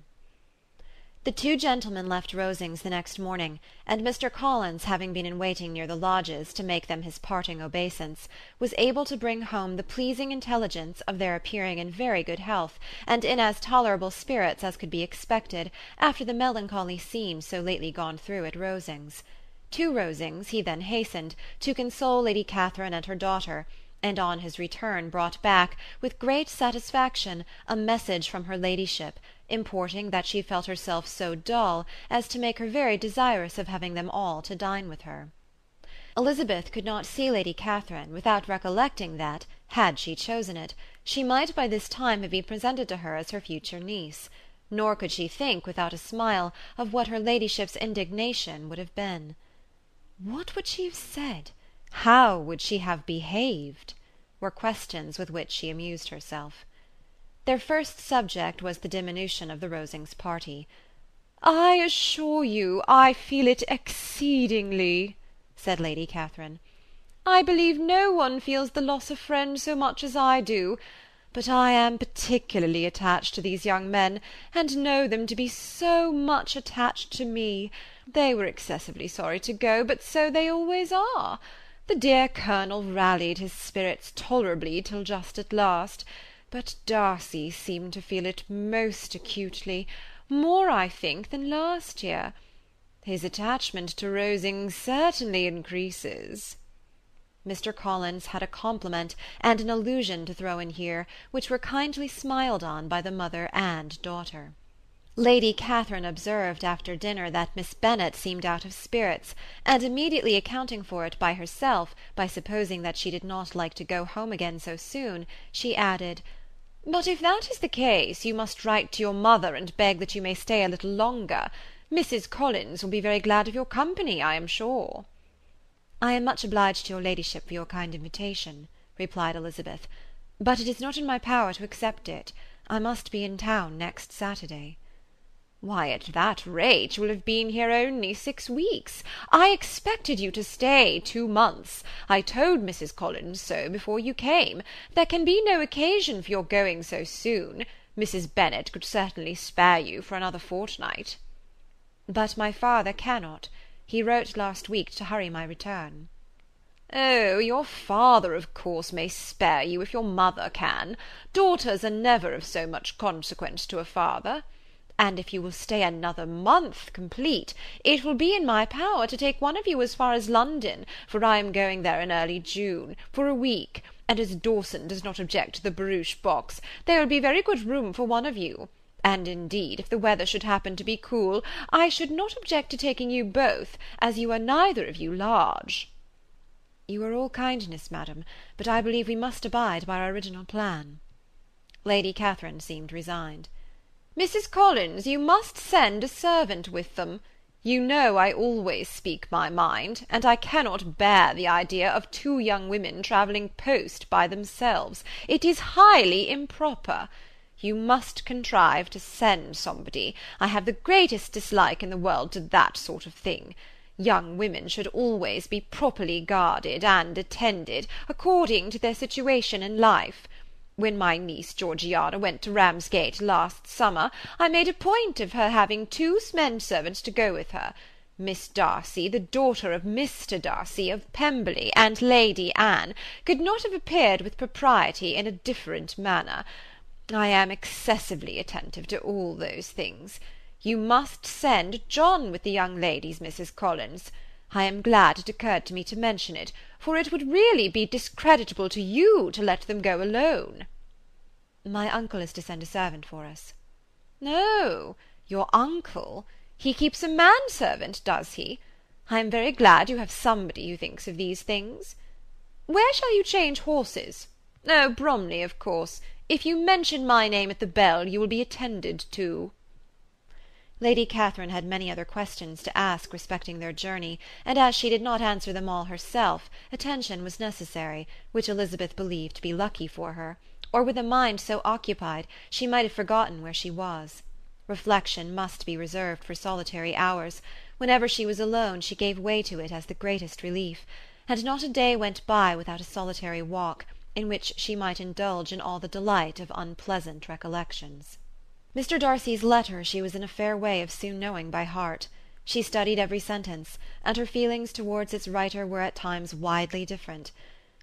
The 2 gentlemen left Rosings the next morning, and Mr. Collins, having been in waiting near the lodges to make them his parting obeisance, was able to bring home the pleasing intelligence of their appearing in very good health, and in as tolerable spirits as could be expected after the melancholy scene so lately gone through at Rosings. To Rosings he then hastened, to console Lady Catherine and her daughter, and on his return brought back, with great satisfaction, a message from her ladyship, importing that she felt herself so dull as to make her very desirous of having them all to dine with her. Elizabeth could not see Lady Catherine without recollecting that, had she chosen it, she might by this time have been presented to her as her future niece, nor could she think without a smile of what her ladyship's indignation would have been. What would she have said? How would she have behaved? Were questions with which she amused herself. Their first subject was the diminution of the Rosings party. "I assure you I feel it exceedingly," said Lady Catherine. "I believe no one feels the loss of friends so much as I do, but I am particularly attached to these young men, and know them to be so much attached to me. They were excessively sorry to go, but so they always are. The dear Colonel rallied his spirits tolerably till just at last, but Darcy seemed to feel it most acutely, more, I think, than last year. His attachment to Rosings certainly increases." Mr. Collins had a compliment and an allusion to throw in here, which were kindly smiled on by the mother and daughter. Lady Catherine observed after dinner that Miss Bennet seemed out of spirits, and immediately accounting for it by herself, by supposing that she did not like to go home again so soon, she added, "But if that is the case, you must write to your mother and beg that you may stay a little longer. Mrs. Collins will be very glad of your company, I am sure." "I am much obliged to your ladyship for your kind invitation," replied Elizabeth, "but it is not in my power to accept it. I must be in town next Saturday." "Why, at that rate you will have been here only 6 weeks. I expected you to stay 2 months. I told Mrs. Collins so before you came. There can be no occasion for your going so soon. Mrs. Bennet could certainly spare you for another fortnight." "But my father cannot. He wrote last week to hurry my return." "Oh, your father, of course, may spare you if your mother can. Daughters are never of so much consequence to a father. And if you will stay another month complete, it will be in my power to take one of you as far as London, for I am going there in early June, for a week, and as Dawson does not object to the barouche box, there will be very good room for one of you. And indeed, if the weather should happen to be cool, I should not object to taking you both, as you are neither of you large." "You are all kindness, madam, but I believe we must abide by our original plan." Lady Catherine seemed resigned. "Mrs. Collins, you must send a servant with them. You know I always speak my mind, and I cannot bear the idea of two young women travelling post by themselves. It is highly improper. You must contrive to send somebody. I have the greatest dislike in the world to that sort of thing. Young women should always be properly guarded and attended, according to their situation in life. When my niece Georgiana went to Ramsgate last summer, I made a point of her having two men-servants to go with her. Miss Darcy, the daughter of Mr. Darcy of Pemberley, and Lady Anne, could not have appeared with propriety in a different manner. I am excessively attentive to all those things. You must send John with the young ladies, Mrs. Collins. I am glad it occurred to me to mention it, for it would really be discreditable to you to let them go alone." "My uncle is to send a servant for us." "Oh, your uncle? He keeps a man-servant, does he? I am very glad you have somebody who thinks of these things. Where shall you change horses? Oh, Bromley, of course. If you mention my name at the bell, you will be attended to." Lady Catherine had many other questions to ask respecting their journey, and as she did not answer them all herself, attention was necessary, which Elizabeth believed to be lucky for her, or with a mind so occupied she might have forgotten where she was. Reflection must be reserved for solitary hours. Whenever she was alone she gave way to it as the greatest relief, and not a day went by without a solitary walk, in which she might indulge in all the delight of unpleasant recollections. Mr. Darcy's letter she was in a fair way of soon knowing by heart. She studied every sentence, and her feelings towards its writer were at times widely different.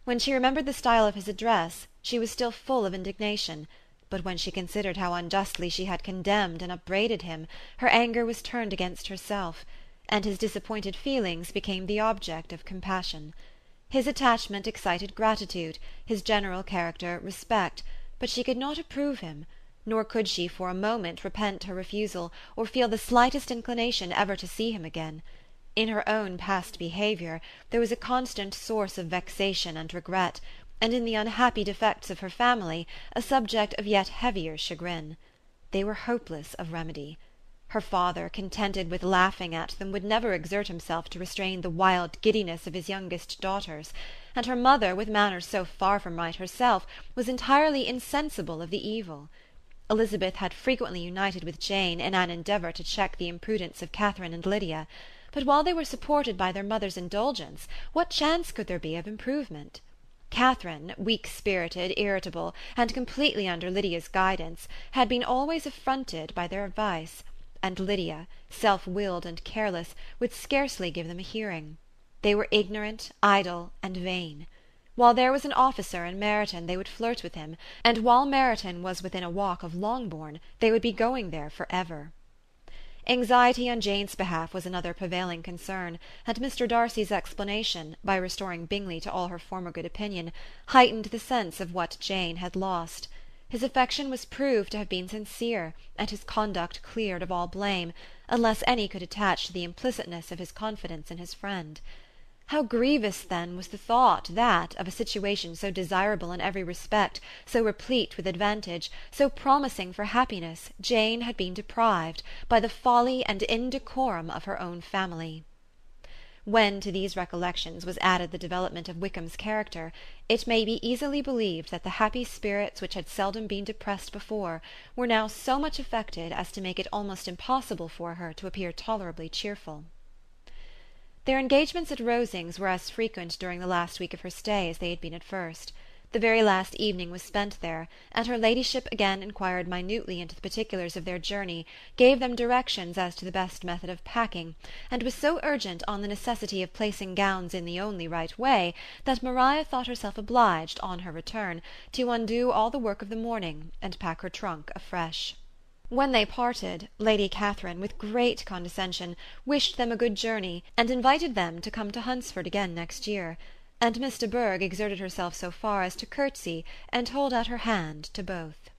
When she remembered the style of his address, she was still full of indignation, but when she considered how unjustly she had condemned and upbraided him, her anger was turned against herself, and his disappointed feelings became the object of compassion. His attachment excited gratitude, his general character respect, but she could not approve him, nor could she for a moment repent her refusal, or feel the slightest inclination ever to see him again. In her own past behaviour there was a constant source of vexation and regret, and in the unhappy defects of her family a subject of yet heavier chagrin. They were hopeless of remedy. Her father, contented with laughing at them, would never exert himself to restrain the wild giddiness of his youngest daughters, and her mother, with manners so far from right herself, was entirely insensible of the evil. Elizabeth had frequently united with Jane in an endeavour to check the imprudence of Catherine and Lydia, but while they were supported by their mother's indulgence, what chance could there be of improvement? Catherine, weak-spirited, irritable, and completely under Lydia's guidance, had been always affronted by their advice, and Lydia, self-willed and careless, would scarcely give them a hearing. They were ignorant, idle, and vain. While there was an officer in Meryton, they would flirt with him, and while Meryton was within a walk of Longbourn, they would be going there for ever. Anxiety on Jane's behalf was another prevailing concern, and Mr. Darcy's explanation, by restoring Bingley to all her former good opinion, heightened the sense of what Jane had lost. His affection was proved to have been sincere, and his conduct cleared of all blame, unless any could attach to the implicitness of his confidence in his friend. How grievous, then, was the thought that, of a situation so desirable in every respect, so replete with advantage, so promising for happiness, Jane had been deprived, by the folly and indecorum of her own family. When to these recollections was added the development of Wickham's character, it may be easily believed that the happy spirits which had seldom been depressed before were now so much affected as to make it almost impossible for her to appear tolerably cheerful. Their engagements at Rosings were as frequent during the last week of her stay as they had been at first. The very last evening was spent there, and her ladyship again inquired minutely into the particulars of their journey, gave them directions as to the best method of packing, and was so urgent on the necessity of placing gowns in the only right way, that Maria thought herself obliged, on her return, to undo all the work of the morning, and pack her trunk afresh. When they parted, Lady Catherine, with great condescension, wished them a good journey, and invited them to come to Hunsford again next year. and Miss de Bourgh exerted herself so far as to curtsy and hold out her hand to both.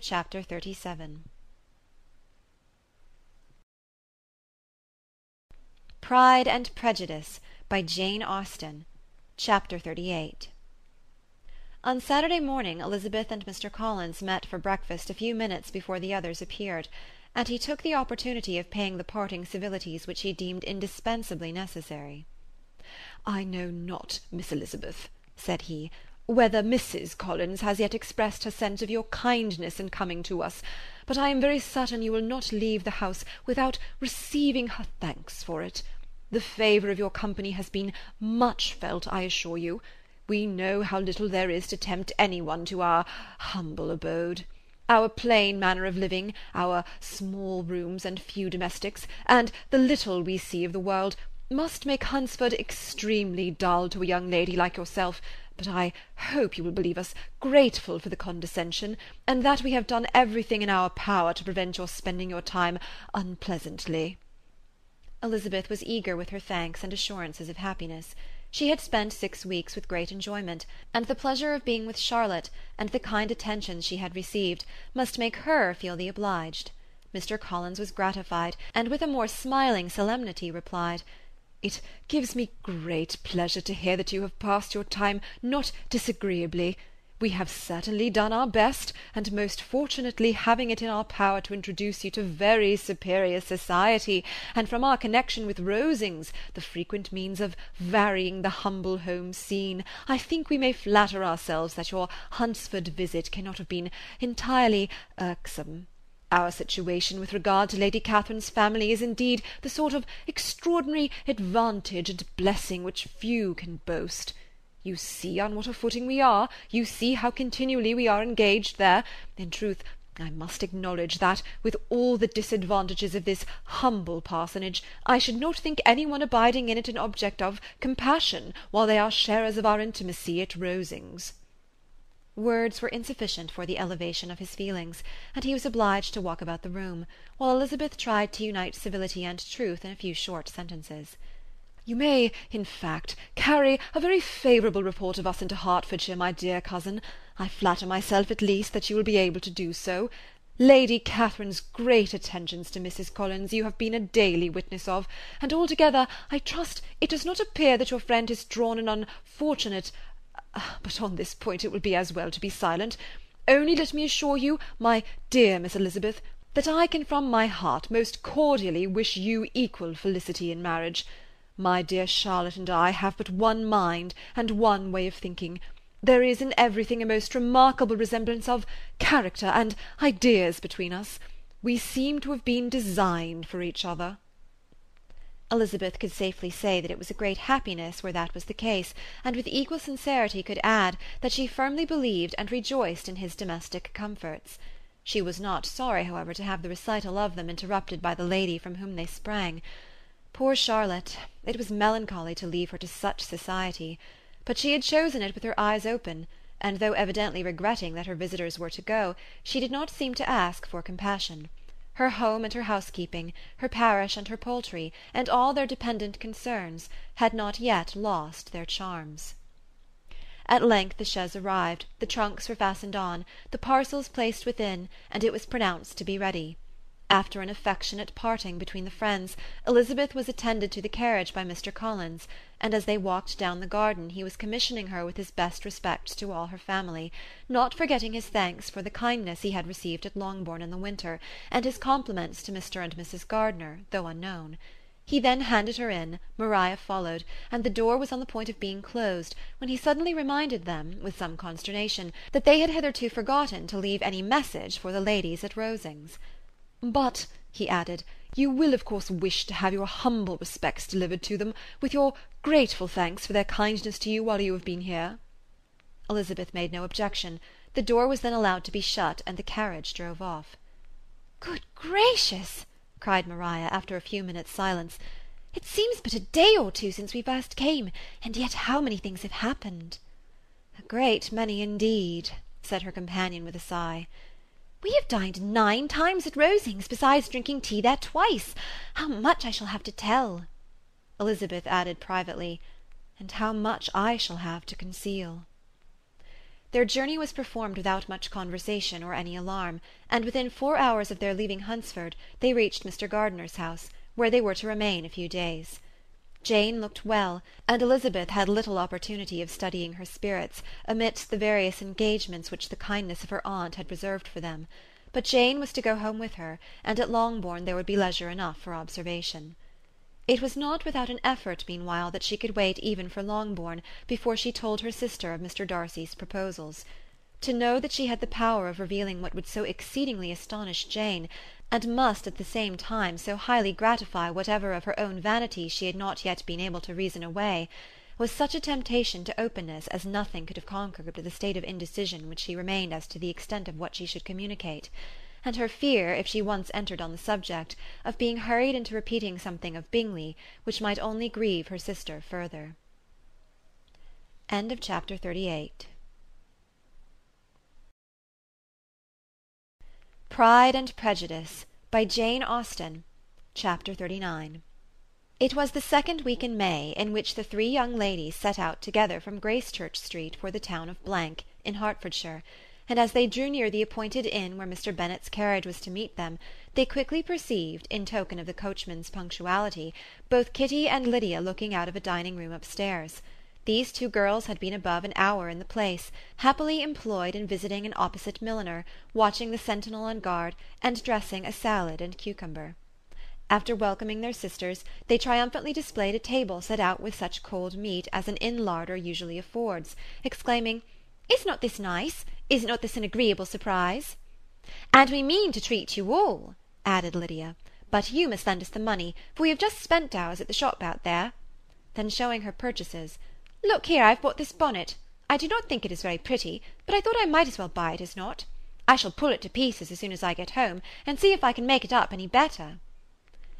Chapter 37. Pride and Prejudice by Jane Austen. Chapter 38. On Saturday morning Elizabeth and Mr. Collins met for breakfast a few minutes before the others appeared, and he took the opportunity of paying the parting civilities which he deemed indispensably necessary. "I know not, Miss Elizabeth," said he, "whether Mrs. Collins has yet expressed her sense of your kindness in coming to us, but I am very certain you will not leave the house without receiving her thanks for it. The favour of your company has been much felt, I assure you. We know how little there is to tempt any one to our humble abode. Our plain manner of living, our small rooms and few domestics, and the little we see of the world, must make Hunsford extremely dull to a young lady like yourself, but I hope you will believe us grateful for the condescension, and that we have done everything in our power to prevent your spending your time unpleasantly." Elizabeth was eager with her thanks and assurances of happiness. She had spent 6 weeks with great enjoyment, and the pleasure of being with Charlotte, and the kind attentions she had received, must make her feel the obliged. Mr. Collins was gratified, and with a more smiling solemnity replied, "It gives me great pleasure to hear that you have passed your time not disagreeably. We have certainly done our best, and most fortunately having it in our power to introduce you to very superior society, and from our connection with Rosings, the frequent means of varying the humble home scene, I think we may flatter ourselves that your Hunsford visit cannot have been entirely irksome. Our situation with regard to Lady Catherine's family is indeed the sort of extraordinary advantage and blessing which few can boast. You see on what a footing we are, you see how continually we are engaged there. In truth, I must acknowledge that, with all the disadvantages of this humble parsonage, I should not think any one abiding in it an object of compassion, while they are sharers of our intimacy at Rosings." Words were insufficient for the elevation of his feelings, and he was obliged to walk about the room, while Elizabeth tried to unite civility and truth in a few short sentences. "You may, in fact, carry a very favourable report of us into Hertfordshire, my dear cousin. I flatter myself, at least, that you will be able to do so. Lady Catherine's great attentions to Mrs. Collins you have been a daily witness of, and altogether I trust it does not appear that your friend has drawn an unfortunate... but on this point it will be as well to be silent. Only let me assure you, my dear Miss Elizabeth, that I can from my heart most cordially wish you equal felicity in marriage. My dear Charlotte and I have but one mind and one way of thinking. There is in everything a most remarkable resemblance of character and ideas between us. We seem to have been designed for each other." Elizabeth could safely say that it was a great happiness where that was the case, and with equal sincerity could add that she firmly believed and rejoiced in his domestic comforts. She was not sorry, however, to have the recital of them interrupted by the lady from whom they sprang. Poor Charlotte! It was melancholy to leave her to such society. But she had chosen it with her eyes open, and though evidently regretting that her visitors were to go, she did not seem to ask for compassion. Her home and her housekeeping, her parish and her poultry, and all their dependent concerns, had not yet lost their charms. At length the chaise arrived, the trunks were fastened on, the parcels placed within, and it was pronounced to be ready. After an affectionate parting between the friends, Elizabeth was attended to the carriage by Mr. Collins, and as they walked down the garden he was commissioning her with his best respects to all her family, not forgetting his thanks for the kindness he had received at Longbourn in the winter, and his compliments to Mr. and Mrs. Gardiner, though unknown. He then handed her in, Maria followed, and the door was on the point of being closed, when he suddenly reminded them, with some consternation, that they had hitherto forgotten to leave any message for the ladies at Rosings. "But," he added, "you will of course wish to have your humble respects delivered to them, with your grateful thanks for their kindness to you while you have been here." Elizabeth made no objection. The door was then allowed to be shut, and the carriage drove off. "Good gracious!" cried Maria, after a few minutes' silence. "It seems but a day or two since we first came, and yet how many things have happened!" "A great many indeed," said her companion with a sigh. "We have dined 9 times at Rosings, besides drinking tea there twice. How much I shall have to tell!" Elizabeth added privately, and how much I shall have to conceal." Their journey was performed without much conversation or any alarm, and within 4 hours of their leaving Hunsford they reached Mr. Gardiner's house, where they were to remain a few days. Jane looked well, and Elizabeth had little opportunity of studying her spirits amidst the various engagements which the kindness of her aunt had reserved for them. But Jane was to go home with her, and at Longbourn there would be leisure enough for observation. It was not without an effort, meanwhile, that she could wait even for Longbourn before she told her sister of Mr. Darcy's proposals. To know that she had the power of revealing what would so exceedingly astonish Jane, and must at the same time so highly gratify whatever of her own vanity she had not yet been able to reason away, was such a temptation to openness as nothing could have conquered the state of indecision which she remained as to the extent of what she should communicate, and her fear, if she once entered on the subject, of being hurried into repeating something of Bingley, which might only grieve her sister further. Chapter 38. Pride and Prejudice, by Jane Austen. Chapter 39. It was the second week in May, in which the 3 young ladies set out together from Gracechurch Street for the town of Blank, in Hertfordshire, and as they drew near the appointed inn where Mr. Bennet's carriage was to meet them, they quickly perceived, in token of the coachman's punctuality, both Kitty and Lydia looking out of a dining-room upstairs. These 2 girls had been above an hour in the place, happily employed in visiting an opposite milliner, watching the sentinel on guard, and dressing a salad and cucumber. After welcoming their sisters, they triumphantly displayed a table set out with such cold meat as an inn larder usually affords, exclaiming, "Is not this nice? Is not this an agreeable surprise?" "And we mean to treat you all," added Lydia, "but you must lend us the money, for we have just spent ours at the shop out there." Then showing her purchases, "Look here, I've bought this bonnet. I do not think it is very pretty, but I thought I might as well buy it as not. I shall pull it to pieces as soon as I get home, and see if I can make it up any better."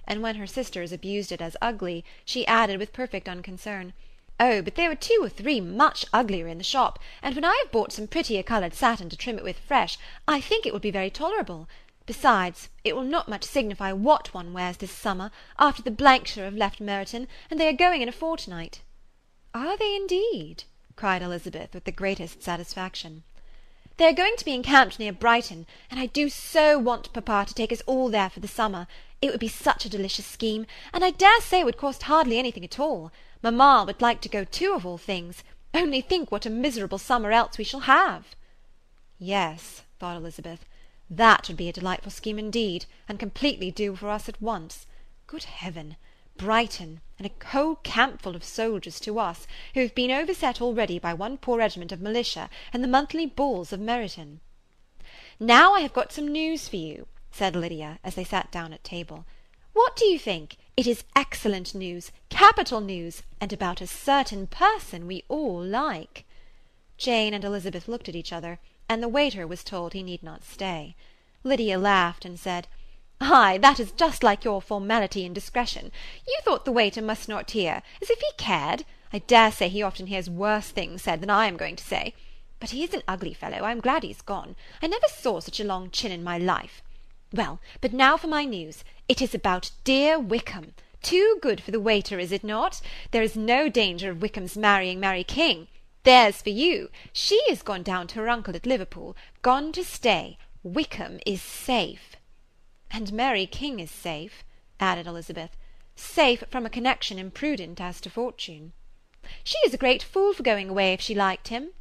And when her sisters abused it as ugly, she added with perfect unconcern, "Oh, but there were 2 or 3 much uglier in the shop, and when I have bought some prettier coloured satin to trim it with fresh, I think it will be very tolerable. Besides, it will not much signify what one wears this summer, after the Blankshire have left Meryton, and they are going in a fortnight." "Are they indeed?" cried Elizabeth with the greatest satisfaction. "They are going to be encamped near Brighton, and I do so want papa to take us all there for the summer. It would be such a delicious scheme, and I dare say it would cost hardly anything at all. Mamma would like to go too, of all things. Only think what a miserable summer else we shall have." "Yes," thought Elizabeth, "that would be a delightful scheme indeed, and completely do for us at once. Good heaven! Brighton, and a whole campful of soldiers to us, who have been overset already by one poor regiment of militia and the monthly balls of Meryton." "Now I have got some news for you," said Lydia, as they sat down at table. "What do you think? It is excellent news, capital news, and about a certain person we all like." Jane and Elizabeth looked at each other, and the waiter was told he need not stay. Lydia laughed and said, "Ay, that is just like your formality and discretion. You thought the waiter must not hear, as if he cared. I dare say he often hears worse things said than I am going to say. But he is an ugly fellow. I am glad he's gone. I never saw such a long chin in my life. Well, but now for my news. It is about dear Wickham. Too good for the waiter, is it not? There is no danger of Wickham's marrying Mary King. There's for you. She is gone down to her uncle at Liverpool, gone to stay. Wickham is safe." "And Mary King is safe," added Elizabeth, "safe from a connection imprudent as to fortune." "She is a great fool for going away if she liked him."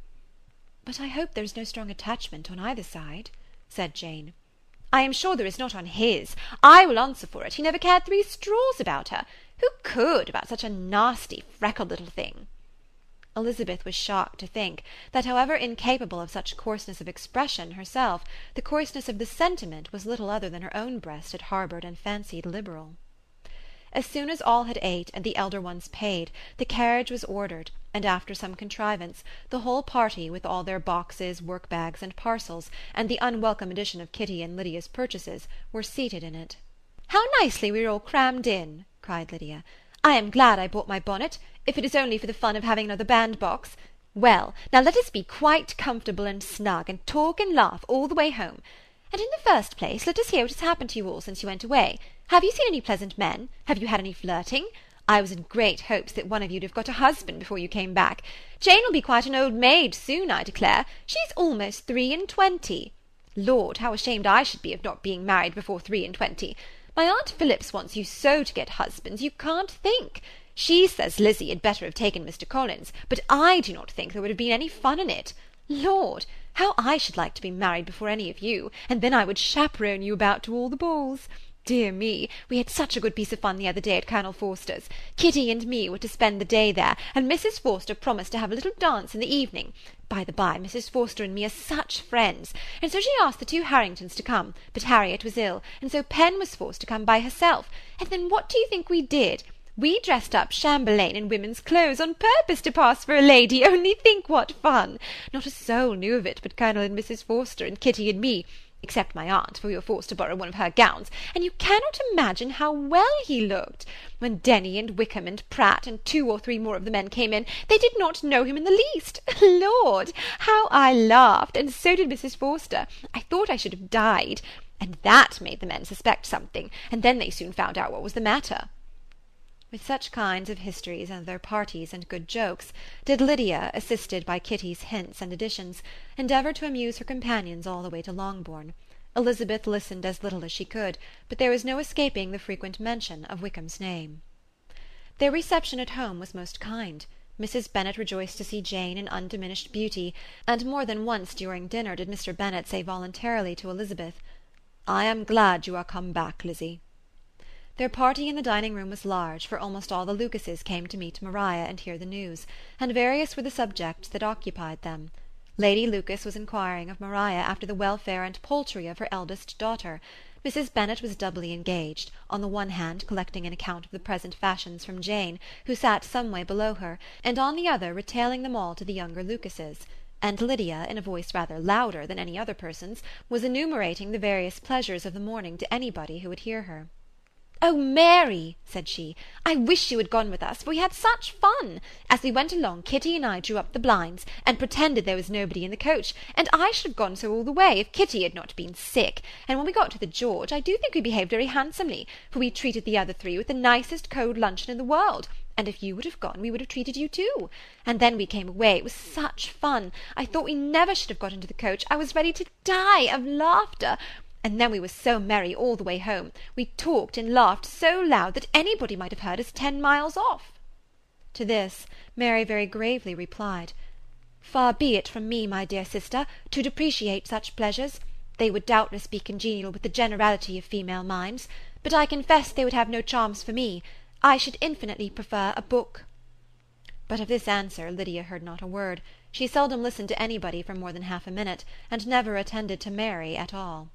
"But I hope there is no strong attachment on either side," said Jane. "I am sure there is not on his. I will answer for it. He never cared 3 straws about her. Who could, about such a nasty, freckled little thing?" Elizabeth was shocked to think that, however incapable of such coarseness of expression herself, the coarseness of the sentiment was little other than her own breast had harboured and fancied liberal. As soon as all had ate, and the elder ones paid, the carriage was ordered, and after some contrivance, the whole party, with all their boxes, work-bags, and parcels, and the unwelcome addition of Kitty and Lydia's purchases, were seated in it. "How nicely we are all crammed in!" cried Lydia. "I am glad I bought my bonnet, if it is only for the fun of having another bandbox. Well, now let us be quite comfortable and snug, and talk and laugh all the way home. And in the first place, let us hear what has happened to you all since you went away. Have you seen any pleasant men? Have you had any flirting? I was in great hopes that one of you'd have got a husband before you came back. Jane will be quite an old maid soon, I declare. She's almost 23. Lord, how ashamed I should be of not being married before 23. My Aunt Phillips wants you so to get husbands, you can't think. She says Lizzie had better have taken Mr. Collins, but I do not think there would have been any fun in it. Lord, how I should like to be married before any of you, and then I would chaperone you about to all the balls. Dear me, we had such a good piece of fun the other day at Colonel Forster's. Kitty and me were to spend the day there, and Mrs. Forster promised to have a little dance in the evening. By the by, Mrs. Forster and me are such friends, and so she asked the 2 Harringtons to come, but Harriet was ill, and so Pen was forced to come by herself. And then what do you think we did? We dressed up Chamberlain in women's clothes on purpose to pass for a lady. Only think what fun! Not a soul knew of it but Colonel and Mrs. Forster and Kitty and me, except my aunt, for we were forced to borrow one of her gowns, and you cannot imagine how well he looked. When Denny and Wickham and Pratt and 2 or 3 more of the men came in, they did not know him in the least. Lord, how I laughed, and so did Mrs. Forster. I thought I should have died, and that made the men suspect something, and then they soon found out what was the matter. With such kinds of histories and their parties and good jokes did Lydia, assisted by Kitty's hints and additions, endeavour to amuse her companions all the way to Longbourn. Elizabeth listened as little as she could, but there was no escaping the frequent mention of Wickham's name. Their reception at home was most kind. Mrs. Bennet rejoiced to see Jane in undiminished beauty, and more than once during dinner did Mr. Bennet say voluntarily to Elizabeth, "I am glad you are come back, Lizzie." Their party in the dining-room was large, for almost all the Lucases came to meet Maria and hear the news, and various were the subjects that occupied them. Lady Lucas was inquiring of Maria after the welfare and poultry of her eldest daughter. Mrs. Bennet was doubly engaged, on the one hand collecting an account of the present fashions from Jane, who sat some way below her, and on the other retailing them all to the younger Lucases; and Lydia, in a voice rather louder than any other person's, was enumerating the various pleasures of the morning to anybody who would hear her. "Oh, Mary," said she, "I wish you had gone with us, for we had such fun. As we went along, Kitty and I drew up the blinds, and pretended there was nobody in the coach, and I should have gone so all the way, if Kitty had not been sick, and when we got to the George, I do think we behaved very handsomely, for we treated the other 3 with the nicest cold luncheon in the world, and if you would have gone, we would have treated you too. And then we came away. It was such fun. I thought we never should have got into the coach. I was ready to die of laughter. And then we were so merry all the way home. We talked and laughed so loud that anybody might have heard us 10 miles off." To this Mary very gravely replied, "Far be it from me, my dear sister, to depreciate such pleasures. They would doubtless be congenial with the generality of female minds, but I confess they would have no charms for me. I should infinitely prefer a book." But of this answer Lydia heard not a word. She seldom listened to anybody for more than half a minute, and never attended to Mary at all.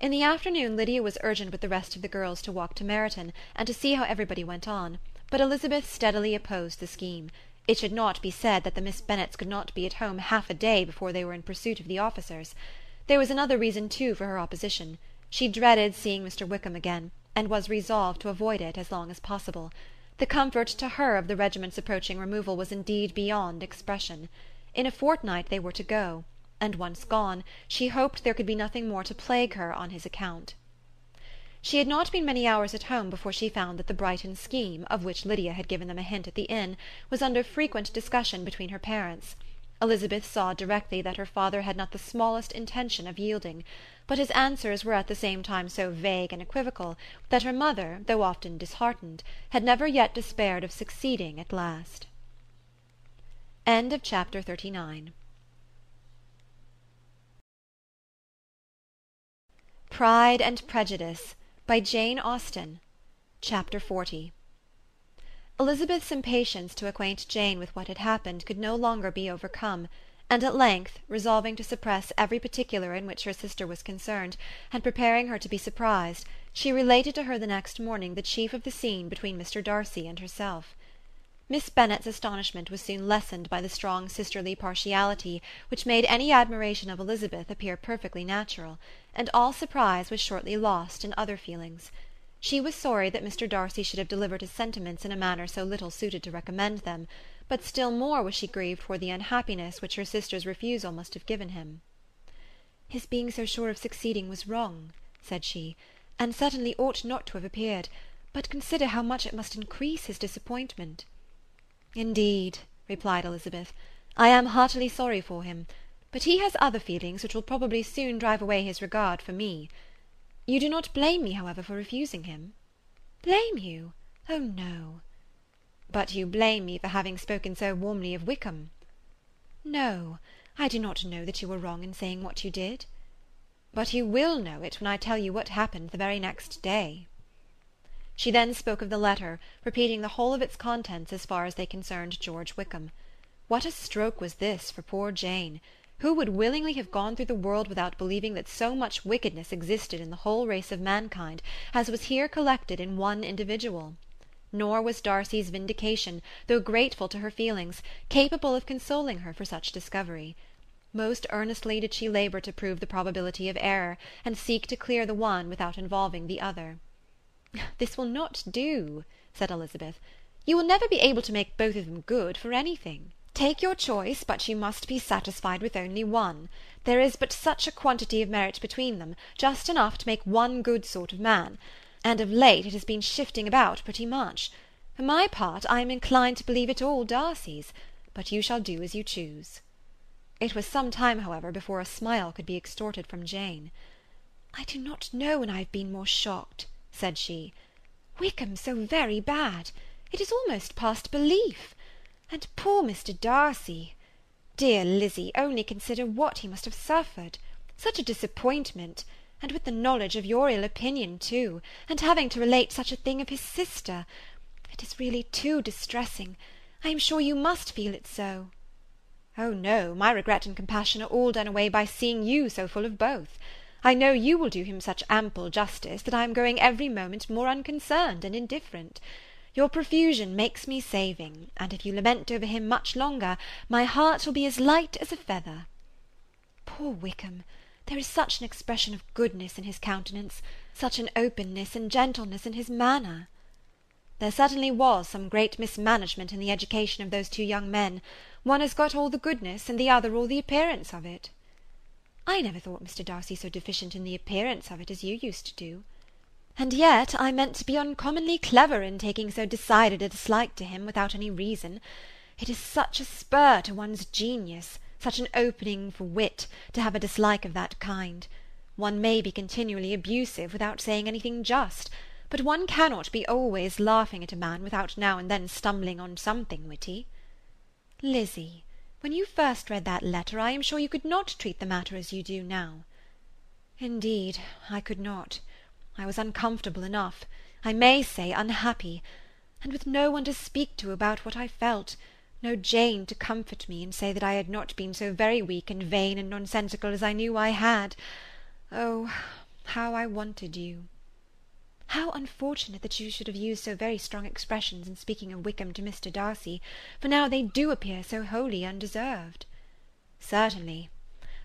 In the afternoon Lydia was urgent with the rest of the girls to walk to Meryton, and to see how everybody went on, but Elizabeth steadily opposed the scheme. It should not be said that the Miss Bennets could not be at home half a day before they were in pursuit of the officers. There was another reason too for her opposition. She dreaded seeing Mr. Wickham again, and was resolved to avoid it as long as possible. The comfort to her of the regiment's approaching removal was indeed beyond expression. In a fortnight they were to go, and once gone, she hoped there could be nothing more to plague her on his account. She had not been many hours at home before she found that the Brighton scheme, of which Lydia had given them a hint at the inn, was under frequent discussion between her parents. Elizabeth saw directly that her father had not the smallest intention of yielding, but his answers were at the same time so vague and equivocal that her mother, though often disheartened, had never yet despaired of succeeding at last. Chapter 39. Pride and Prejudice, by Jane Austen. Chapter 40. Elizabeth's impatience to acquaint Jane with what had happened could no longer be overcome, and at length, resolving to suppress every particular in which her sister was concerned, and preparing her to be surprised, she related to her the next morning the chief of the scene between Mr. Darcy and herself. Miss Bennet's astonishment was soon lessened by the strong sisterly partiality which made any admiration of Elizabeth appear perfectly natural, and all surprise was shortly lost in other feelings. She was sorry that Mr. Darcy should have delivered his sentiments in a manner so little suited to recommend them, but still more was she grieved for the unhappiness which her sister's refusal must have given him. "His being so sure of succeeding was wrong," said she, "and certainly ought not to have appeared. But consider how much it must increase his disappointment." "Indeed," replied Elizabeth, "I am heartily sorry for him, but he has other feelings which will probably soon drive away his regard for me. You do not blame me, however, for refusing him?" "Blame you? Oh, no." "But you blame me for having spoken so warmly of Wickham?" "No, I do not know that you were wrong in saying what you did." "But you will know it when I tell you what happened the very next day." She then spoke of the letter, repeating the whole of its contents as far as they concerned George Wickham. What a stroke was this for poor Jane! Who would willingly have gone through the world without believing that so much wickedness existed in the whole race of mankind as was here collected in one individual? Nor was Darcy's vindication, though grateful to her feelings, capable of consoling her for such discovery. Most earnestly did she labour to prove the probability of error, and seek to clear the one without involving the other. "This will not do," said Elizabeth. "You will never be able to make both of them good for anything. Take your choice, but you must be satisfied with only one. There is but such a quantity of merit between them, just enough to make one good sort of man, and of late it has been shifting about pretty much. For my part, I am inclined to believe it all Darcy's, but you shall do as you choose." It was some time, however, before a smile could be extorted from Jane. "I do not know when I have been more shocked," said she. "Wickham so very bad! It is almost past belief. And poor Mr. Darcy! Dear Lizzy, only consider what he must have suffered. Such a disappointment! And with the knowledge of your ill opinion too, and having to relate such a thing of his sister. It is really too distressing. I am sure you must feel it so." "Oh no, my regret and compassion are all done away by seeing you so full of both. I know you will do him such ample justice that I am growing every moment more unconcerned and indifferent. Your profusion makes me saving, and if you lament over him much longer, my heart will be as light as a feather." "Poor Wickham! There is such an expression of goodness in his countenance, such an openness and gentleness in his manner." "There certainly was some great mismanagement in the education of those two young men. One has got all the goodness, and the other all the appearance of it." "I never thought Mr. Darcy so deficient in the appearance of it as you used to do." "And yet I meant to be uncommonly clever in taking so decided a dislike to him without any reason. It is such a spur to one's genius, such an opening for wit, to have a dislike of that kind. One may be continually abusive without saying anything just, but one cannot be always laughing at a man without now and then stumbling on something witty." "Lizzy, when you first read that letter, I am sure you could not treat the matter as you do now." "Indeed, I could not. I was uncomfortable enough, I may say unhappy, and with no one to speak to about what I felt, no Jane to comfort me and say that I had not been so very weak and vain and nonsensical as I knew I had. Oh, how I wanted you! How unfortunate that you should have used so very strong expressions in speaking of Wickham to Mr. Darcy, for now they do appear so wholly undeserved." "Certainly.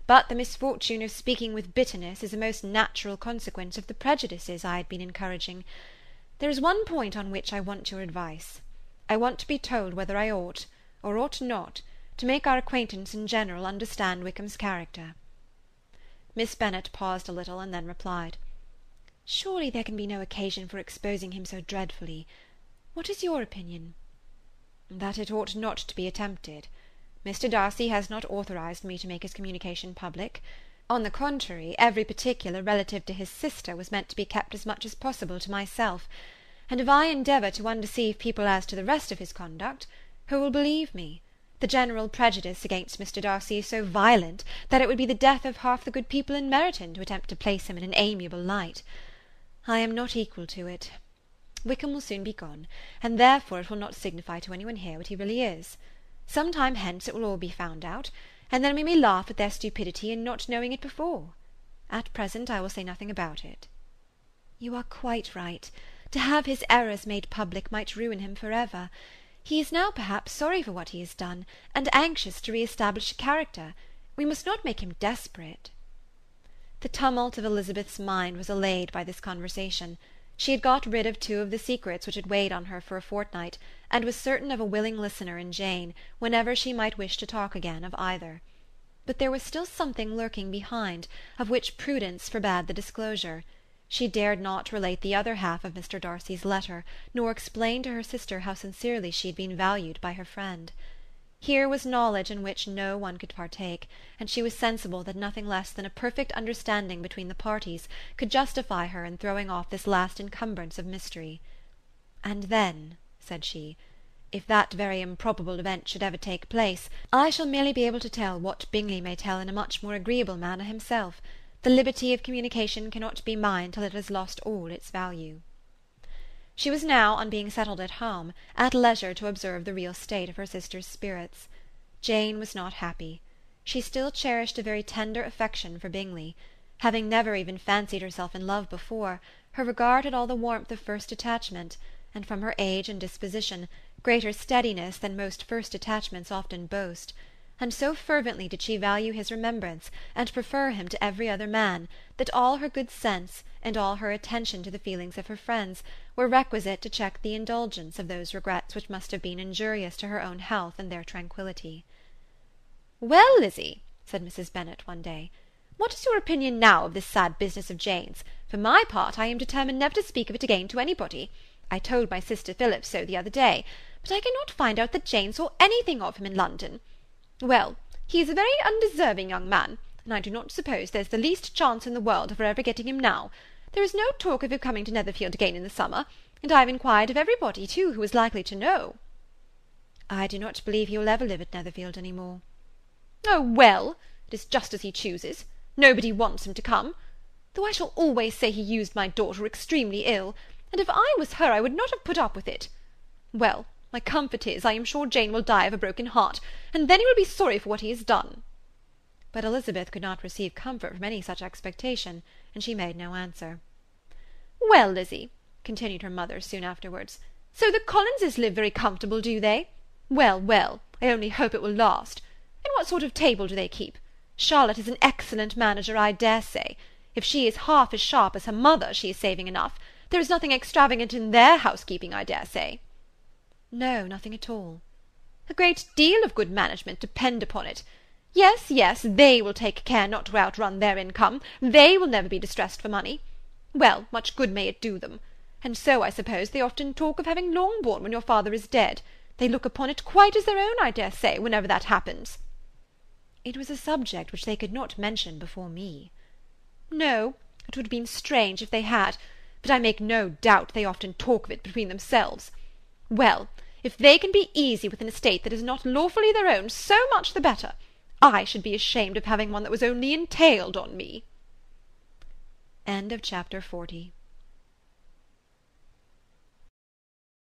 But the misfortune of speaking with bitterness is a most natural consequence of the prejudices I had been encouraging. There is one point on which I want your advice. I want to be told whether I ought, or ought not, to make our acquaintance in general understand Wickham's character." Miss Bennet paused a little, and then replied, "Surely there can be no occasion for exposing him so dreadfully. What is your opinion?" "That it ought not to be attempted. Mr. Darcy has not authorized me to make his communication public. On the contrary, every particular relative to his sister was meant to be kept as much as possible to myself, and if I endeavour to undeceive people as to the rest of his conduct, who will believe me? The general prejudice against Mr. Darcy is so violent that it would be the death of half the good people in Meryton to attempt to place him in an amiable light. I am not equal to it. Wickham will soon be gone, and therefore it will not signify to anyone here what he really is. Some time hence it will all be found out, and then we may laugh at their stupidity in not knowing it before. At present I will say nothing about it." "You are quite right. To have his errors made public might ruin him for ever. He is now perhaps sorry for what he has done, and anxious to re-establish a character. We must not make him desperate." The tumult of Elizabeth's mind was allayed by this conversation. She had got rid of two of the secrets which had weighed on her for a fortnight, and was certain of a willing listener in Jane, whenever she might wish to talk again of either. But there was still something lurking behind, of which prudence forbade the disclosure. She dared not relate the other half of Mr. Darcy's letter, nor explain to her sister how sincerely she had been valued by her friend. Here was knowledge in which no one could partake, and she was sensible that nothing less than a perfect understanding between the parties could justify her in throwing off this last encumbrance of mystery. "And then," said she, "if that very improbable event should ever take place, I shall merely be able to tell what Bingley may tell in a much more agreeable manner himself. The liberty of communication cannot be mine till it has lost all its value." She was now, on being settled at home, at leisure to observe the real state of her sister's spirits. Jane was not happy. She still cherished a very tender affection for Bingley. Having never even fancied herself in love before, her regard had all the warmth of first attachment, and from her age and disposition, greater steadiness than most first attachments often boast, and so fervently did she value his remembrance, and prefer him to every other man, that all her good sense, and all her attention to the feelings of her friends, were requisite to check the indulgence of those regrets which must have been injurious to her own health and their tranquillity. "Well, Lizzy," said Mrs. Bennet one day, "what is your opinion now of this sad business of Jane's? For my part, I am determined never to speak of it again to anybody. I told my sister Phillips so the other day, but I cannot find out that Jane saw anything of him in London. Well, he is a very undeserving young man, and I do not suppose there's the least chance in the world of her ever getting him now. There is no talk of him coming to Netherfield again in the summer, and I have inquired of everybody, too, who is likely to know." "I do not believe he will ever live at Netherfield any more." "Oh, well, it is just as he chooses. Nobody wants him to come. Though I shall always say he used my daughter extremely ill, and if I was her I would not have put up with it. Well, my comfort is, I am sure Jane will die of a broken heart, and then he will be sorry for what he has done." But Elizabeth could not receive comfort from any such expectation, and she made no answer. "Well, Lizzy," continued her mother soon afterwards, "so the Collinses live very comfortable, do they? Well, well, I only hope it will last. And what sort of table do they keep? Charlotte is an excellent manager, I dare say. If she is half as sharp as her mother, she is saving enough. There is nothing extravagant in their housekeeping, I dare say." "No, nothing at all." "A great deal of good management, depend upon it. Yes, yes, they will take care not to outrun their income. They will never be distressed for money. Well, much good may it do them. And so, I suppose, they often talk of having Longbourn when your father is dead. They look upon it quite as their own, I dare say, whenever that happens." "It was a subject which they could not mention before me." "No, it would have been strange if they had, but I make no doubt they often talk of it between themselves. Well, if they can be easy with an estate that is not lawfully their own, so much the better. I should be ashamed of having one that was only entailed on me." End of chapter 40.